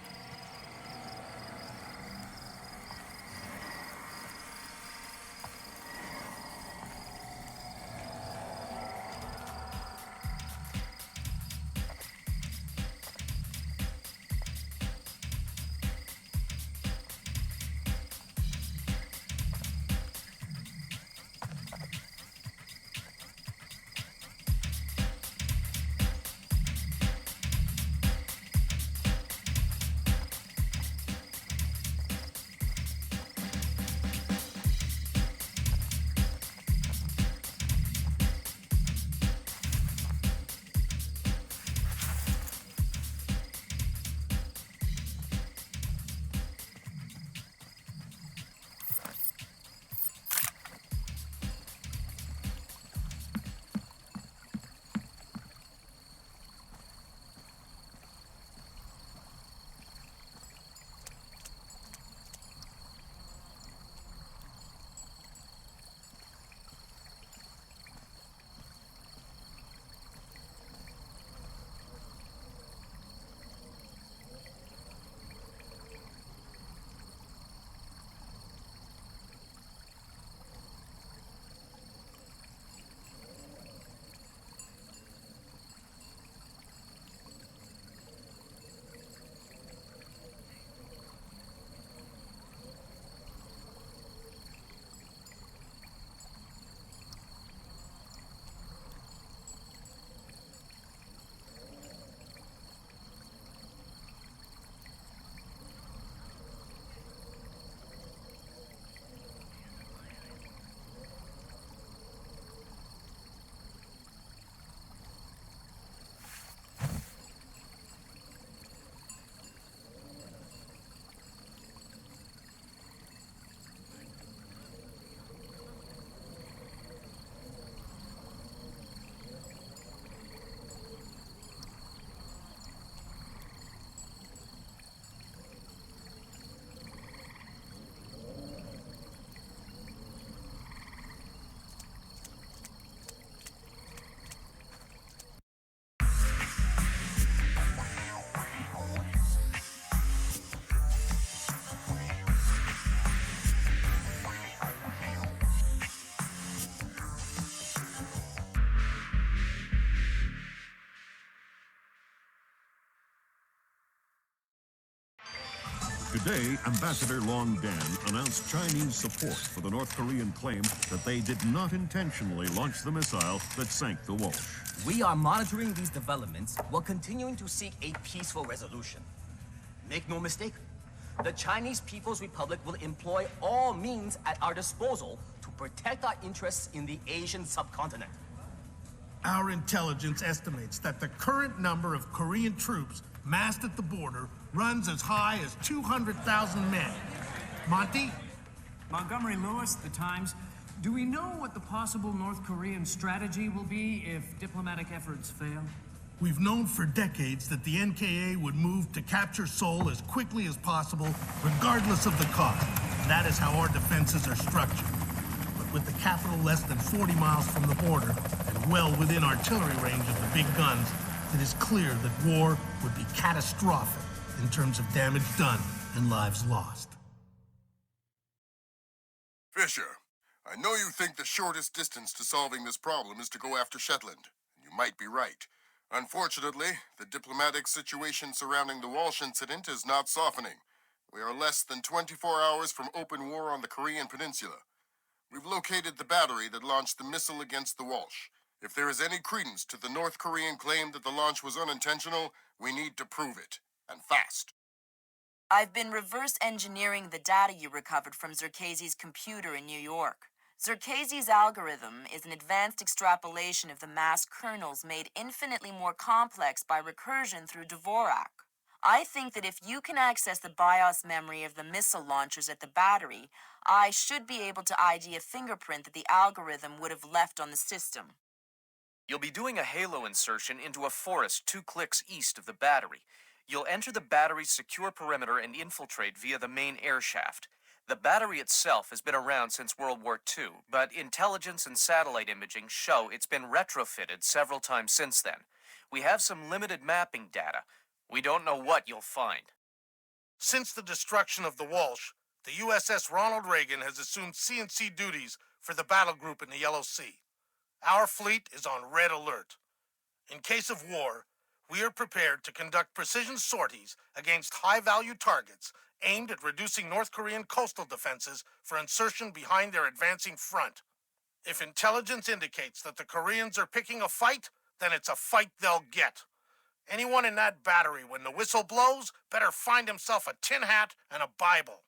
Today, Ambassador Long Dan announced Chinese support for the North Korean claim that they did not intentionally launch the missile that sank the Walsh. We are monitoring these developments while continuing to seek a peaceful resolution. Make no mistake, The Chinese People's Republic will employ all means at our disposal to protect our interests in the Asian subcontinent. Our intelligence estimates that the current number of Korean troops massed at the border runs as high as 200,000 men. Monty? Montgomery Lewis, The Times. Do we know what the possible North Korean strategy will be if diplomatic efforts fail? We've known for decades that the NKA would move to capture Seoul as quickly as possible, regardless of the cost. That is how our defenses are structured. But with the capital less than 40 miles from the border, and well within artillery range of the big guns, it is clear that war would be catastrophic in terms of damage done and lives lost. Fisher, I know you think the shortest distance to solving this problem is to go after Shetland. You might be right. Unfortunately, the diplomatic situation surrounding the Walsh incident is not softening. We are less than 24 hours from open war on the Korean peninsula. We've located the battery that launched the missile against the Walsh. If there is any credence to the North Korean claim that the launch was unintentional, we need to prove it, and fast. I've been reverse engineering the data you recovered from Zerkezi's computer in New York. Zerkezi's algorithm is an advanced extrapolation of the mass kernels made infinitely more complex by recursion through Dvorak. I think that if you can access the BIOS memory of the missile launchers at the battery, I should be able to ID a fingerprint that the algorithm would have left on the system. You'll be doing a halo insertion into a forest 2 clicks east of the battery. You'll enter the battery's secure perimeter and infiltrate via the main air shaft. The battery itself has been around since World War II, but intelligence and satellite imaging show it's been retrofitted several times since then. We have some limited mapping data. We don't know what you'll find. Since the destruction of the Walsh, the USS Ronald Reagan has assumed CNC duties for the battle group in the Yellow Sea. Our fleet is on red alert. In case of war, we are prepared to conduct precision sorties against high-value targets aimed at reducing North Korean coastal defenses for insertion behind their advancing front. If intelligence indicates that the Koreans are picking a fight, then it's a fight they'll get. Anyone in that battery, when the whistle blows, better find himself a tin hat and a Bible.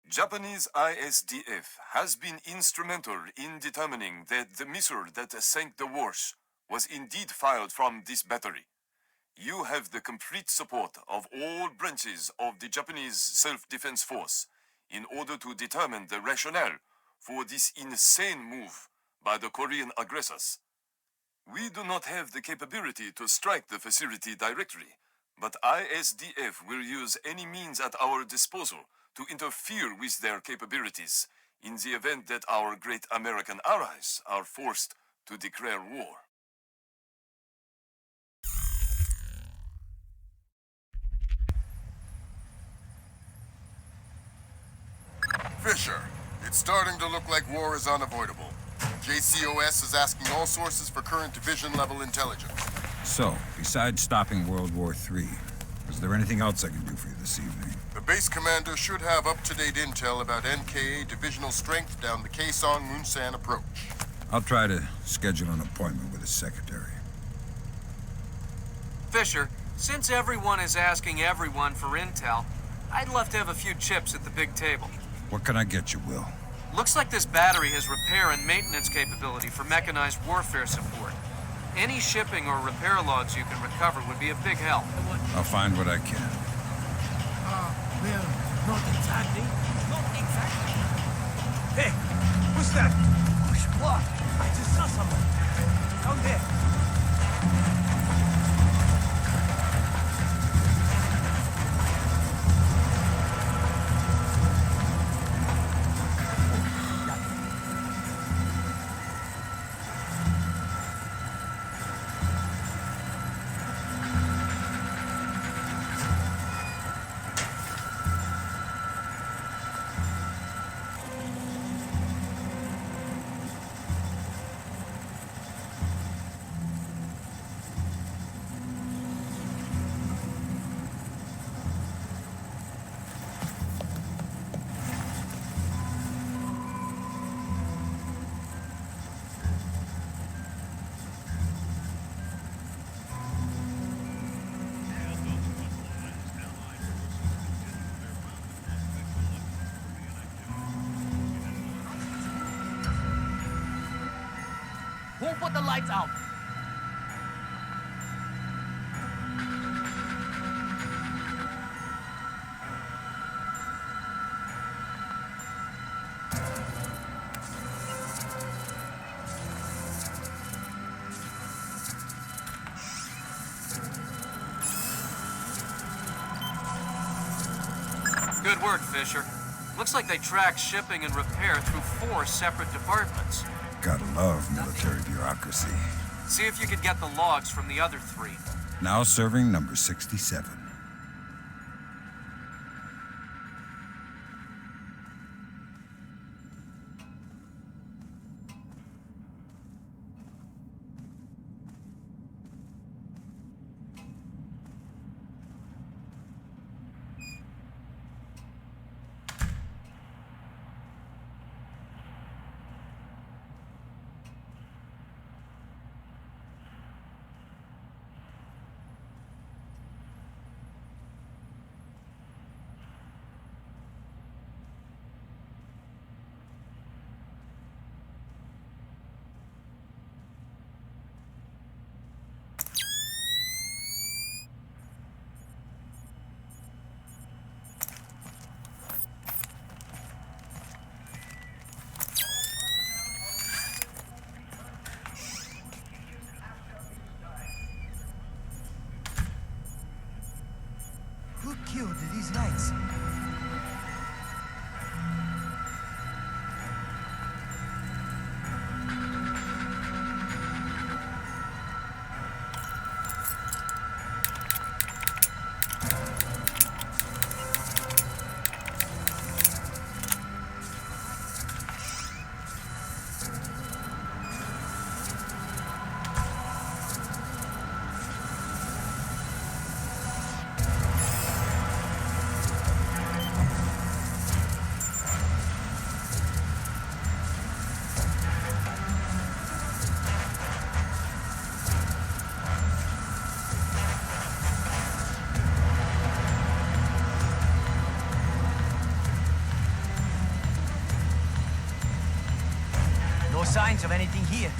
Japanese I-SDF has been instrumental in determining that the missile that sank the Walsh was indeed fired from this battery. You have the complete support of all branches of the Japanese self-defense force in order to determine the rationale for this insane move by the Korean aggressors. We do not have the capability to strike the facility directly, but I-SDF will use any means at our disposal to interfere with their capabilities in the event that our great American allies are forced to declare war. Fisher, it's starting to look like war is unavoidable. JCOS is asking all sources for current division-level intelligence. So, besides stopping World War III, is there anything else I can do for you this evening? The base commander should have up-to-date intel about NKA divisional strength down the Kaesong-Munsan approach. I'll try to schedule an appointment with his secretary. Fisher, since everyone is asking everyone for intel, I'd love to have a few chips at the big table. What can I get you, Will? Looks like this battery has repair and maintenance capability for mechanized warfare support. Any shipping or repair logs you can recover would be a big help. I'll find what I can. Well, not exactly. Not exactly. Hey, what's that? What? I just saw someone. Down there. Who put the lights out? Good work, Fisher. Looks like they tracked shipping and repair through 4 separate departments. Gotta love military bureaucracy. See if you could get the logs from the other 3. Now serving number 67. Who killed these lights? No signs of anything here.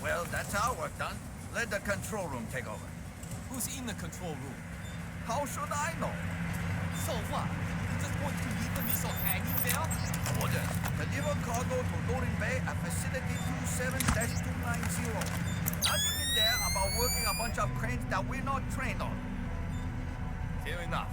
Well, that's our work done. Let the control room take over. Who's in the control room? How should I know? So what? You just want to leave the missile hanging there? Order. Deliver cargo to Loading Bay at Facility 27-290. Nothing in there about working a bunch of cranes that we're not trained on. Fair enough.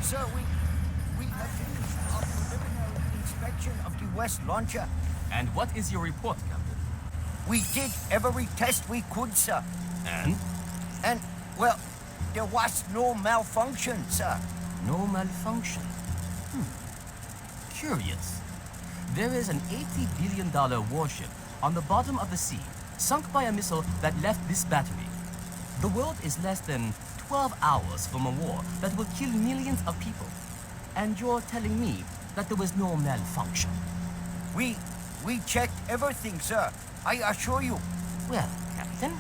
sir, we have finished our preliminary inspection of the West launcher. And what is your report, Captain? We did every test we could, sir. And? And, well, there was no malfunction, sir. No malfunction? Curious. There is an $80 billion warship on the bottom of the sea, sunk by a missile that left this battery. The world is less than 12 hours from a war that will kill millions of people. And you're telling me that there was no malfunction? We checked everything, sir. I assure you. Well, Captain,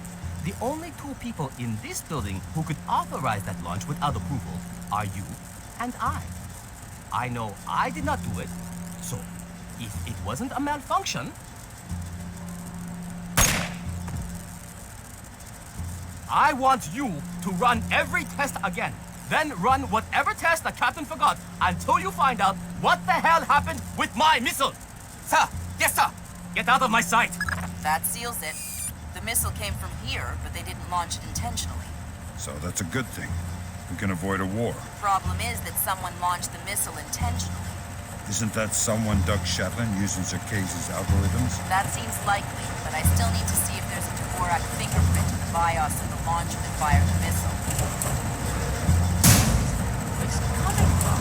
the only two people in this building who could authorize that launch without approval are you and I. I know I did not do it, so if it wasn't a malfunction, I want you to run every test again. Then run whatever test the captain forgot until you find out what the hell happened with my missile. Sir! Yes, sir! Get out of my sight! That seals it. The missile came from here, but they didn't launch it intentionally. So that's a good thing. We can avoid a war. Problem is that someone launched the missile intentionally. Isn't that someone Doug Shetland using Circase's algorithms? That seems likely, but I still need to see if there's a Dvorak fingerprint in the BIOS of the launcher that fired the missile. Where's it coming from?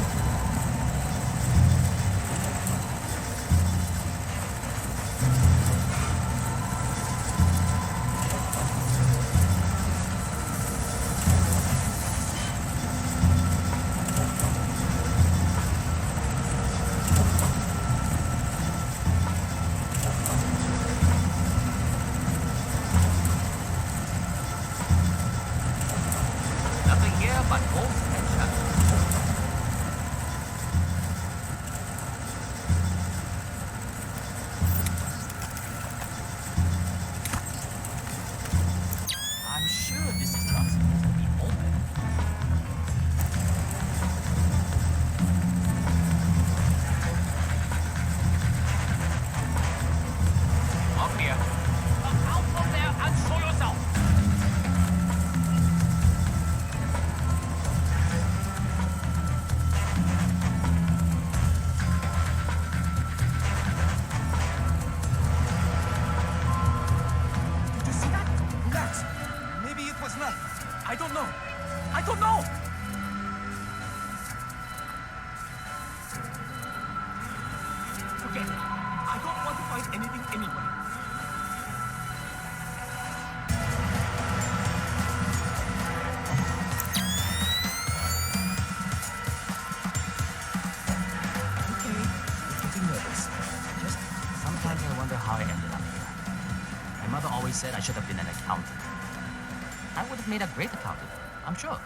Said I should have been an accountant. I would have made a great accountant, I'm sure.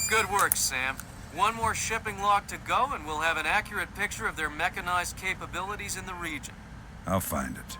Good work, Sam. One more shipping log to go and we'll have an accurate picture of their mechanized capabilities in the region. I'll find it.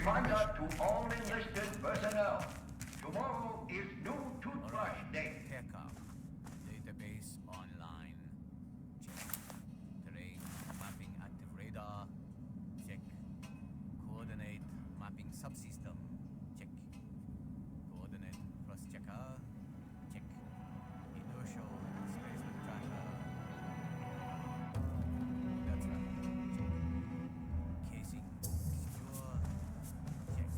Reminder to all enlisted personnel. Tomorrow is new toothbrush day. Pickup. Database online. Check. Terrain mapping active radar. Check. Coordinate mapping subsystem. Check. Coordinate plus checker. Check. Inertial displacement tracker. That's right. Check. Casing secure. Check.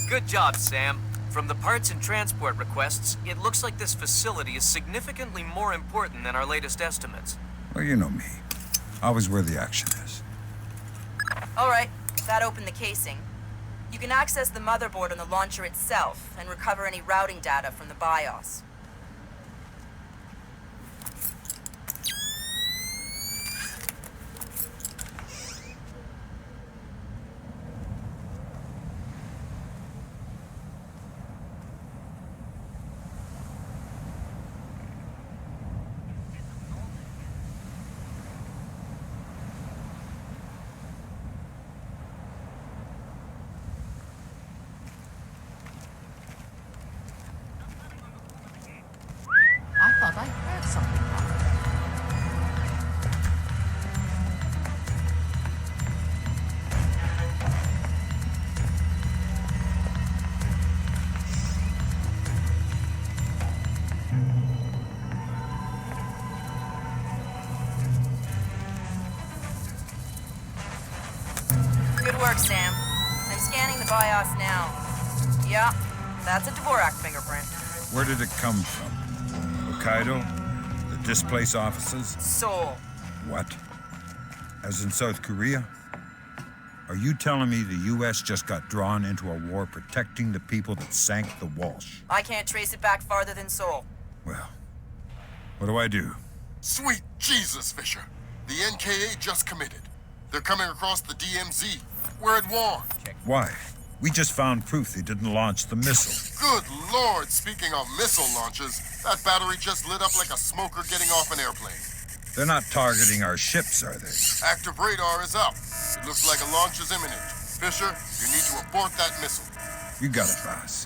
Good job, Sam. From the parts and transport requests, it looks like this facility is significantly more important than our latest estimates. Well, you know me. Always where the action is. All right, that opened the casing. You can access the motherboard on the launcher itself and recover any routing data from the BIOS. I thought I heard something happen. Good work, Sam. I'm scanning the BIOS now. Yeah, that's a Dvorak fingerprint. Where did it come from? Hokkaido? The Displace offices? Seoul. What? As in South Korea? Are you telling me the U.S. just got drawn into a war protecting the people that sank the Walsh? I can't trace it back farther than Seoul. Well, what do I do? Sweet Jesus, Fisher. The NKA just committed. They're coming across the DMZ. We're at war. Why? We just found proof they didn't launch the missile. Good Lord, speaking of missile launches, that battery just lit up like a smoker getting off an airplane. They're not targeting our ships, are they? Active radar is up. It looks like a launch is imminent. Fisher, you need to abort that missile. You got it, boss.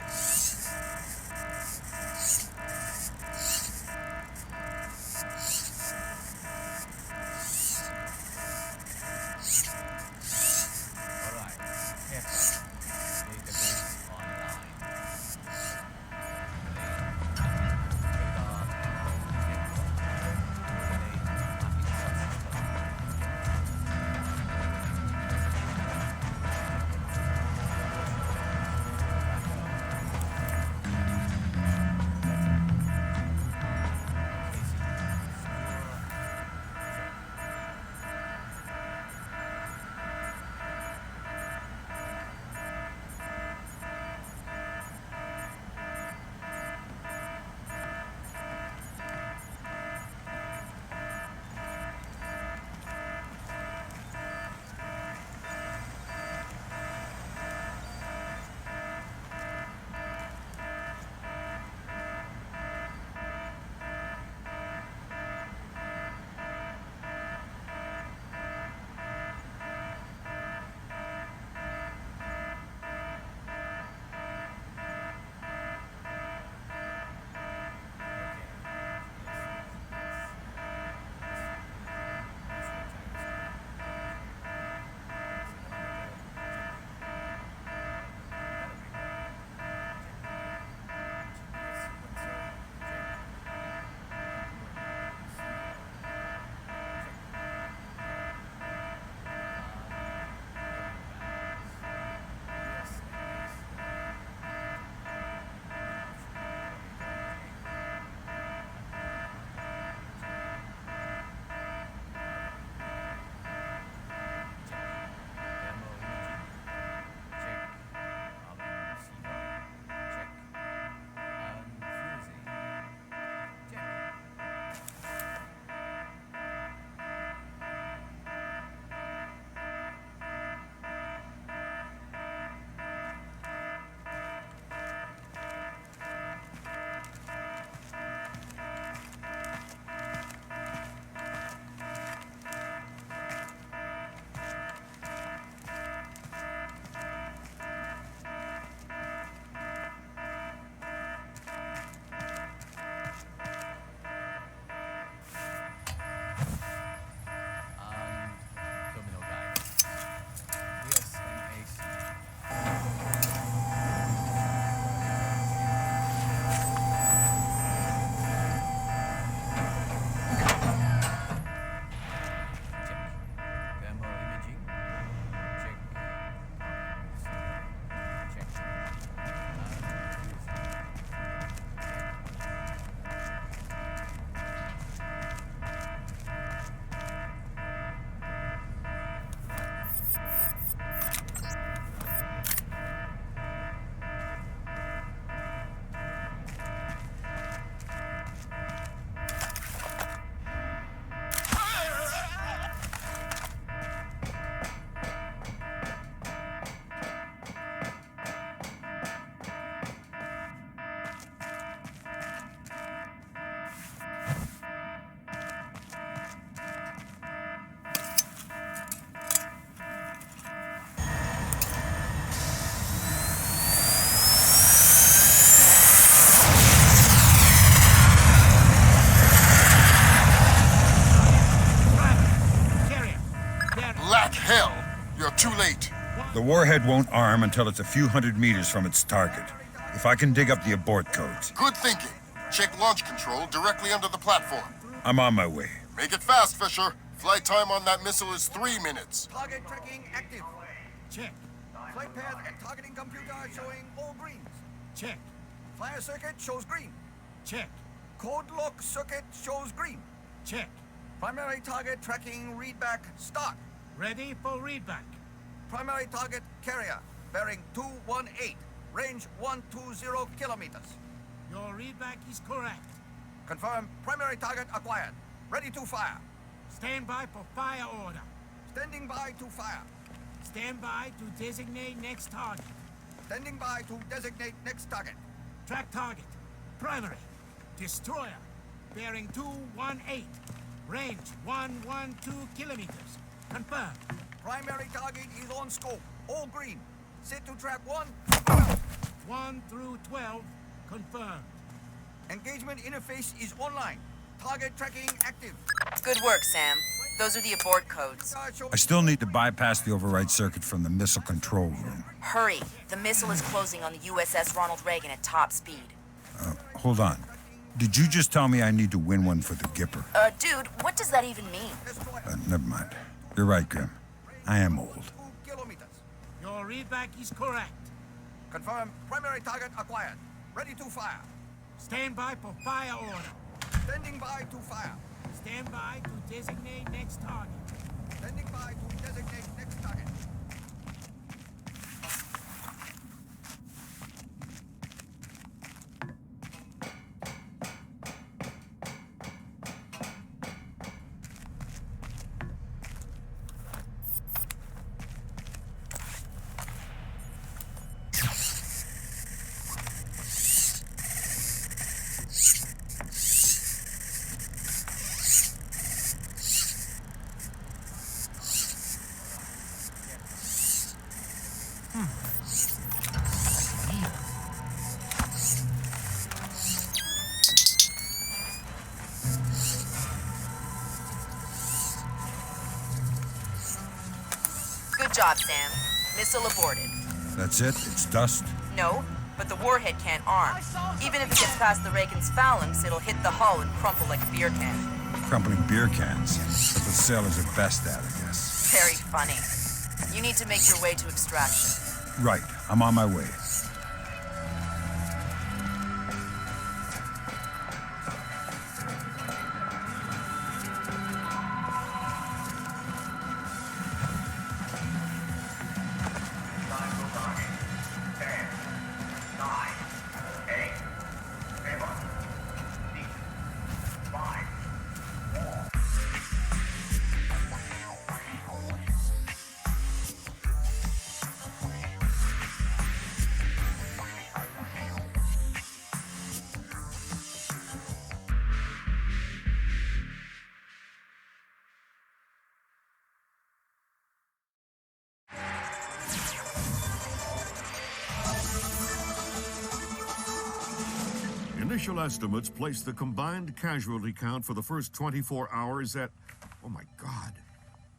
Too late. The warhead won't arm until it's a few hundred meters from its target. If I can dig up the abort codes. Good thinking. Check launch control directly under the platform. I'm on my way. Make it fast, Fisher. Flight time on that missile is 3 minutes. Target tracking active. Check. Flight path and targeting computer showing all greens. Check. Flyer circuit shows green. Check. Code lock circuit shows green. Check. Primary target tracking readback start. Ready for readback. Primary target carrier bearing 218. Range 120 kilometers. Your readback is correct. Confirm primary target acquired. Ready to fire. Stand by for fire order. Standing by to fire. Stand by to designate next target. Standing by to designate next target. Track target. Primary. Destroyer. Bearing 218. Range 112 kilometers. Confirmed. Primary target is on scope. All green. Set to track 1. 1 through 12. Confirmed. Engagement interface is online. Target tracking active. Good work, Sam. Those are the abort codes. I still need to bypass the override circuit from the missile control room. Hurry. The missile is closing on the USS Ronald Reagan at top speed. Hold on. Did you just tell me I need to win one for the Gipper? Dude, what does that even mean? Never mind. You're right, Grim. I am old. Your readback is correct. Confirm primary target acquired. Ready to fire. Stand by for fire order. Standing by to fire. Stand by to designate next target. Standing by to designate next target. Good job, Sam. Missile aborted. That's it? It's dust? No, but the warhead can't arm. Even if it gets past the Reagan's phalanx, it'll hit the hull and crumple like a beer can. Crumpling beer cans. That's what sailors are best at, I guess. Very funny. You need to make your way to extraction. Right. I'm on my way. Initial estimates place the combined casualty count for the first 24 hours at, oh my God,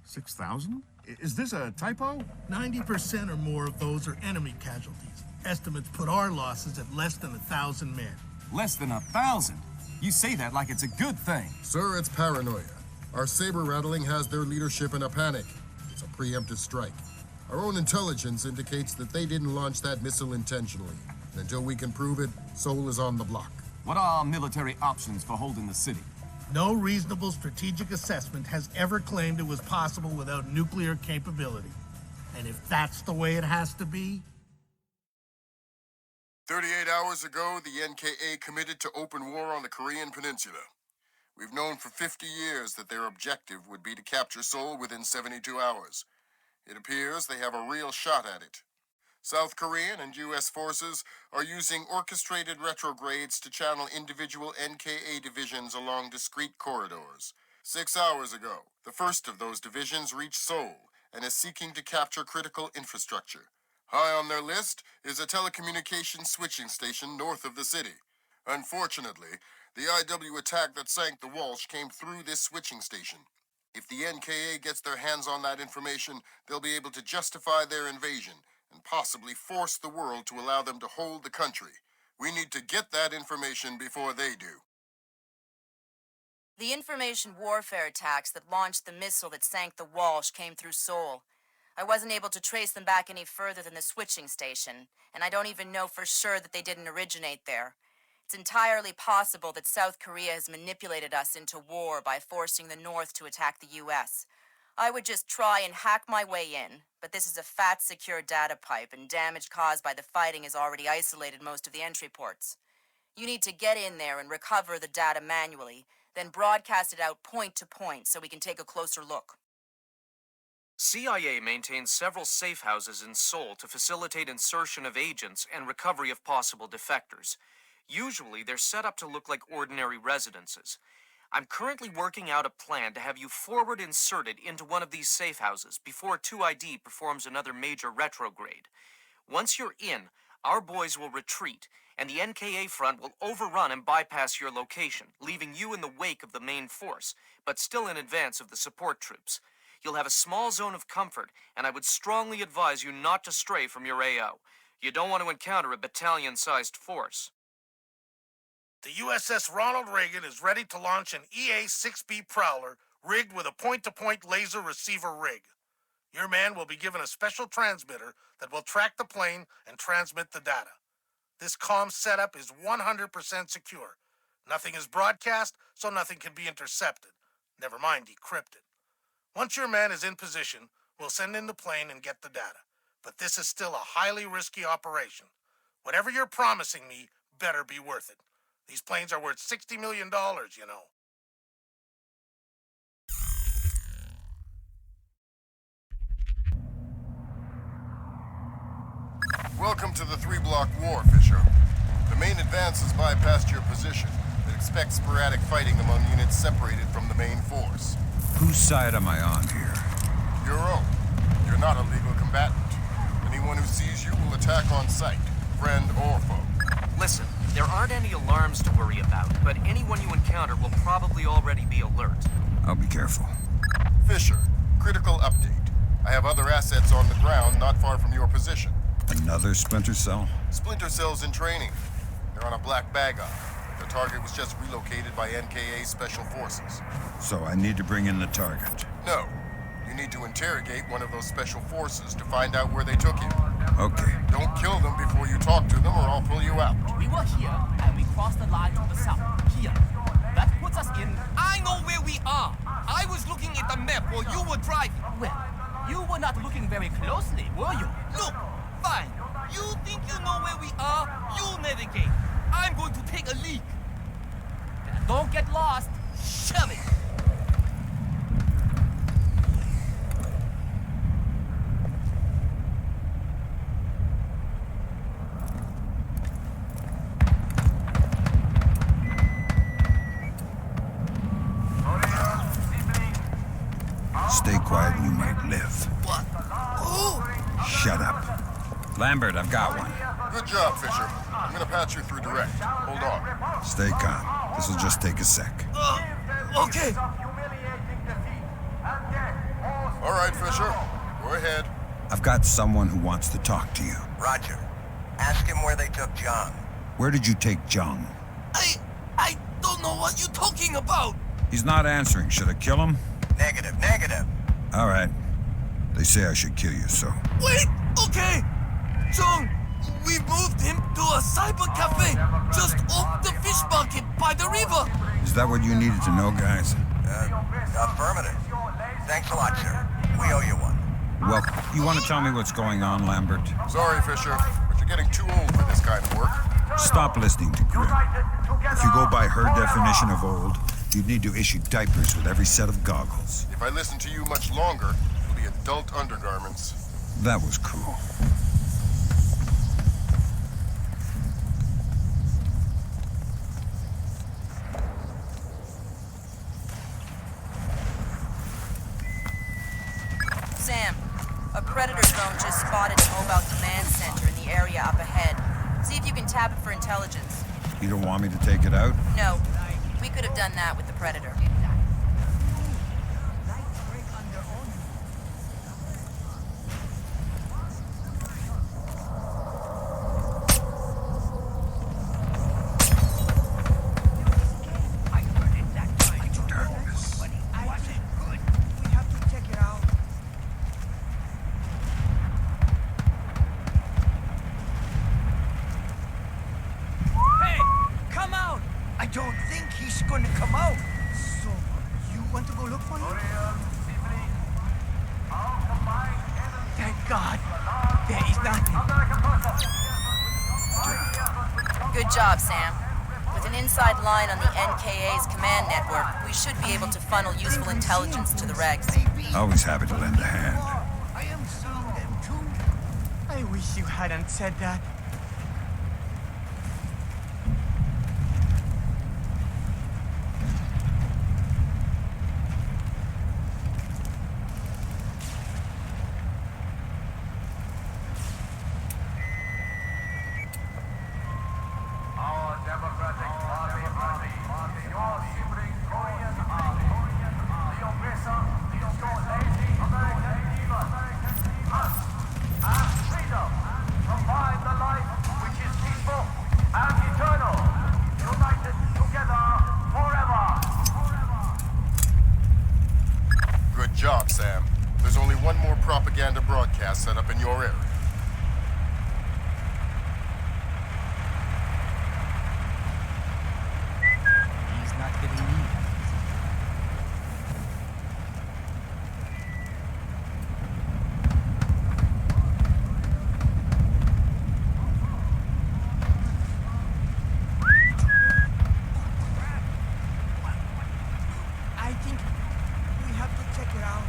6,000? Is this a typo? 90% or more of those are enemy casualties. Estimates put our losses at less than 1,000 men. Less than 1,000? You say that like it's a good thing. Sir, it's paranoia. Our saber rattling has their leadership in a panic. It's a preemptive strike. Our own intelligence indicates that they didn't launch that missile intentionally. And until we can prove it, Seoul is on the block. What are our military options for holding the city? No reasonable strategic assessment has ever claimed it was possible without nuclear capability. And if that's the way it has to be... 38 hours ago, the NKA committed to open war on the Korean Peninsula. We've known for 50 years that their objective would be to capture Seoul within 72 hours. It appears they have a real shot at it. South Korean and U.S. forces are using orchestrated retrogrades to channel individual NKA divisions along discrete corridors. 6 hours ago, the first of those divisions reached Seoul and is seeking to capture critical infrastructure. High on their list is a telecommunications switching station north of the city. Unfortunately, the IW attack that sank the Walsh came through this switching station. If the NKA gets their hands on that information, they'll be able to justify their invasion and possibly force the world to allow them to hold the country. We need to get that information before they do. The information warfare attacks that launched the missile that sank the Walsh came through Seoul. I wasn't able to trace them back any further than the switching station, and I don't even know for sure that they didn't originate there. It's entirely possible that South Korea has manipulated us into war by forcing the North to attack the U.S. I would just try and hack my way in, but this is a fat, secure data pipe, and damage caused by the fighting has already isolated most of the entry ports. You need to get in there and recover the data manually, then broadcast it out point to point so we can take a closer look. CIA maintains several safe houses in Seoul to facilitate insertion of agents and recovery of possible defectors. Usually, they're set up to look like ordinary residences. I'm currently working out a plan to have you forward inserted into one of these safe houses before 2ID performs another major retrograde. Once you're in, our boys will retreat, and the NKA front will overrun and bypass your location, leaving you in the wake of the main force, but still in advance of the support troops. You'll have a small zone of comfort, and I would strongly advise you not to stray from your AO. You don't want to encounter a battalion-sized force. The USS Ronald Reagan is ready to launch an EA-6B Prowler rigged with a point-to-point laser receiver rig. Your man will be given a special transmitter that will track the plane and transmit the data. This comm setup is 100% secure. Nothing is broadcast, so nothing can be intercepted. Never mind decrypted. Once your man is in position, we'll send in the plane and get the data. But this is still a highly risky operation. Whatever you're promising me better be worth it. These planes are worth $60 million, you know. Welcome to the 3-block war, Fisher. The main advance has bypassed your position, but expect sporadic fighting among units separated from the main force. Whose side am I on here? Your own. You're not a legal combatant. Anyone who sees you will attack on sight, friend or foe. Listen, there aren't any alarms to worry about, but anyone you encounter will probably already be alert. I'll be careful. Fisher, critical update. I have other assets on the ground not far from your position. Another Splinter Cell? Splinter Cell's in training. They're on a black bag op. The target was just relocated by NKA Special Forces. So I need to bring in the target? No. You need to interrogate one of those Special Forces to find out where they took him. Okay. Don't kill them before you talk to them or I'll pull you out. We were here and we crossed the line to the south. Here. That puts us in... I know where we are. I was looking at the map while you were driving. Well, you were not looking very closely, were you? Look, fine. You think you know where we are? You navigate. I'm going to take a leak. Don't get lost. Shove it. Stay quiet and you might live. What? Who? Shut up. Lambert, I've got one. Good job, Fisher. I'm gonna patch you through direct. Hold on. Stay calm. This'll just take a sec. Okay. All right, Fisher. Go ahead. I've got someone who wants to talk to you. Roger. Ask him where they took John. Where did you take Jung? I don't know what you're talking about. He's not answering. Should I kill him? Negative. All right. They say I should kill you, so... Wait! Okay! Jung, we moved him to a cyber cafe just off the fish market by the river. Is that what you needed to know, guys? Affirmative. Thanks a lot, sir. We owe you one. Well, you want to tell me what's going on, Lambert? Sorry, Fisher, but you're getting too old for this kind of work. Stop listening to Grim. If you go by her definition of old, you'd need to issue diapers with every set of goggles. If I listen to you much longer, it'll be adult undergarments. That was cool. Sam, a Predator drone just spotted a mobile command center in the area up ahead. See if you can tap it for intelligence. You don't want me to take it out? No. We could have done that with the Predator. Good job, Sam. With an inside line on the NKA's command network, we should be able to funnel useful intelligence to the regs. Always happy to lend a hand. I am seeing them too. I wish you hadn't said that. Good job, Sam. There's only one more propaganda broadcast set up in your area. He's not getting me. I think we have to check it out.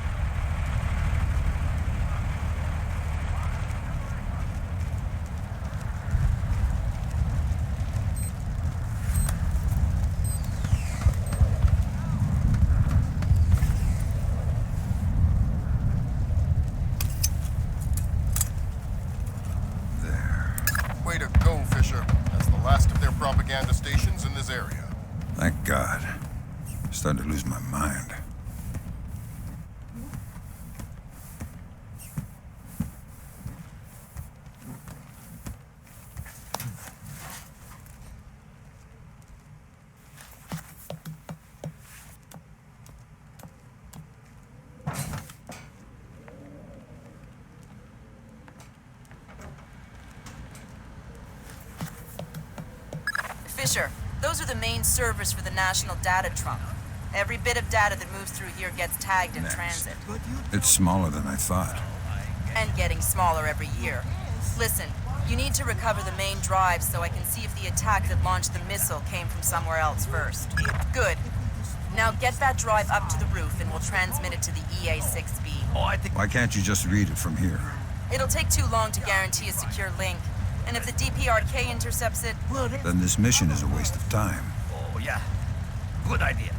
Way to go, Fisher. That's the last of their propaganda stations in this area. Thank God. Starting to lose my mind. Fisher, those are the main servers for the National Data Trunk. Every bit of data that moves through here gets tagged in transit. It's smaller than I thought. And getting smaller every year. Listen, you need to recover the main drive so I can see if the attack that launched the missile came from somewhere else first. Good. Now get that drive up to the roof and we'll transmit it to the EA-6B. Why can't you just read it from here? It'll take too long to guarantee a secure link. And if the DPRK intercepts it... Then this mission is a waste of time. Oh, yeah. Good idea.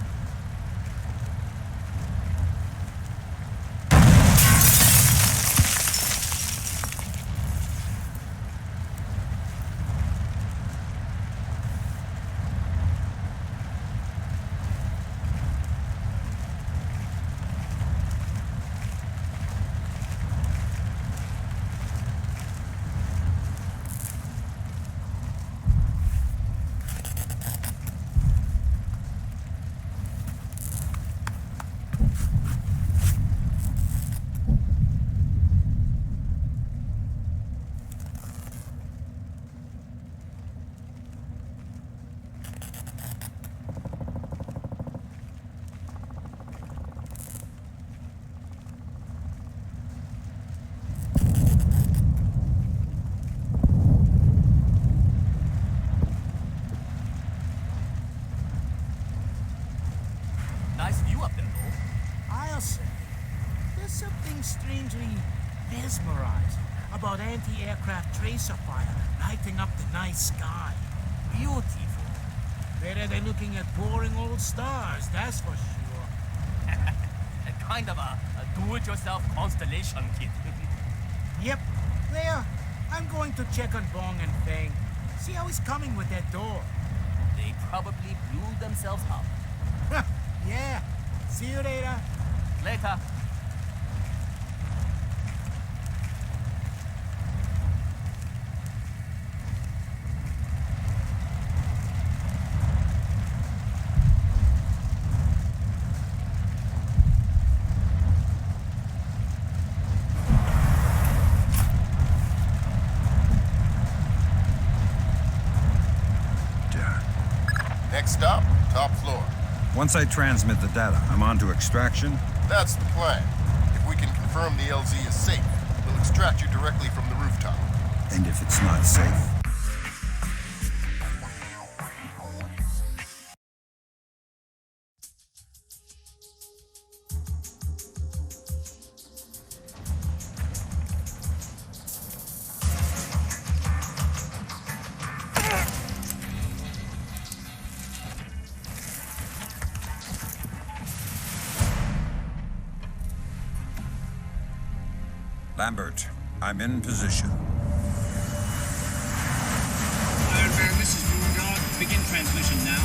Nice view up there, though. I'll say, there's something strangely mesmerizing about anti-aircraft tracer fire lighting up the night sky. Beautiful. Better than looking at boring old stars, that's for sure. Kind of a do-it-yourself constellation kit. Yep. There. I'm going to check on Bong and Feng. See how he's coming with that door. They probably blew themselves up. Yeah. See you later. Later. Next stop, top floor. Once I transmit the data, I'm on to extraction? That's the plan. If we can confirm the LZ is safe, We'll extract you directly from the rooftop. And if it's not safe? Lambert, I'm in position. Iron Man, this is Moondog. Begin transmission now.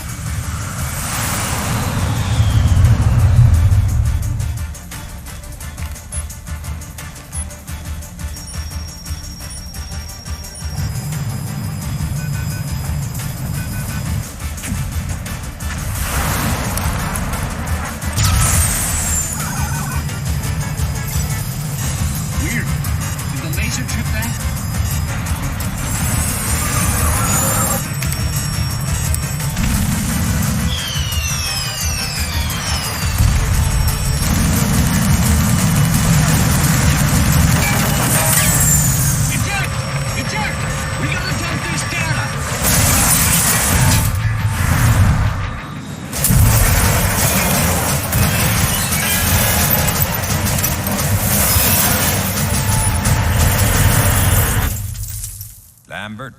Lambert,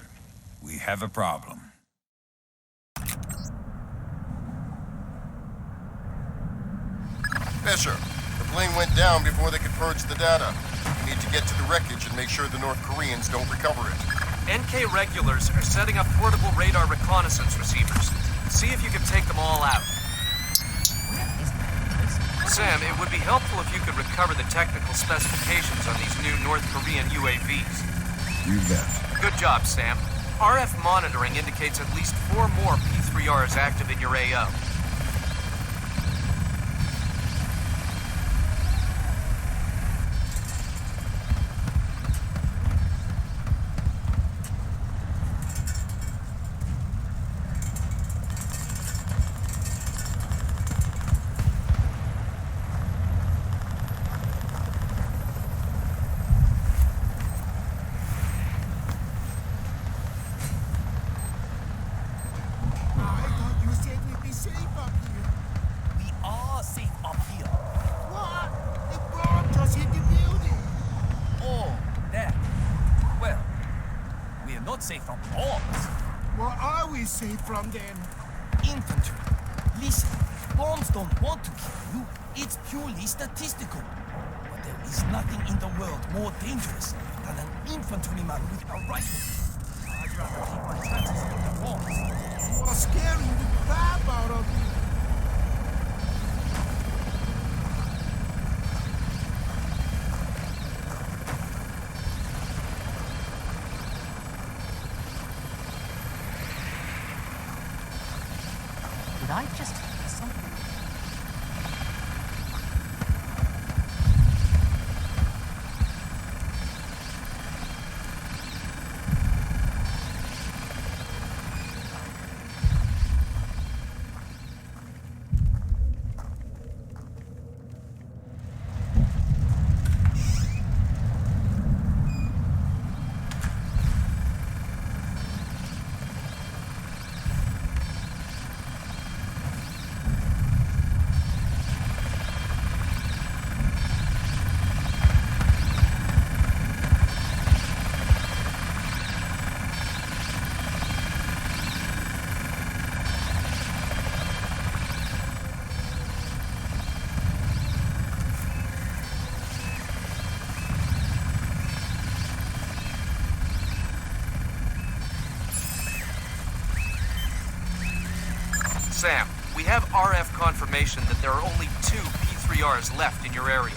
we have a problem. Fisher, the plane went down before they could purge the data. We need to get to the wreckage and make sure the North Koreans don't recover it. NK regulars are setting up portable radar reconnaissance receivers. See if you can take them all out. Sam, it would be helpful if you could recover the technical specifications on these new North Korean UAVs. You bet. Good job, Sam. RF monitoring indicates at least 4 more P3Rs active in your AO. Safe from bombs. What are we safe from then? Infantry. Listen, bombs don't want to kill you. It's purely statistical. But there is nothing in the world more dangerous than an infantryman with a rifle. I'd rather keep my chances with the bombs. You're scaring the crap out of me. Did I just hear something? Sam, we have RF confirmation that there are only 2 P3Rs left in your area.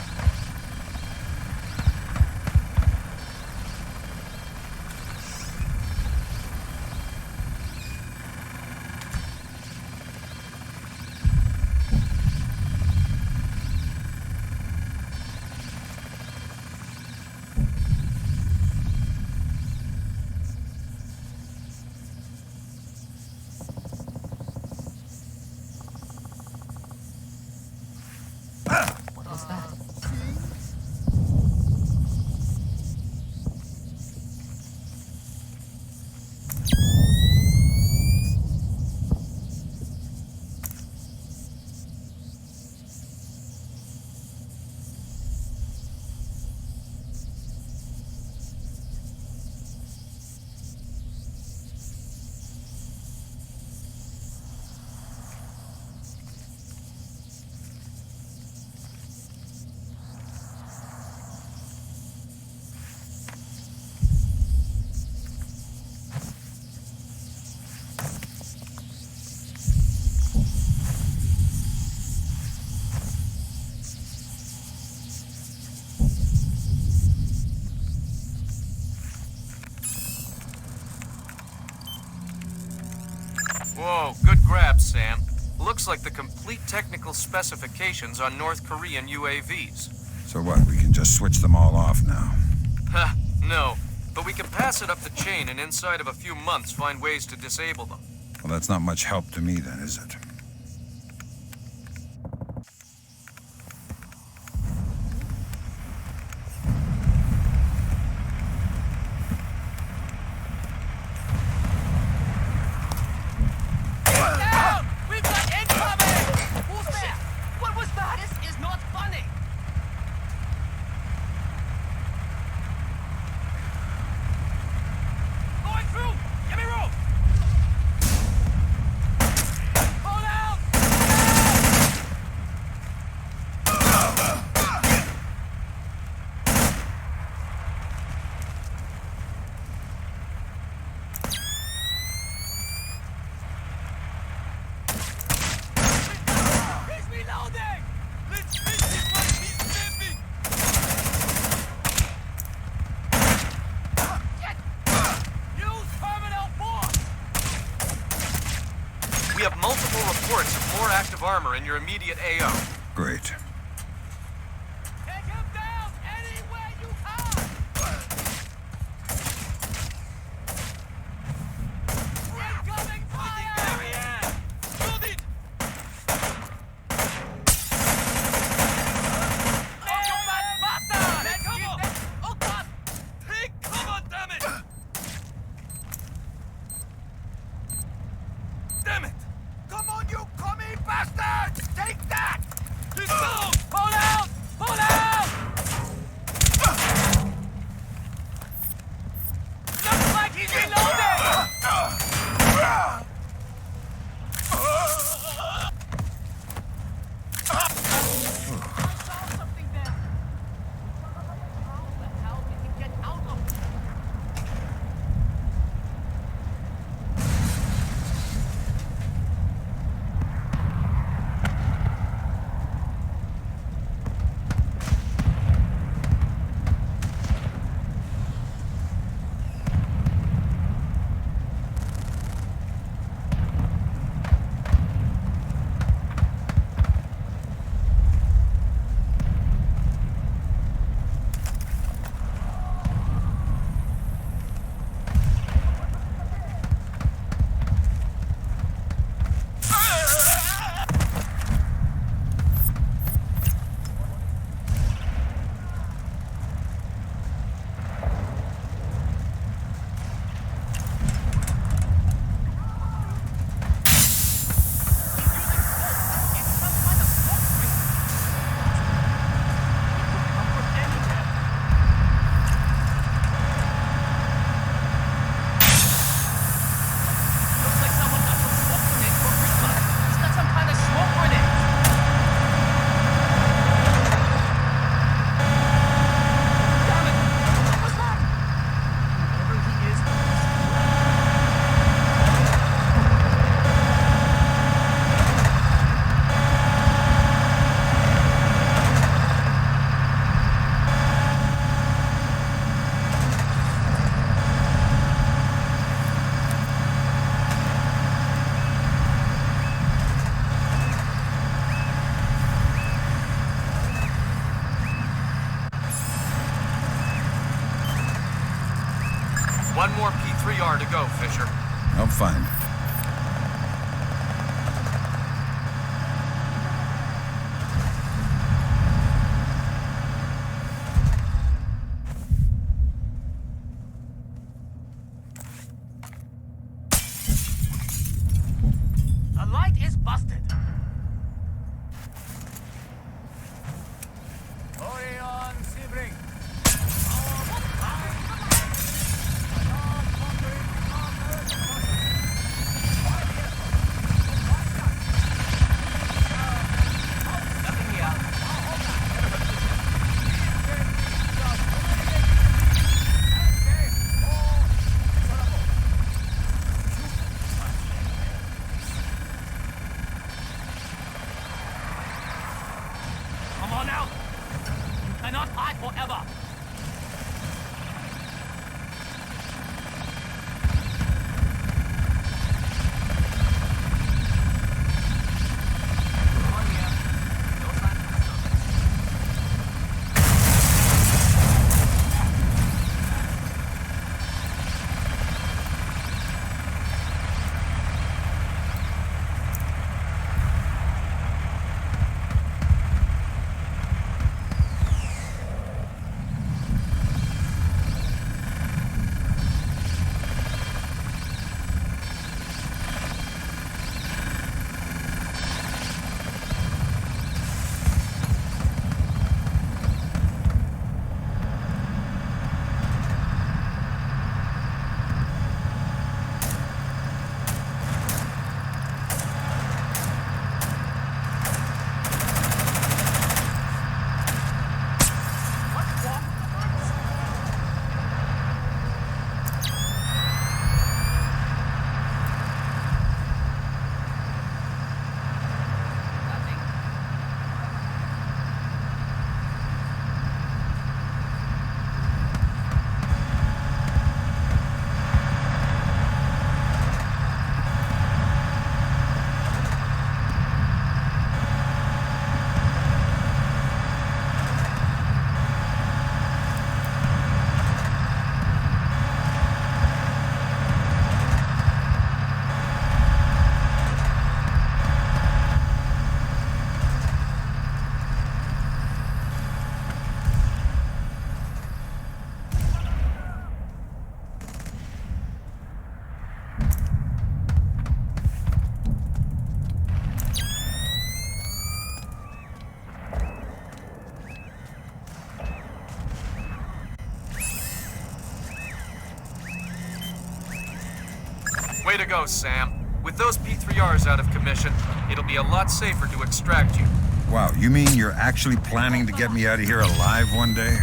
Whoa, good grab, Sam. Looks like the complete technical specifications on North Korean UAVs. So what, we can just switch them all off now? Ha, no. But we can pass it up the chain and inside of a few months find ways to disable them. Well, that's not much help to me then, is it? We have multiple reports of more active armor in your immediate AO. Great. One more P3R to go, Fisher. I'm fine. The light is busted. Orion Sebring. Come on now. You cannot hide forever. Way to go, Sam. With those P3Rs out of commission, it'll be a lot safer to extract you. Wow, you mean you're actually planning to get me out of here alive one day?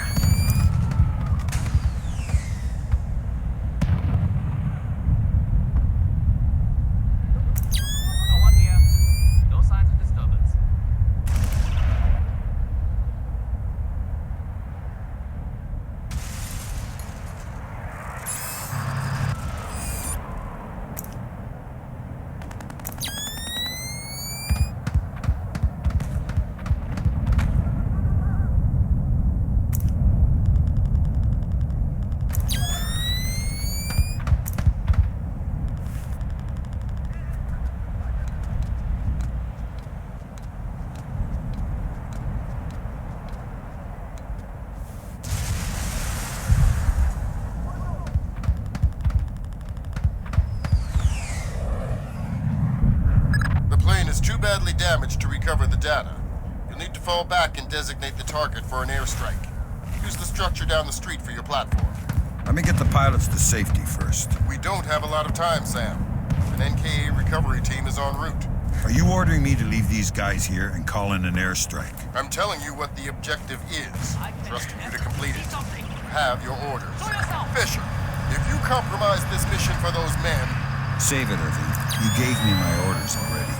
Badly damaged to recover the data. You'll need to fall back and designate the target for an airstrike. Use the structure down the street for your platform. Let me get the pilots to safety first. We don't have a lot of time, Sam. An NKA recovery team is en route. Are you ordering me to leave these guys here and call in an airstrike? I'm telling you what the objective is. Trusting you to complete it. You have your orders. Fisher, if you compromise this mission for those men... Save it, Irving. You gave me my orders already.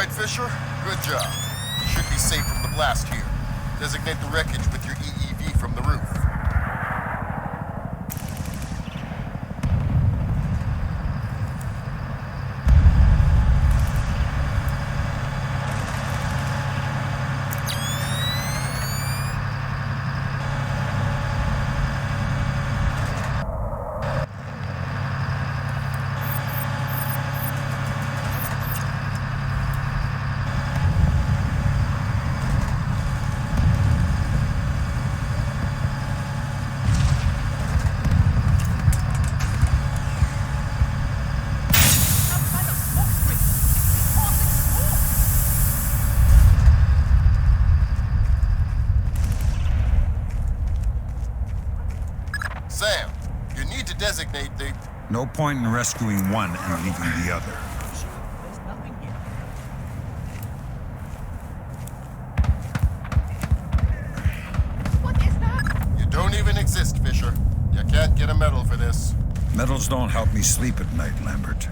Fisher, good job. You should be safe from the blast here. Designate the wreckage with your EEV from the roof. Sam, you need to designate the... No point in rescuing one and leaving the other. What is that? You don't even exist, Fisher. You can't get a medal for this. Medals don't help me sleep at night, Lambert. Get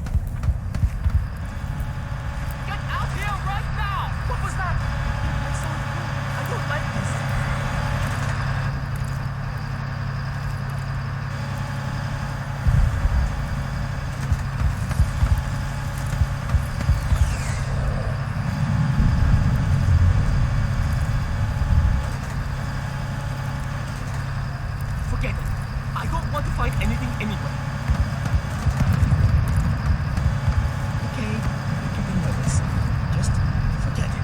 out here right now! What was that? I don't like this. Forget it. I don't want to fight anything anyway. Okay, you're getting nervous. Just forget it.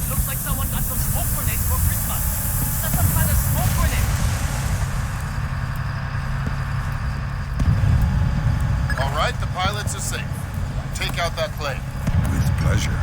Looks like someone got some smoke grenades for Christmas. That's some kind of smoke grenade. All right, the pilots are safe. Take out that plane. With pleasure.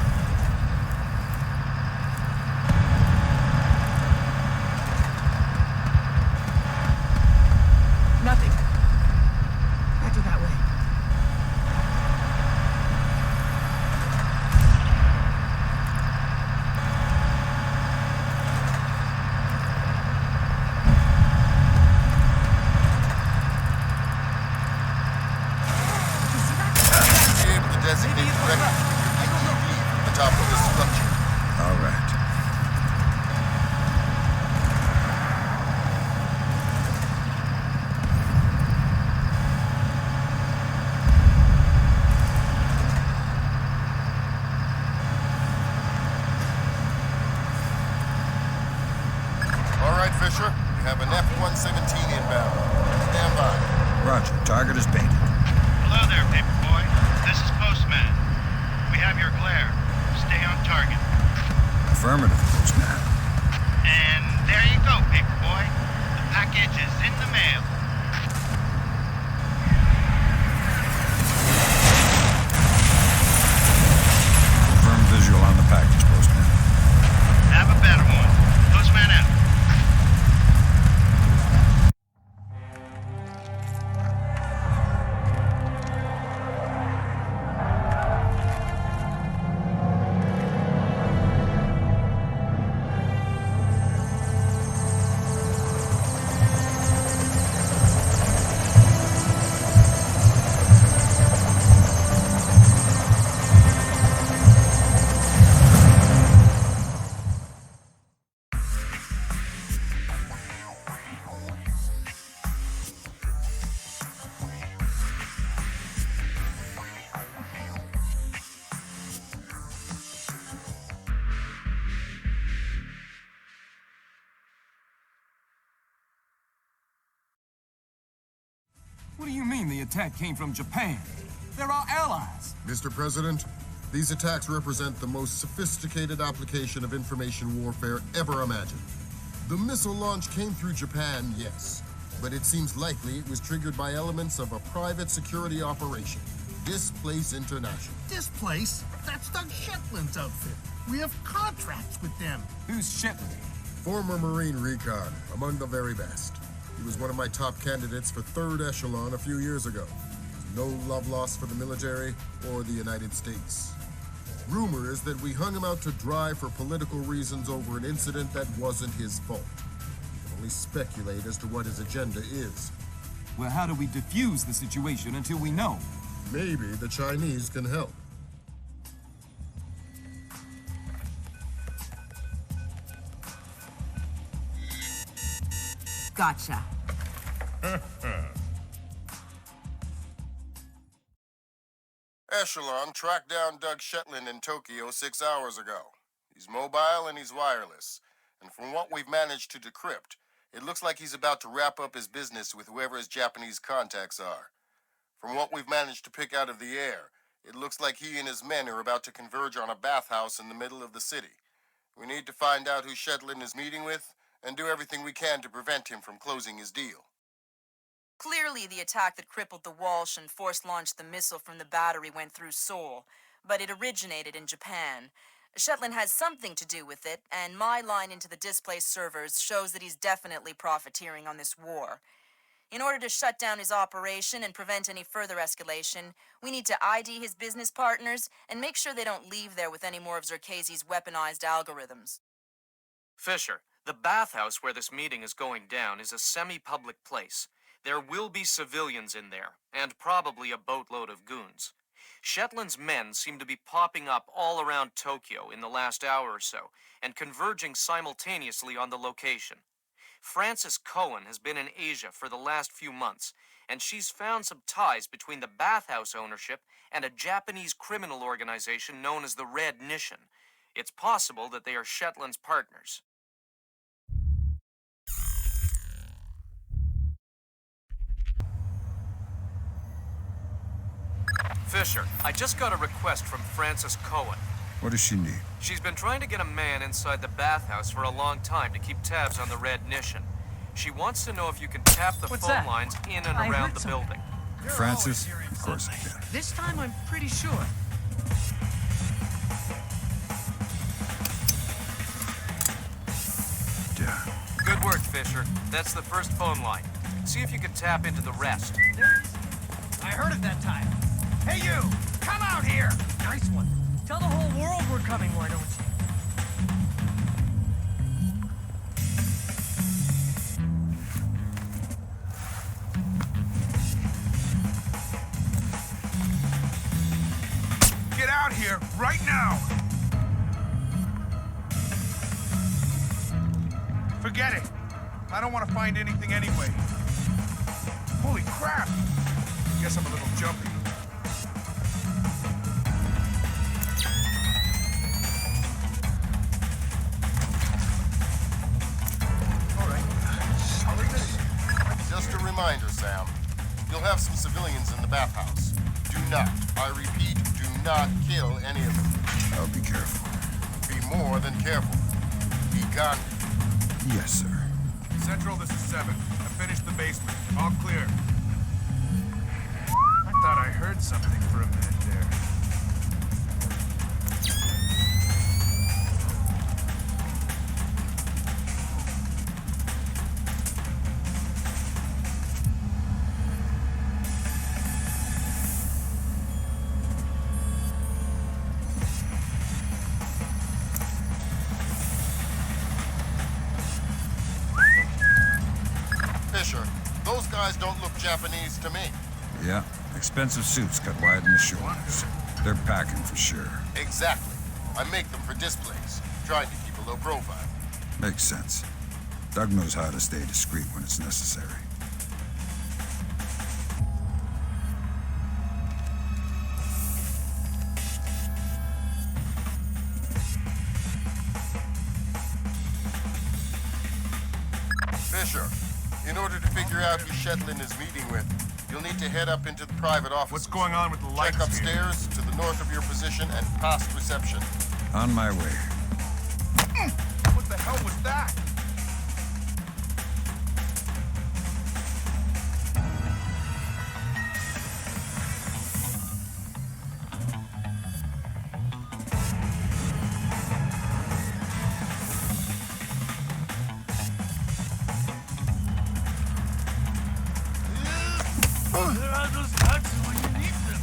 Roger. Target is painted. Hello there, Paperboy. This is Postman. We have your glare. Stay on target. Affirmative, Postman. And there you go, Paperboy. The package is in the mail. Firm visual on the package, Postman. Have a better one. Postman out. What do you mean the attack came from Japan? They're our allies. Mr. President, these attacks represent the most sophisticated application of information warfare ever imagined. The missile launch came through Japan, yes, but it seems likely it was triggered by elements of a private security operation, Displace International. Displace? That's Doug Shetland's outfit. We have contracts with them. Who's Shetland? Former Marine recon, among the very best. He was one of my top candidates for Third Echelon a few years ago. No love lost for the military or the United States. Rumor is that we hung him out to dry for political reasons over an incident that wasn't his fault. We can only speculate as to what his agenda is. Well, how do we defuse the situation until we know? Maybe the Chinese can help. Gotcha. Echelon tracked down Doug Shetland in Tokyo 6 hours ago. He's mobile and he's wireless. And from what we've managed to decrypt, it looks like he's about to wrap up his business with whoever his Japanese contacts are. From what we've managed to pick out of the air, it looks like he and his men are about to converge on a bathhouse in the middle of the city. We need to find out who Shetland is meeting with and do everything we can to prevent him from closing his deal. Clearly, the attack that crippled the Walsh and force-launched the missile from the battery went through Seoul, but it originated in Japan. Shetland has something to do with it, and my line into the Displace servers shows that he's definitely profiteering on this war. In order to shut down his operation and prevent any further escalation, we need to ID his business partners and make sure they don't leave there with any more of Zerkezi's weaponized algorithms. Fisher, the bathhouse where this meeting is going down is a semi-public place. There will be civilians in there, and probably a boatload of goons. Shetland's men seem to be popping up all around Tokyo in the last hour or so, and converging simultaneously on the location. Frances Cohen has been in Asia for the last few months, and she's found some ties between the bathhouse ownership and a Japanese criminal organization known as the Red Nishan. It's possible that they are Shetland's partners. Fisher, I just got a request from Frances Cohen. What does she need? She's been trying to get a man inside the bathhouse for a long time to keep tabs on the Red Nishan. She wants to know if you can tap the phone lines in and around the building. Francis? Of course I can. This time I'm pretty sure. Good work, Fisher. That's the first phone line. See if you can tap into the rest. I heard it that time. Hey, you! Come out here! Nice one. Tell the whole world we're coming, why don't you? Get out here, right now! Forget it. I don't want to find anything anyway. Holy crap! Guess I'm a little jumpy. Just a reminder, Sam. You'll have some civilians in the bathhouse. Do not, I repeat, do not kill any of them. I'll be careful. Be more than careful. Be gone. Yes, sir. Central, this is 7. I finished the basement. All clear. I thought I heard something for a minute there. Fisher, those guys don't look Japanese to me. Yeah, expensive suits cut wide in the shoulders. They're packing for sure. Exactly. I make them for Displace, trying to keep a low profile. Makes sense. Doug knows how to stay discreet when it's necessary. Fisher, in order to figure out who Shetland is meeting with, you'll need to head up into the private office. What's going on with the lights Check upstairs to the north of your position and past reception. On my way. What the hell was that? There are those nuts when you need them.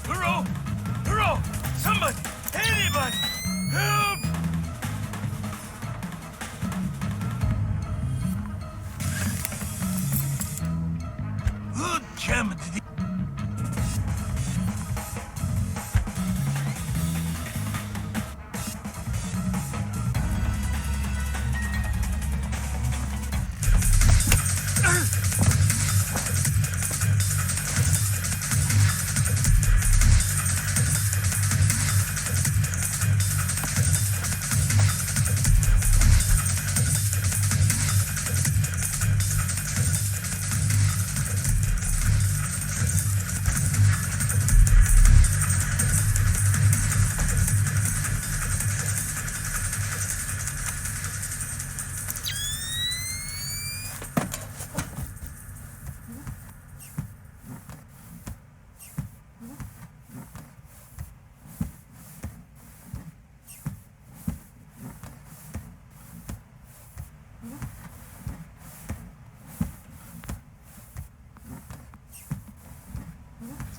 Hurro! Hurro! Somebody! Anybody! Help! Who jammed the...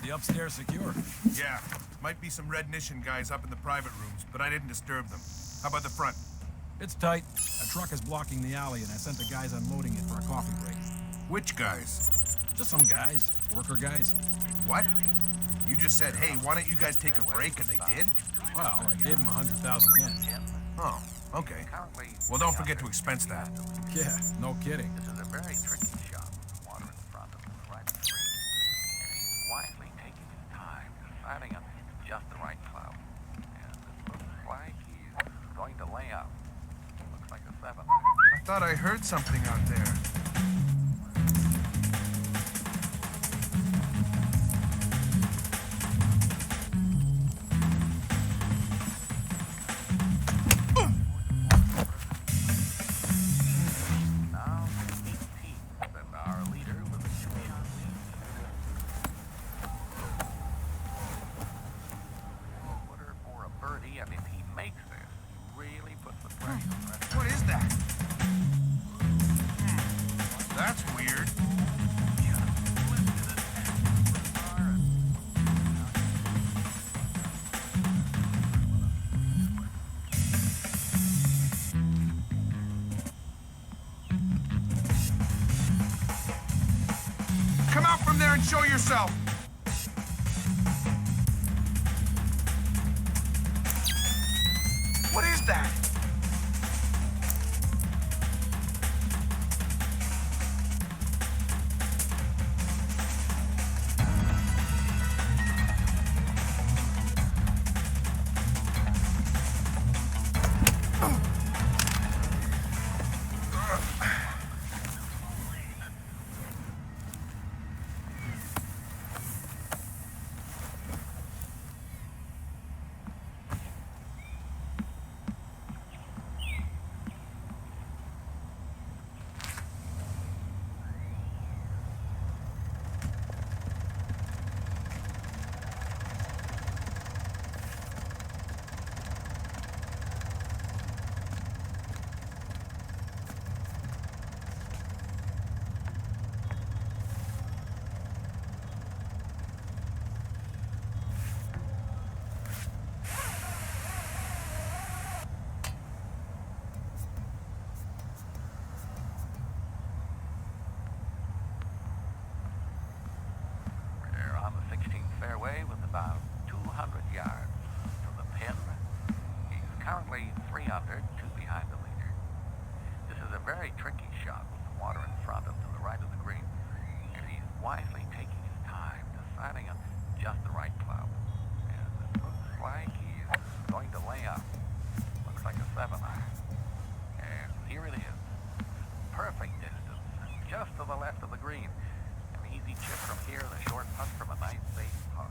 The upstairs secure? Yeah. Might be some Red Nation guys up in the private rooms, but I didn't disturb them. How about the front? It's tight. A truck is blocking the alley, and I sent the guys unloading it for a coffee break. Which guys? Just some guys. Worker guys. What? You just said, hey, why don't you guys take a break, and they did? Well, I gave them 100,000 yen. Oh, okay. Well, don't forget to expense that. Yeah, no kidding. This is a very tricky shot with water in front of the private stream. And he's wisely taking his time, deciding on just the right cloud. And it looks like he's going to lay out. Looks like a 7. I thought I heard something out there. What is that? That's weird. Come out from there and show yourself. What is that? Fairway with about 200 yards from the pin. He's currently 3 under, 2 behind the leader. This is a very tricky shot with the water in front of to the right of the green. And he's wisely taking his time, deciding on just the right club. And it looks like he's going to lay up. Looks like a 7-iron. And here it is. Perfect distance, just to the left of the green. An easy chip from here and a short putt from a nice safe putt.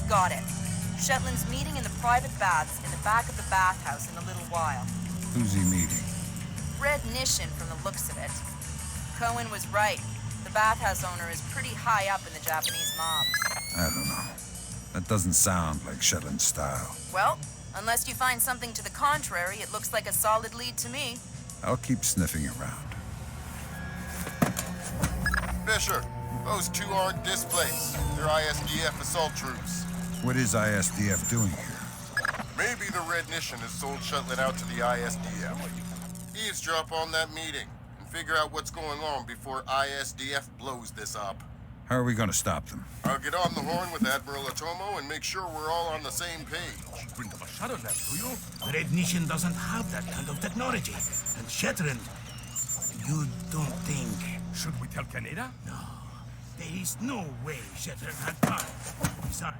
Got it. Shetland's meeting in the private baths in the back of the bathhouse in a little while. Who's he meeting? Red Nishin from the looks of it. Cohen was right. The bathhouse owner is pretty high up in the Japanese mob. I don't know. That doesn't sound like Shetland style. Well, unless you find something to the contrary, it looks like a solid lead to me. I'll keep sniffing around. Fisher, those two aren't Displace. They're I-SDF assault troops. What is I-SDF doing here? Maybe the Red Nishin has sold Shetland out to the I-SDF. Eavesdrop on that meeting and figure out what's going on before I-SDF blows this up. How are we going to stop them? I'll get on the horn with Admiral Otomo and make sure we're all on the same page. Bring up a shadow lab, do you? The Red Nishin doesn't have that kind of technology. And Shetland, you don't think... Should we tell Canada? No. There is no way Shetland had time. Besides,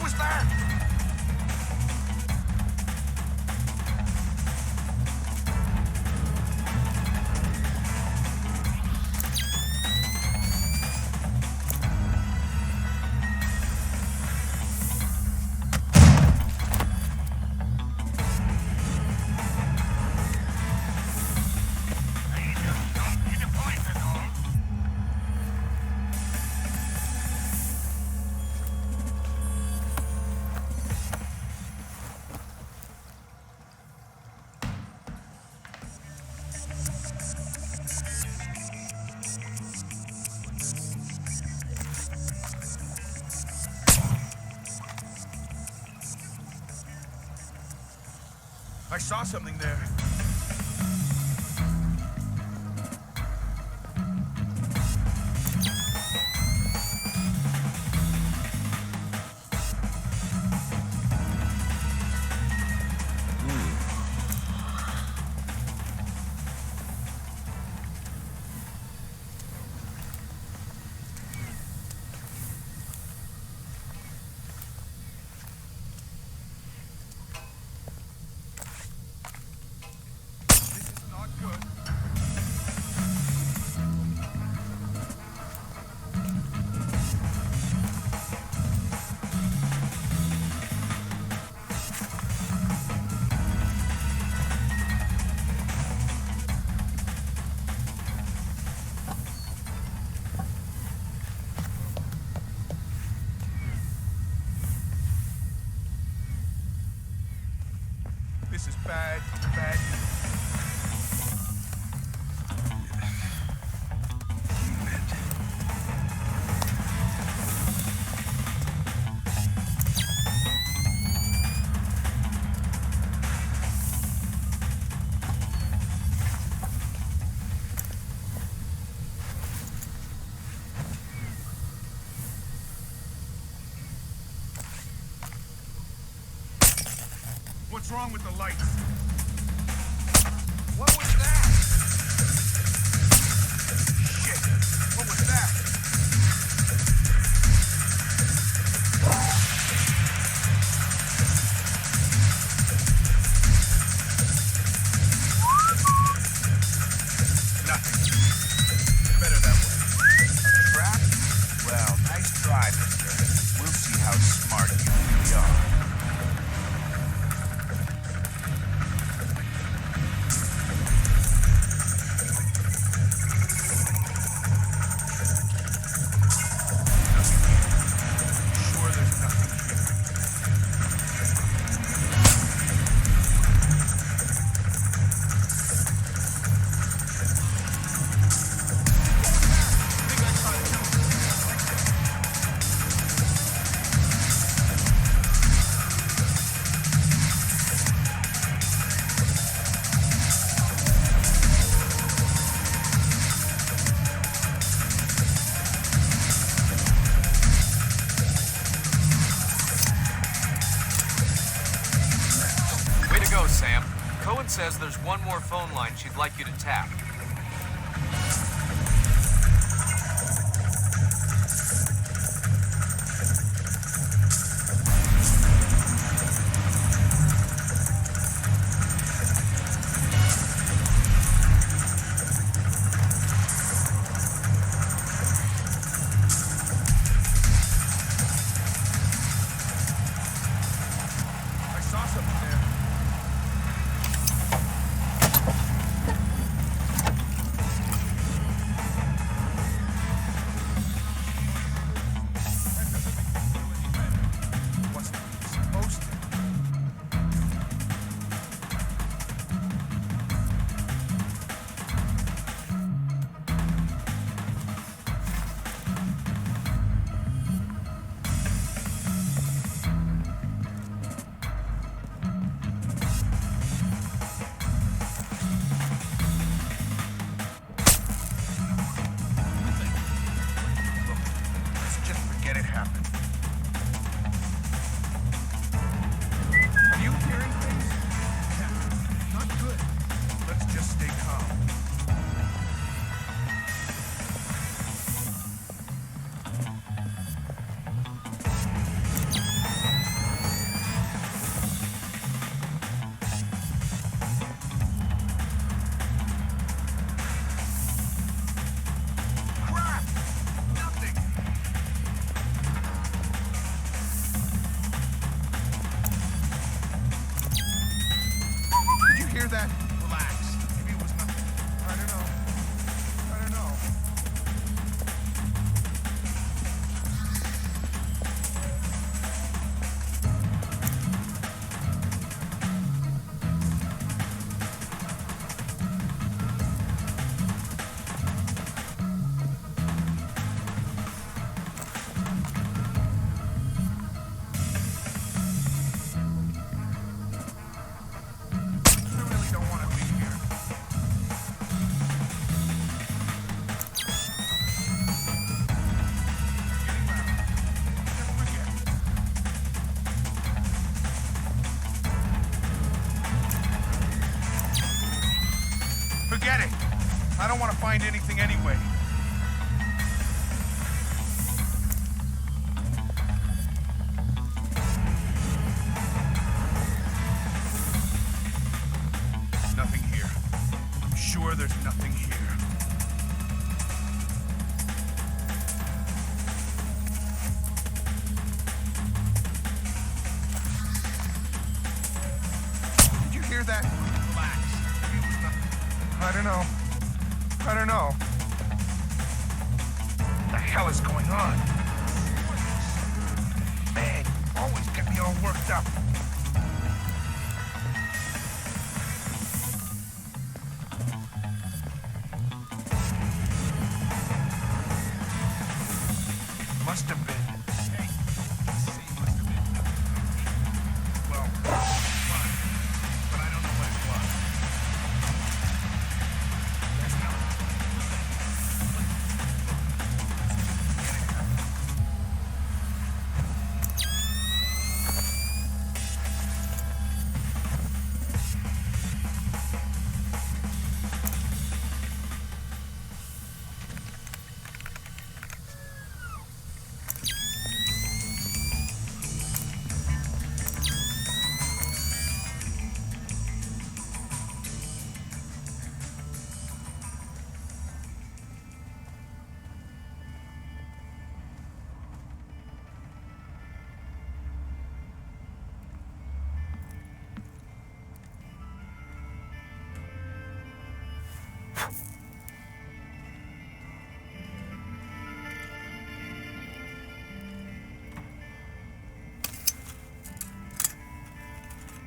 was that? I saw something there. This is bad, bad news. What's wrong with the lights? What was that? Shit! What was that? Nothing. Better that way. A trap? Well, nice try, mister. We'll see how smart you really are. Sam. Cohen says there's one more phone line she'd like you to tap. I don't want to find anything anyway. Nothing here. I'm sure there's nothing here. Did you hear that? Relax. I don't know. I don't know. What the hell is going on? Man, you always get me all worked up. Must have been. Hey, say must have been. Well, fine. But I don't know what it was. There's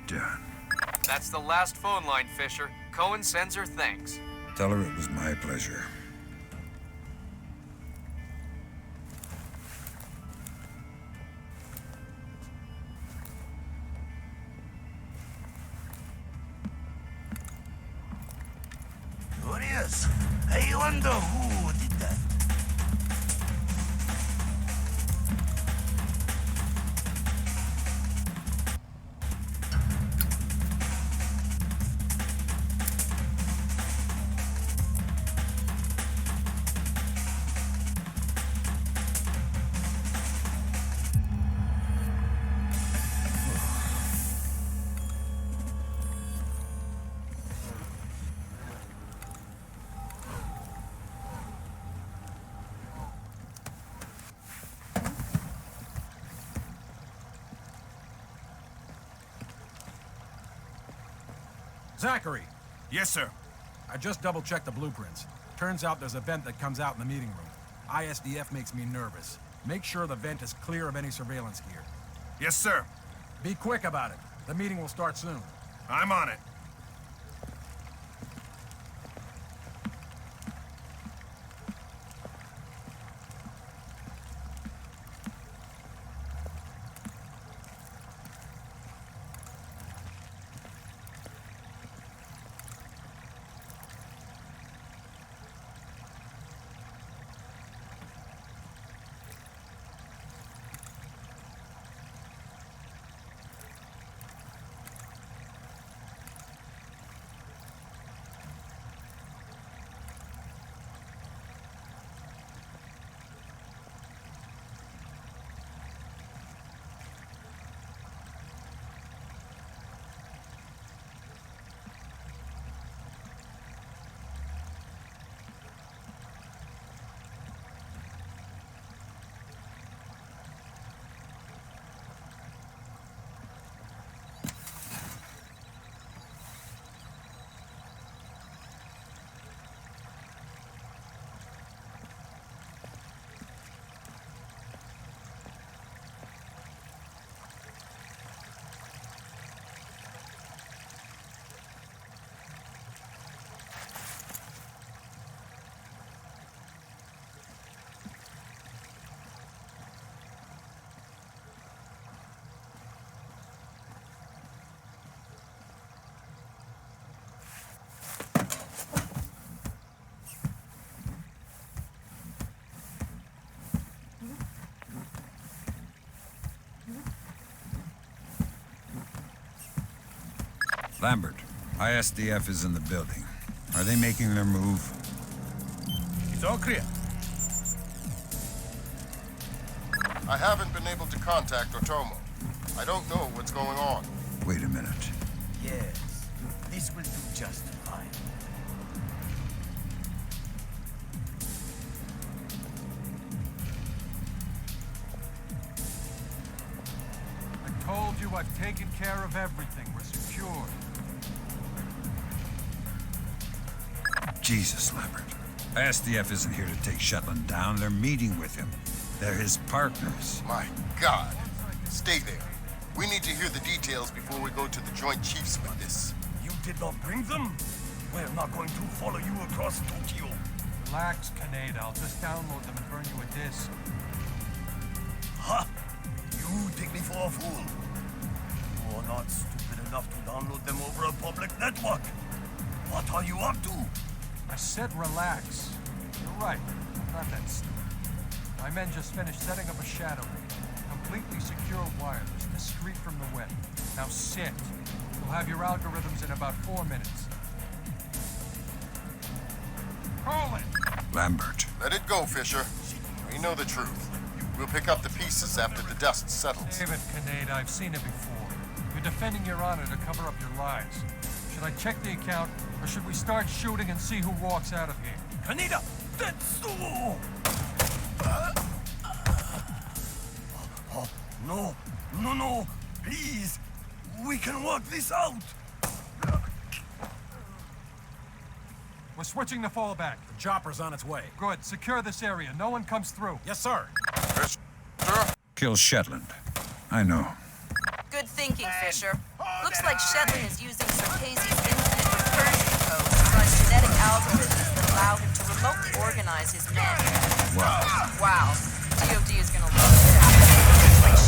Done. That's the last phone line, Fisher. Cohen sends her thanks. Tell her it was my pleasure. Curious. I wonder who did that. Zachary! Yes, sir. I just double-checked the blueprints. Turns out there's a vent that comes out in the meeting room. I-SDF makes me nervous. Make sure the vent is clear of any surveillance gear. Yes, sir. Be quick about it. The meeting will start soon. I'm on it. Lambert, I-SDF is in the building. Are they making their move? It's all clear. I haven't been able to contact Otomo. I don't know what's going on. Wait a minute. Yes, this will do just fine. I told you I've taken care of everything. We're secure. Jesus, Lambert. I-SDF isn't here to take Shetland down. They're meeting with him. They're his partners. My God. Stay there. We need to hear the details before we go to the Joint Chiefs with this. You did not bring them? We're not going to follow you across Tokyo. Relax, Kaneda. I'll just download them and burn you a disc. Ha! You take me for a fool. You are not stupid enough to download them over a public network. What are you up to? I said relax. You're right. I'm not that stupid. My men just finished setting up a shadow ring. Completely secure wireless, discreet from the web. Now sit. We'll have your algorithms in about 4 minutes. Call it! Lambert. Let it go, Fisher. We know the truth. We'll pick up the pieces after the dust settles. Save it, Kaneda. I've seen it before. You're defending your honor to cover up your lies. Should I check the account, or should we start shooting and see who walks out of here? Kaneda! That's so... No, no, no, please. We can work this out. We're switching to fallback. The chopper's on its way. Good. Secure this area. No one comes through. Yes, sir. Kill Shetland. I know. Good thinking, Fisher. Looks like Shetland is using Circassia's infinite recursion code to run genetic algorithms that allow him to remotely organize his men. Wow. DOD is gonna love this.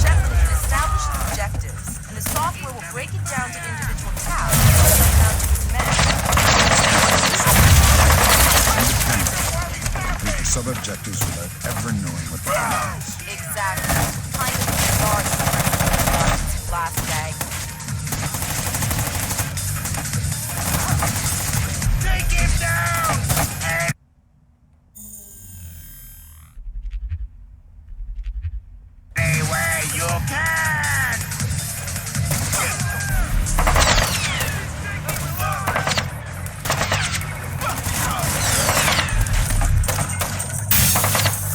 Shetland can establish his objectives, and the software will break it down to individual tasks and break it down to his men. Complete the sub-objectives without ever knowing what the plan is. Exactly. Kind of bizarre last gag. Take him down! Anywhere you can!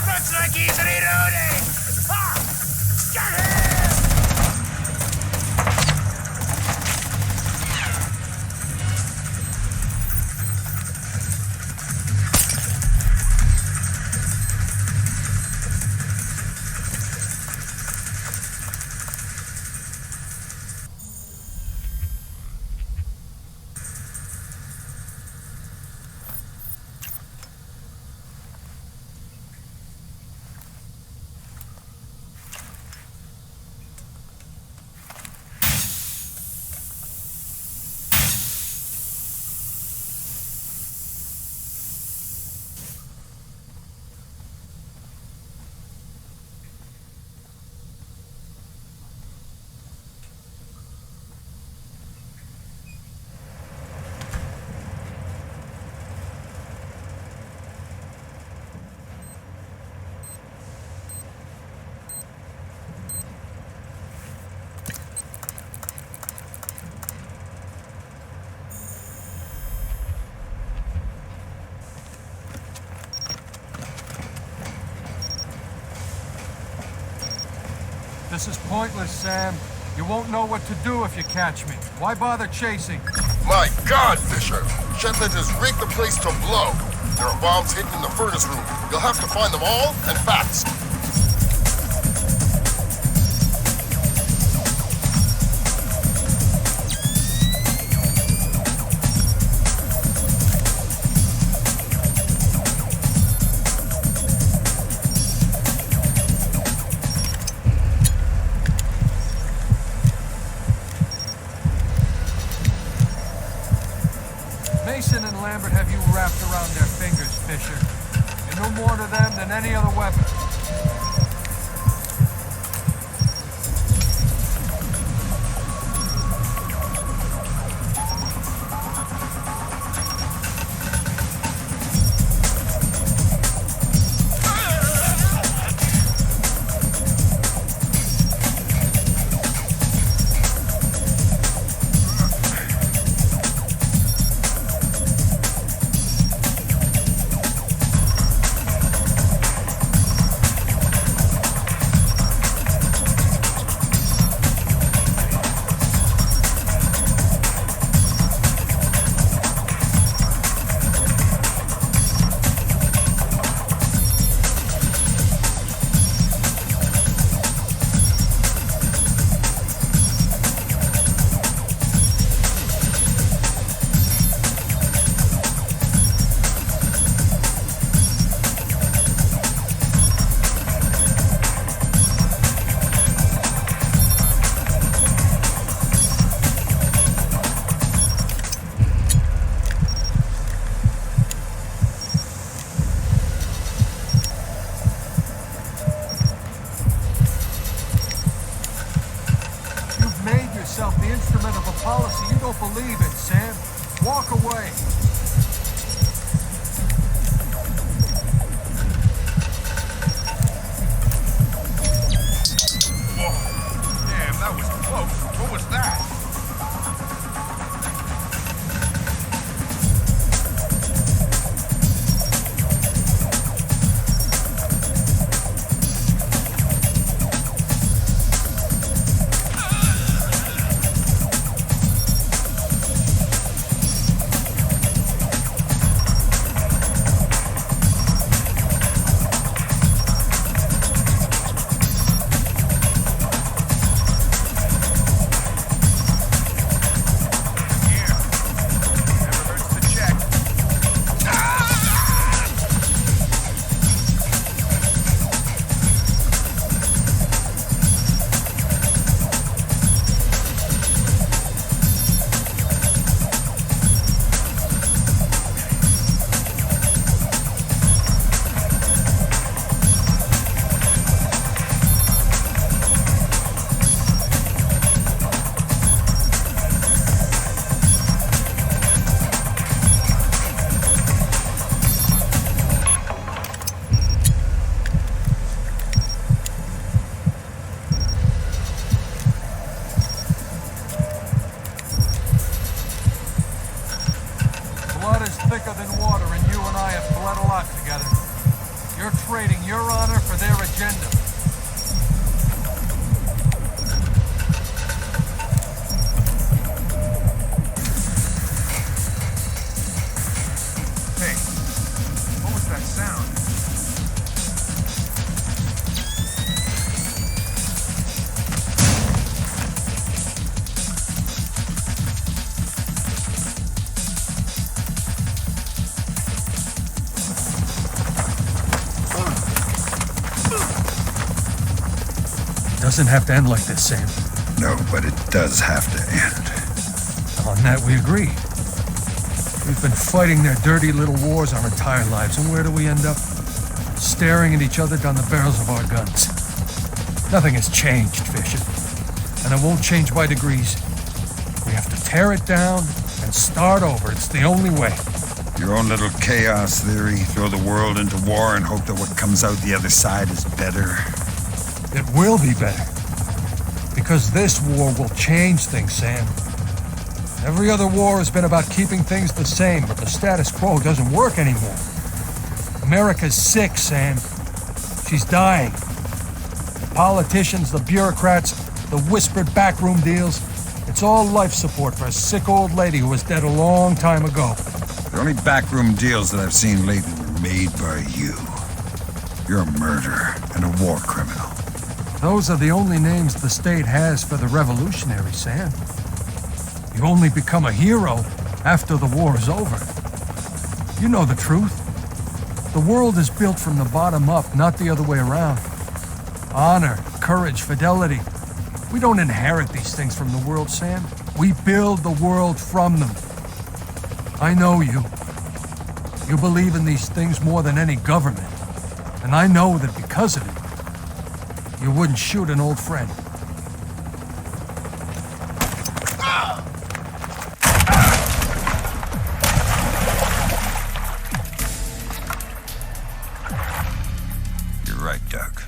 Looks like he's reloading! Ah! Get him! This is pointless, Sam. You won't know what to do if you catch me. Why bother chasing? My God, Fisher! Shetland has rigged the place to blow. There are bombs hidden in the furnace room. You'll have to find them all, and fast. Mason and Lambert have you wrapped around their fingers, Fisher. You know more to them than any other weapon. embodiment of a policy you don't believe in, Sam. Walk away. Damn, that was close. What was that? thicker than water, and you and I have bled a lot together. You're trading your honor for their agenda. Hey, what was that sound? Doesn't have to end like this, Sam. No, but it does have to end. On that we agree. We've been fighting their dirty little wars our entire lives, and where do we end up? Staring at each other down the barrels of our guns. Nothing has changed, Fisher. And it won't change by degrees. We have to tear it down and start over. It's the only way. Your own little chaos theory, throw the world into war and hope that what comes out the other side is better. It will be better. Because this war will change things, Sam. Every other war has been about keeping things the same, but the status quo doesn't work anymore. America's sick, Sam. She's dying. The politicians, the bureaucrats, the whispered backroom deals, it's all life support for a sick old lady who was dead a long time ago. The only backroom deals that I've seen lately were made by you. You're a murderer and a war criminal. Those are the only names the state has for the revolutionaries, Sam. You only become a hero after the war is over. You know the truth. The world is built from the bottom up, not the other way around. Honor, courage, fidelity. We don't inherit these things from the world, Sam. We build the world from them. I know you. You believe in these things more than any government. And I know that because of it, you wouldn't shoot an old friend. You're right, Doug.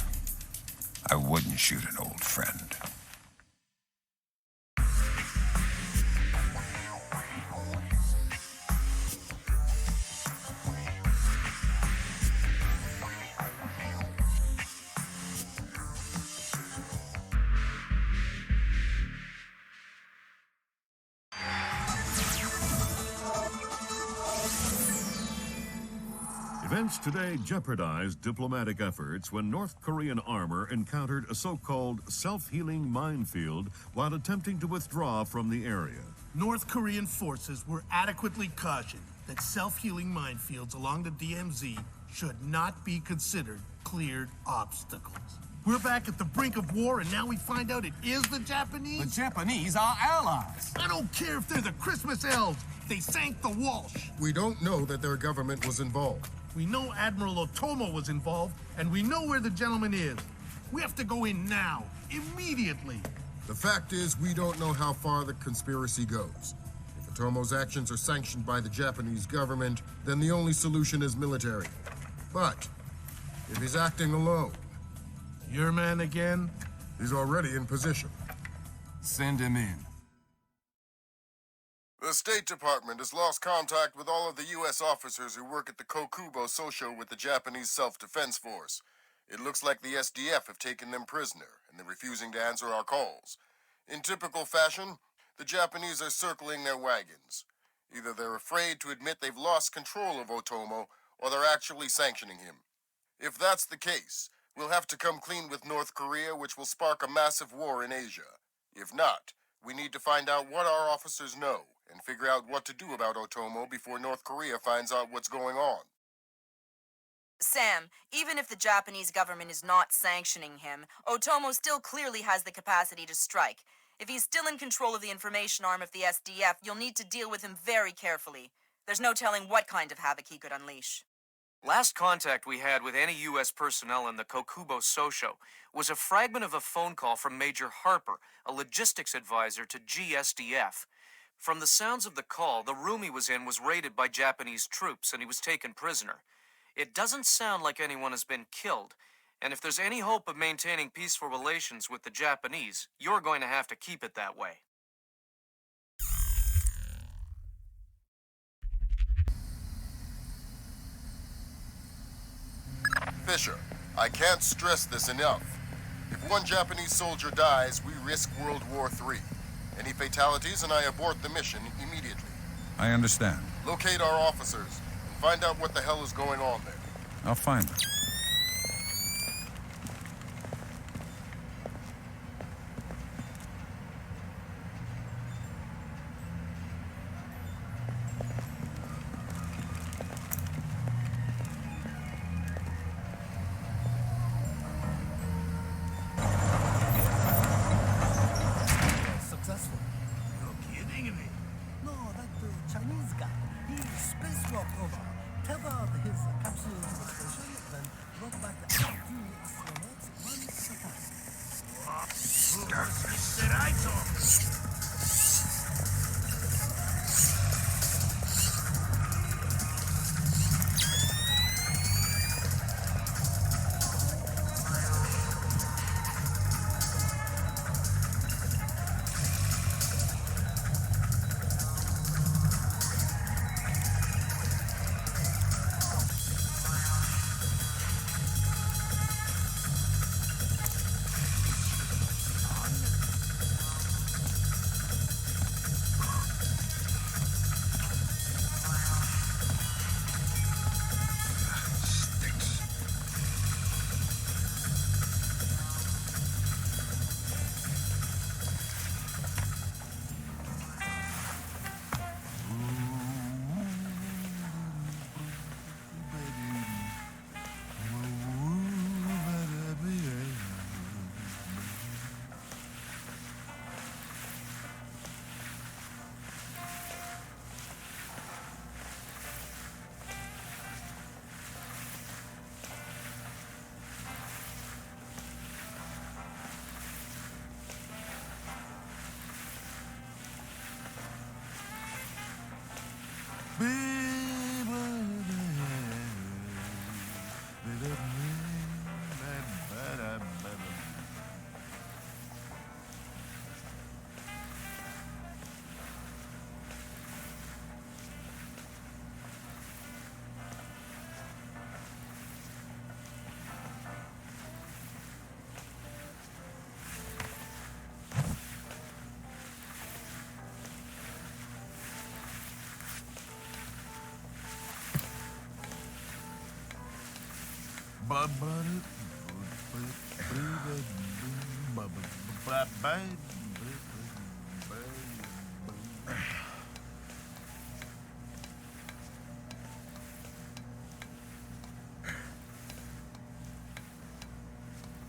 I wouldn't shoot an old friend. Events today jeopardized diplomatic efforts when North Korean armor encountered a so-called self-healing minefield while attempting to withdraw from the area. North Korean forces were adequately cautioned that self-healing minefields along the DMZ should not be considered cleared obstacles. We're back at the brink of war, and now we find out it is the Japanese? The Japanese are allies. I don't care if they're the Christmas elves. They sank the Walsh. We don't know that their government was involved. We know Admiral Otomo was involved, and we know where the gentleman is. We have to go in now, immediately. The fact is, we don't know how far the conspiracy goes. If Otomo's actions are sanctioned by the Japanese government, then the only solution is military. But if he's acting alone... Your man again? He's already in position. Send him in. The State Department has lost contact with all of the U.S. officers who work at the Kokubo Sosho with the Japanese Self-Defense Force. It looks like the SDF have taken them prisoner, and they're refusing to answer our calls. In typical fashion, the Japanese are circling their wagons. Either they're afraid to admit they've lost control of Otomo, or they're actually sanctioning him. If that's the case, we'll have to come clean with North Korea, which will spark a massive war in Asia. If not, we need to find out what our officers know, and figure out what to do about Otomo before North Korea finds out what's going on. Sam, even if the Japanese government is not sanctioning him, Otomo still clearly has the capacity to strike. If he's still in control of the information arm of the SDF, you'll need to deal with him very carefully. There's no telling what kind of havoc he could unleash. Last contact we had with any U.S. personnel in the Kokubo Sosho was a fragment of a phone call from Major Harper, a logistics advisor to GSDF. From the sounds of the call, the room he was in was raided by Japanese troops and he was taken prisoner. It doesn't sound like anyone has been killed, and if there's any hope of maintaining peaceful relations with the Japanese, you're going to have to keep it that way. Fisher, I can't stress this enough. If one Japanese soldier dies, we risk World War III. Any fatalities and I abort the mission immediately. I understand. Locate our officers and find out what the hell is going on there. I'll find them. Successful. You're kidding me. No, that Chinese guy. He spacewalked over, tethered his capsule to the station, then brought back the few astronauts once a task. Who said I talk?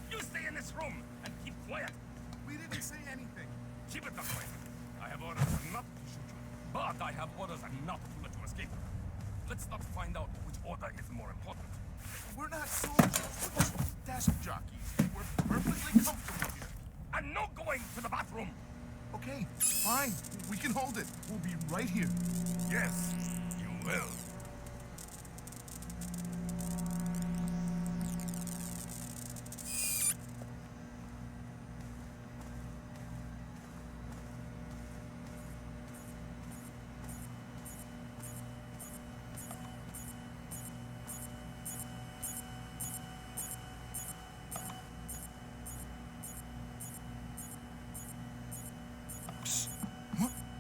You stay in this room and keep quiet. We didn't say anything. Keep it that way. I have orders not to shoot you, but I have orders not to let you escape. Let's not find out which order is more important. We're not soldiers. We're just desk jockeys. We're perfectly comfortable here. And no going to the bathroom. Okay, fine. We can hold it. We'll be right here. Yes, you will.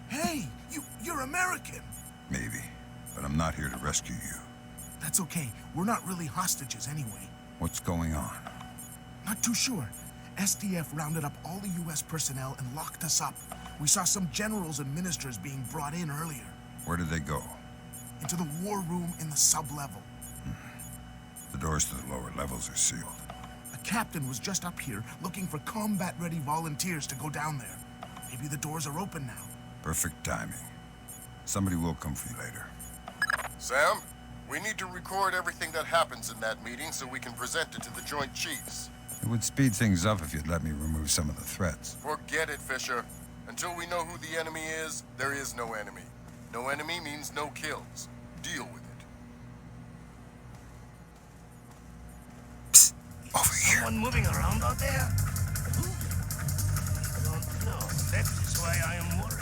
Hey, you're American. Maybe, but I'm not here to rescue you. That's okay. We're not really hostages anyway. What's going on? Not too sure. SDF rounded up all the U.S. personnel and locked us up. We saw some generals and ministers being brought in earlier. Where did they go? Into the war room in the sub-level. The doors to the lower levels are sealed. A captain was just up here looking for combat-ready volunteers to go down there. Maybe the doors are open now. Perfect timing. Somebody will come for you later. Sam, we need to record everything that happens in that meeting so we can present it to the Joint Chiefs. It would speed things up if you'd let me remove some of the threats. Forget it, Fisher. Until we know who the enemy is, there is no enemy. No enemy means no kills. Deal with it. Psst, over here. Someone moving around out there? I don't know. That is why I am worried.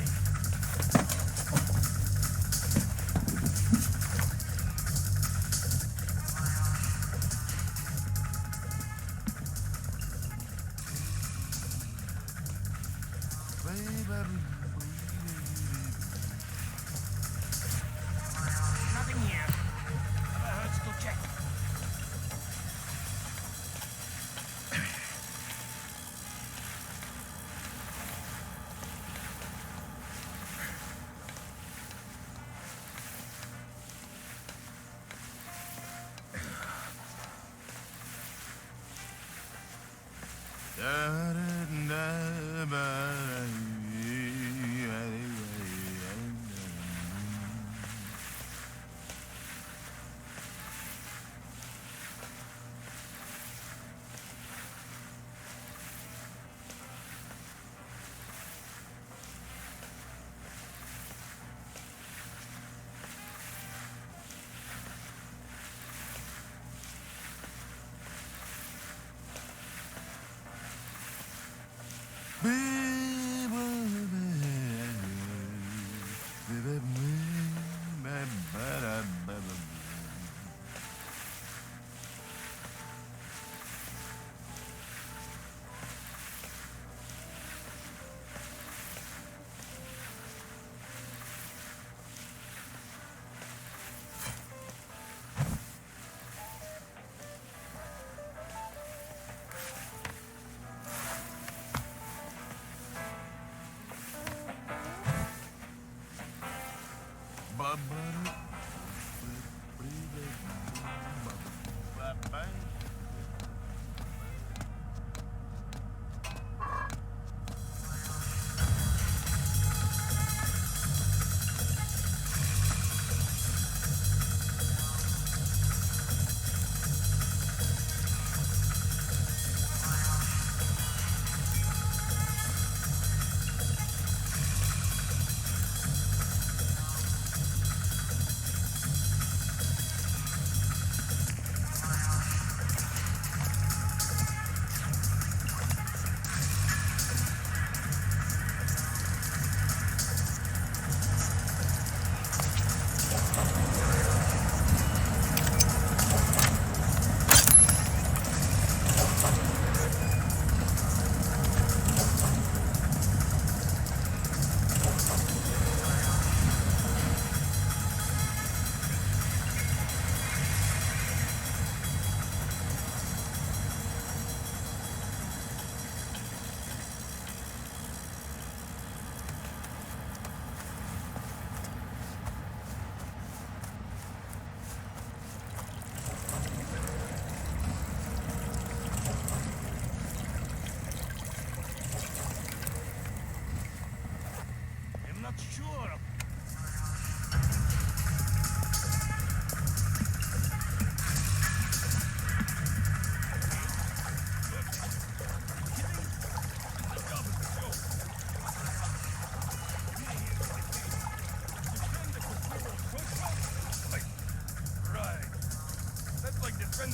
Nothing here. Let's go check.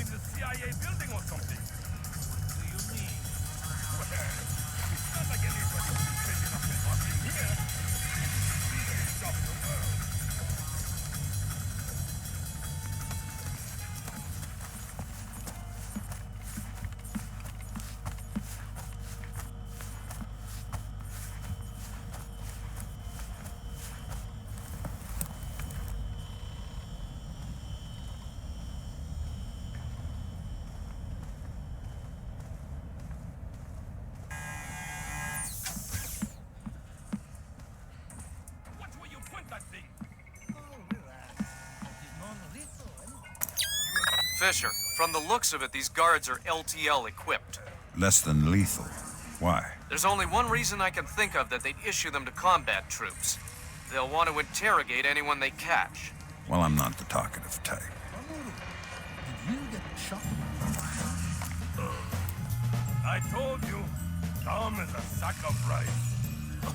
bombing the CIA building or something. What do you mean? Well, it's not like anybody's been crazy enough to bust in here. They stop the world. Fisher, from the looks of it, these guards are LTL equipped. Less than lethal. Why? There's only one reason I can think of that they'd issue them to combat troops. They'll want to interrogate anyone they catch. Well, I'm not the talkative type. Did you get shot? I told you, Tom is a sack of rice.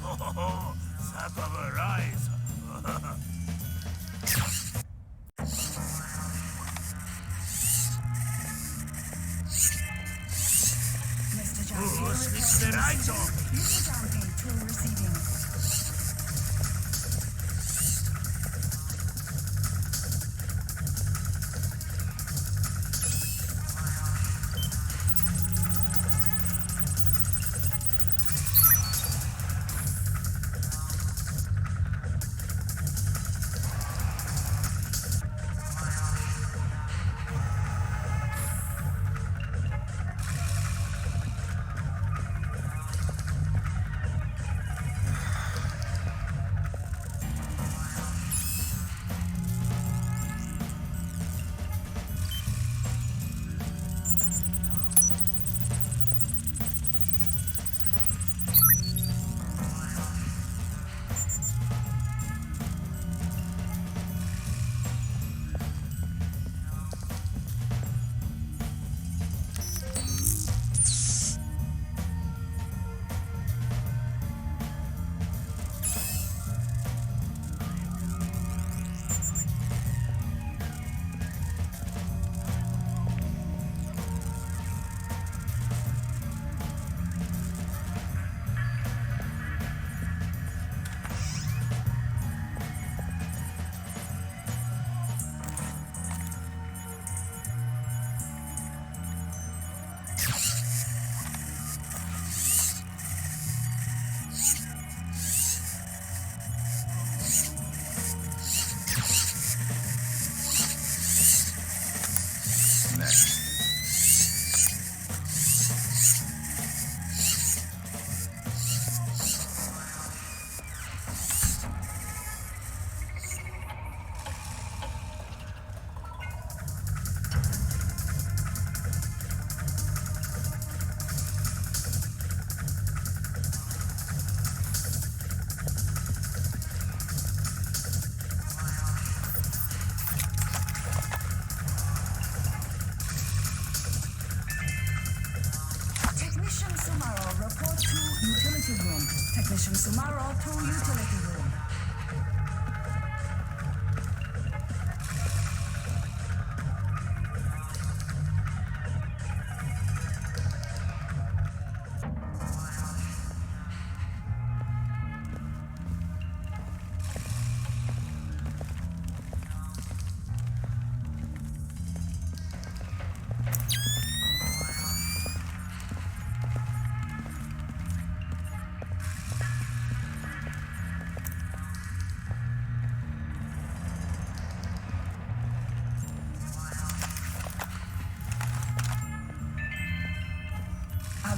Oh, sack of rice. It's the right off. Receiving. Technician Sumaro to utility room.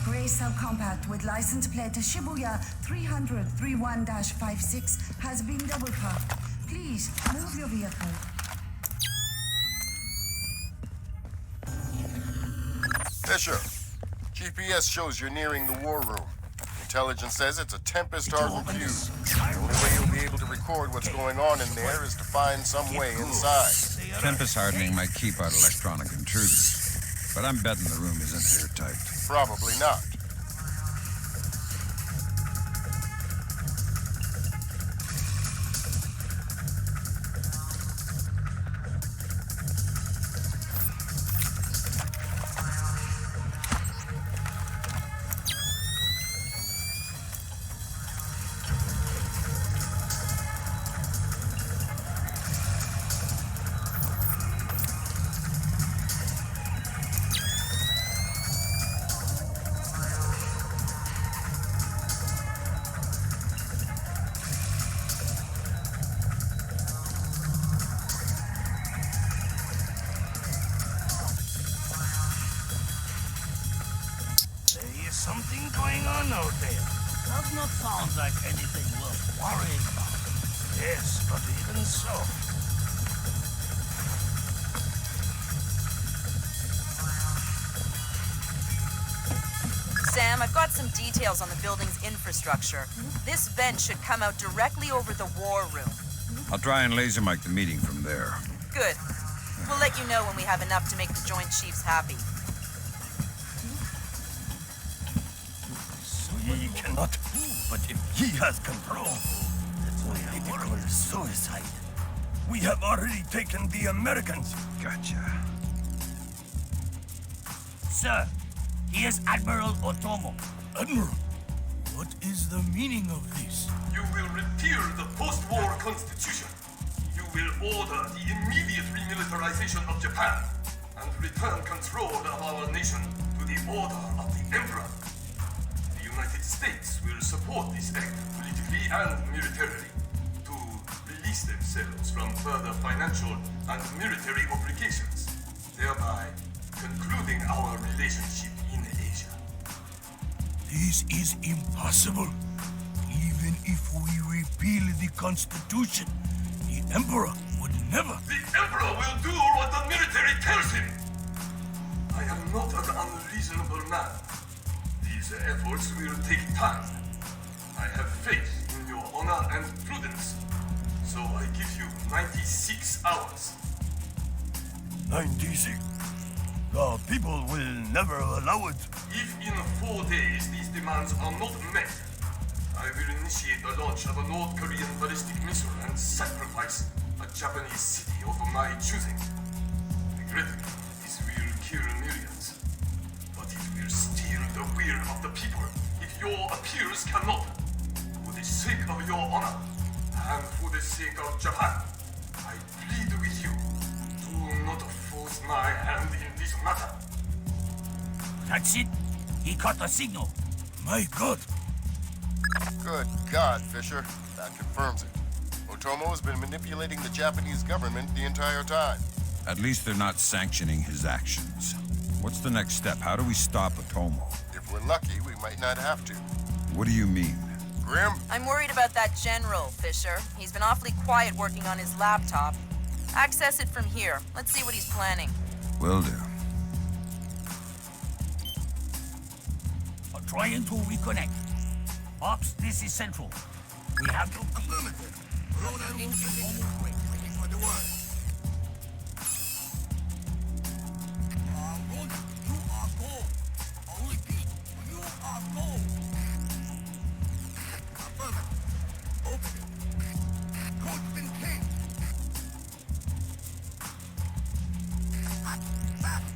Gray subcompact with license plate Shibuya 300-31-56 has been double parked. Please move your vehicle. Fisher, GPS shows you're nearing the war room. Intelligence says it's a Tempest hardened view. The only way you'll be able to record what's going on in there is to find some way inside. Tempest hardening might keep out electronic intruders. But I'm betting the room isn't airtight. Probably not. something going on out there. Does not sound like anything worth worrying about. Yes, but even so. Sam, I've got some details on the building's infrastructure. This vent should come out directly over the war room. I'll try and laser mic the meeting from there. Good. We'll let you know when we have enough to make the Joint Chiefs happy. He cannot, but if he has control, that's political suicide. We have already taken the Americans. Gotcha. Sir, here's Admiral Otomo. Admiral, what is the meaning of this? You will repeal the post-war constitution. You will order the immediate remilitarization of Japan and return control of our nation to the order of the Emperor. The United States will support this act politically and militarily to release themselves from further financial and military obligations, thereby concluding our relationship in Asia. This is impossible. Even if we repeal the Constitution, the Emperor would never... The Emperor will do what the military tells him! I am not an unreasonable man. These efforts will take time. I have faith in your honor and prudence, so I give you 96 hours. 96? The people will never allow it. If in 4 days these demands are not met, I will initiate the launch of a North Korean ballistic missile and sacrifice a Japanese city of my choosing. Regrettably, this will kill millions, but it will steal the will of the people if your appeals cannot. For the sake of your honor, and for the sake of Japan, I plead with you, do not force my hand in this matter. That's it. He caught the signal. My God. Good God, Fisher. That confirms it. Otomo has been manipulating the Japanese government the entire time. At least they're not sanctioning his actions. What's the next step? How do we stop Otomo? If we're lucky, we might not have to. What do you mean? Grim? I'm worried about that general, Fisher. He's been awfully quiet working on his laptop. Access it from here. Let's see what he's planning. Will do. Trying to reconnect. Ops, this is Central. We have to... Affirmative. Ronan is almost waiting for the word. Ronan, you are gold. I'll repeat, you are gold. Affirmative. Open it. Code's been changed. Fast.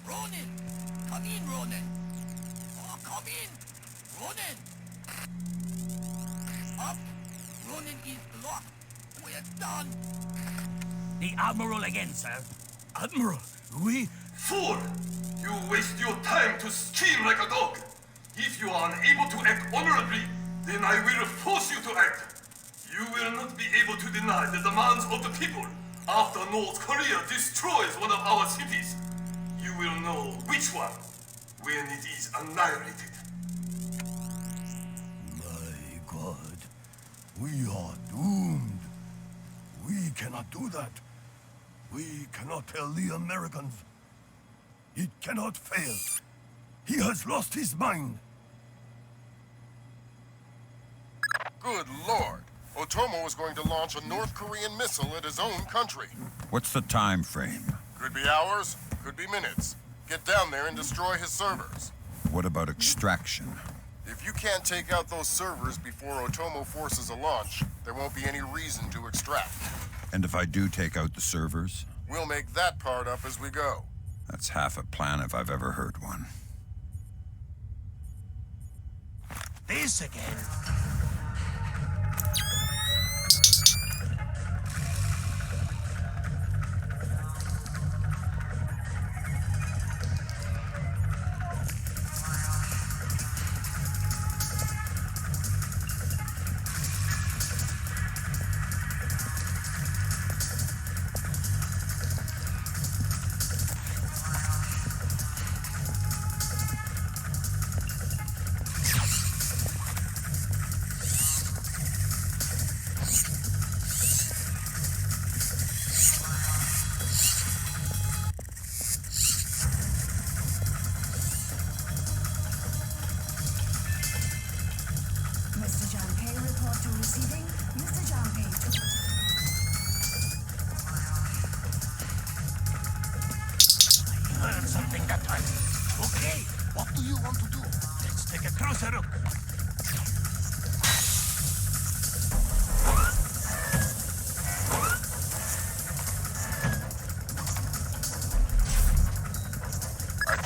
Ronin! Come in, Ronin! Oh, come in! Ronin! Up! Ronin is locked! We're done! The Admiral again, sir. Admiral, we... Fool! You waste your time to scheme like a dog. If you are unable to act honorably, then I will force you to act. You will not be able to deny the demands of the people after North Korea destroys one of our cities. You will know which one when it is annihilated. My God, we are doomed. We cannot do that. We cannot tell the Americans. It cannot fail. He has lost his mind. Good lord. Otomo is going to launch a North Korean missile at his own country. What's the time frame? Could be hours, could be minutes. Get down there and destroy his servers. What about extraction? If you can't take out those servers before Otomo forces a launch, there won't be any reason to extract. And if I do take out the servers? We'll make that part up as we go. That's half a plan if I've ever heard one. This again.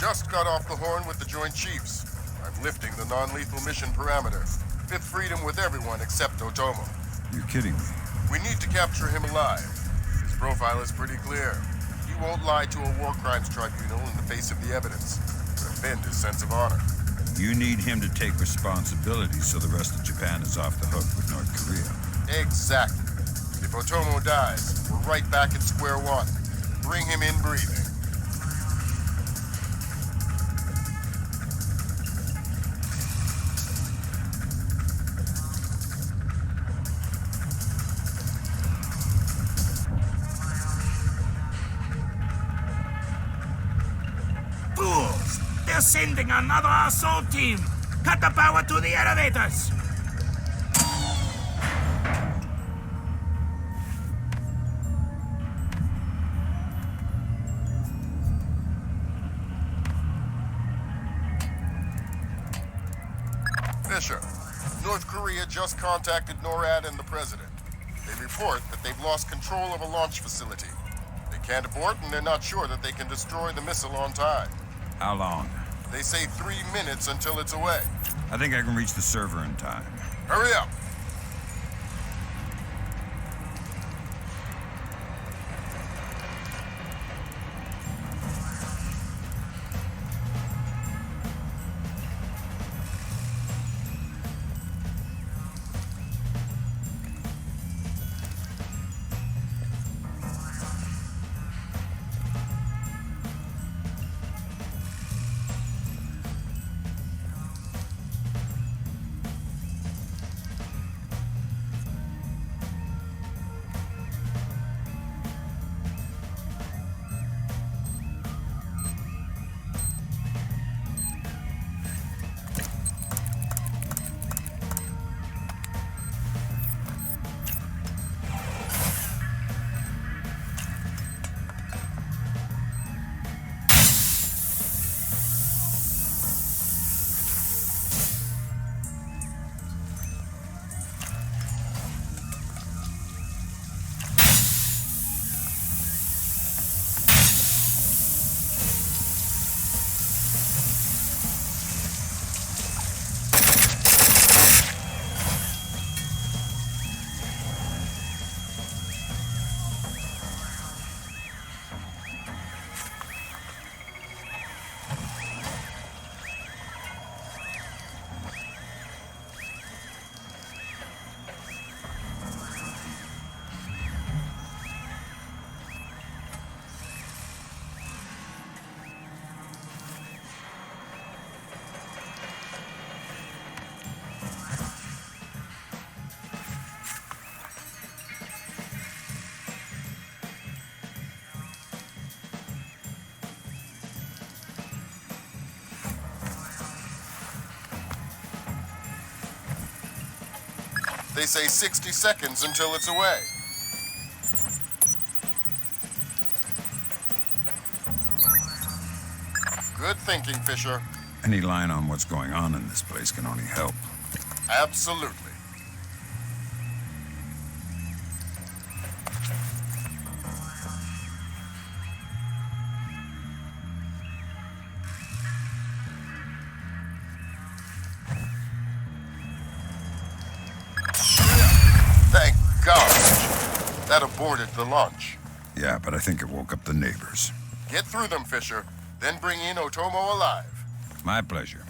Just got off the horn with the Joint Chiefs. I'm lifting the non-lethal mission parameter. Fifth freedom with everyone except Otomo. You're kidding me. We need to capture him alive. His profile is pretty clear. He won't lie to a war crimes tribunal in the face of the evidence. But offend his sense of honor. You need him to take responsibility so the rest of Japan is off the hook with North Korea. Exactly. If Otomo dies, we're right back at square one. Bring him in breathing. They're sending another assault team! Cut the power to the elevators! Fisher, North Korea just contacted NORAD and the President. They report that they've lost control of a launch facility. They can't abort and they're not sure that they can destroy the missile on time. How long? They say 3 minutes until it's away. I think I can reach the server in time. Hurry up! They say 60 seconds until it's away. Good thinking, Fisher. Any line on what's going on in this place can only help. Absolutely. Thank God. That aborted the launch. Yeah, but I think it woke up the neighbors. Get through them, Fisher. Then bring in Otomo alive. My pleasure.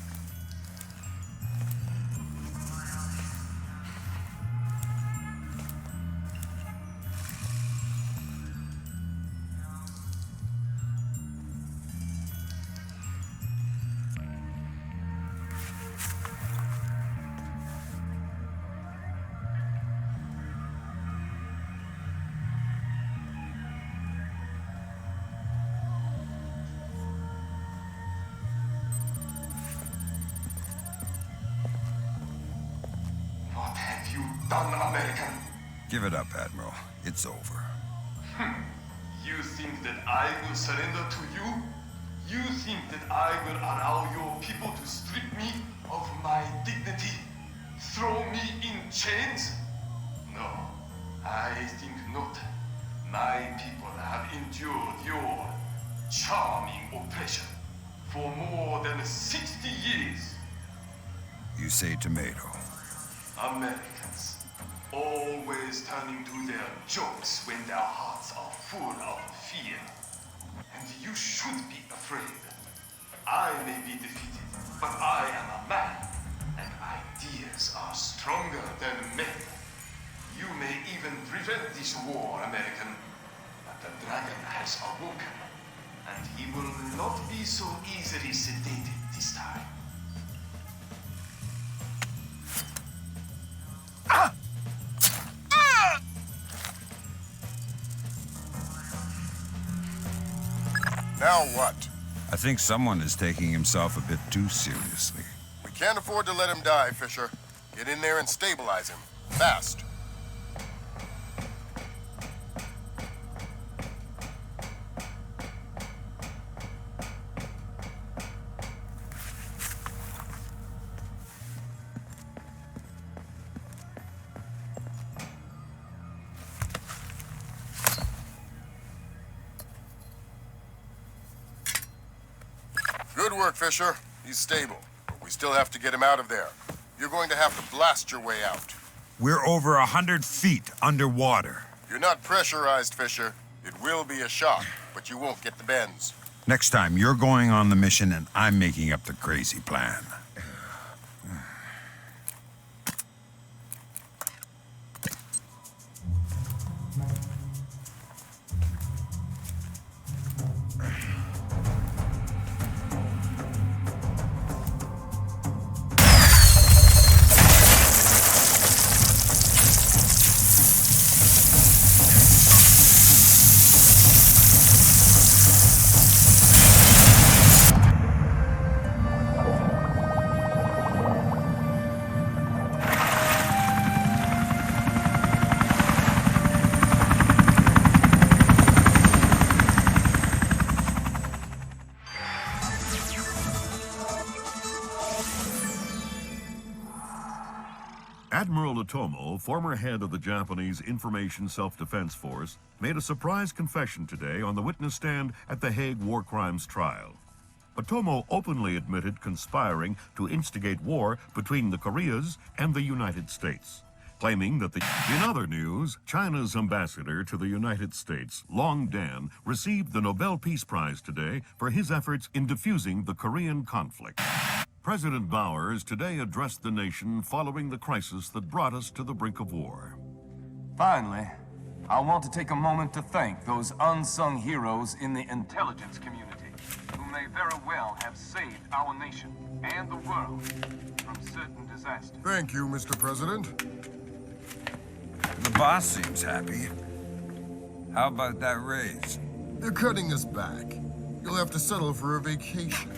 Done, American. Give it up, Admiral. It's over. You think that I will surrender to you? You think that I will allow your people to strip me of my dignity? Throw me in chains? No, I think not. My people have endured your charming oppression for more than 60 years. You say tomato. Americans, always turning to their jokes when their hearts are full of fear. And you should be afraid. I may be defeated, but I am a man, and ideas are stronger than men. You may even prevent this war, American, but the dragon has awoken, and he will not be so easily sedated this time. Now what? I think someone is taking himself a bit too seriously. We can't afford to let him die, Fisher. Get in there and stabilize him. Fast. Good work, Fisher. He's stable, but we still have to get him out of there. You're going to have to blast your way out. We're over 100 feet underwater. You're not pressurized, Fisher. It will be a shock, but you won't get the bends. Next time, you're going on the mission and I'm making up the crazy plan. Admiral Otomo, former head of the Japanese Information Self-Defense Force, made a surprise confession today on the witness stand at the Hague War Crimes trial. Otomo openly admitted conspiring to instigate war between the Koreas and the United States, claiming that In other news, China's ambassador to the United States, Long Dan, received the Nobel Peace Prize today for his efforts in defusing the Korean conflict. President Bowers today addressed the nation following the crisis that brought us to the brink of war. Finally, I want to take a moment to thank those unsung heroes in the intelligence community who may very well have saved our nation and the world from certain disasters. Thank you, Mr. President. The boss seems happy. How about that raise? They're cutting us back. You'll have to settle for a vacation.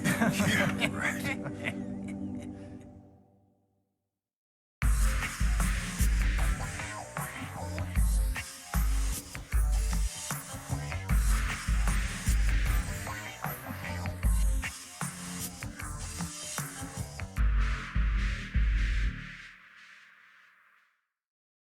Yeah, right.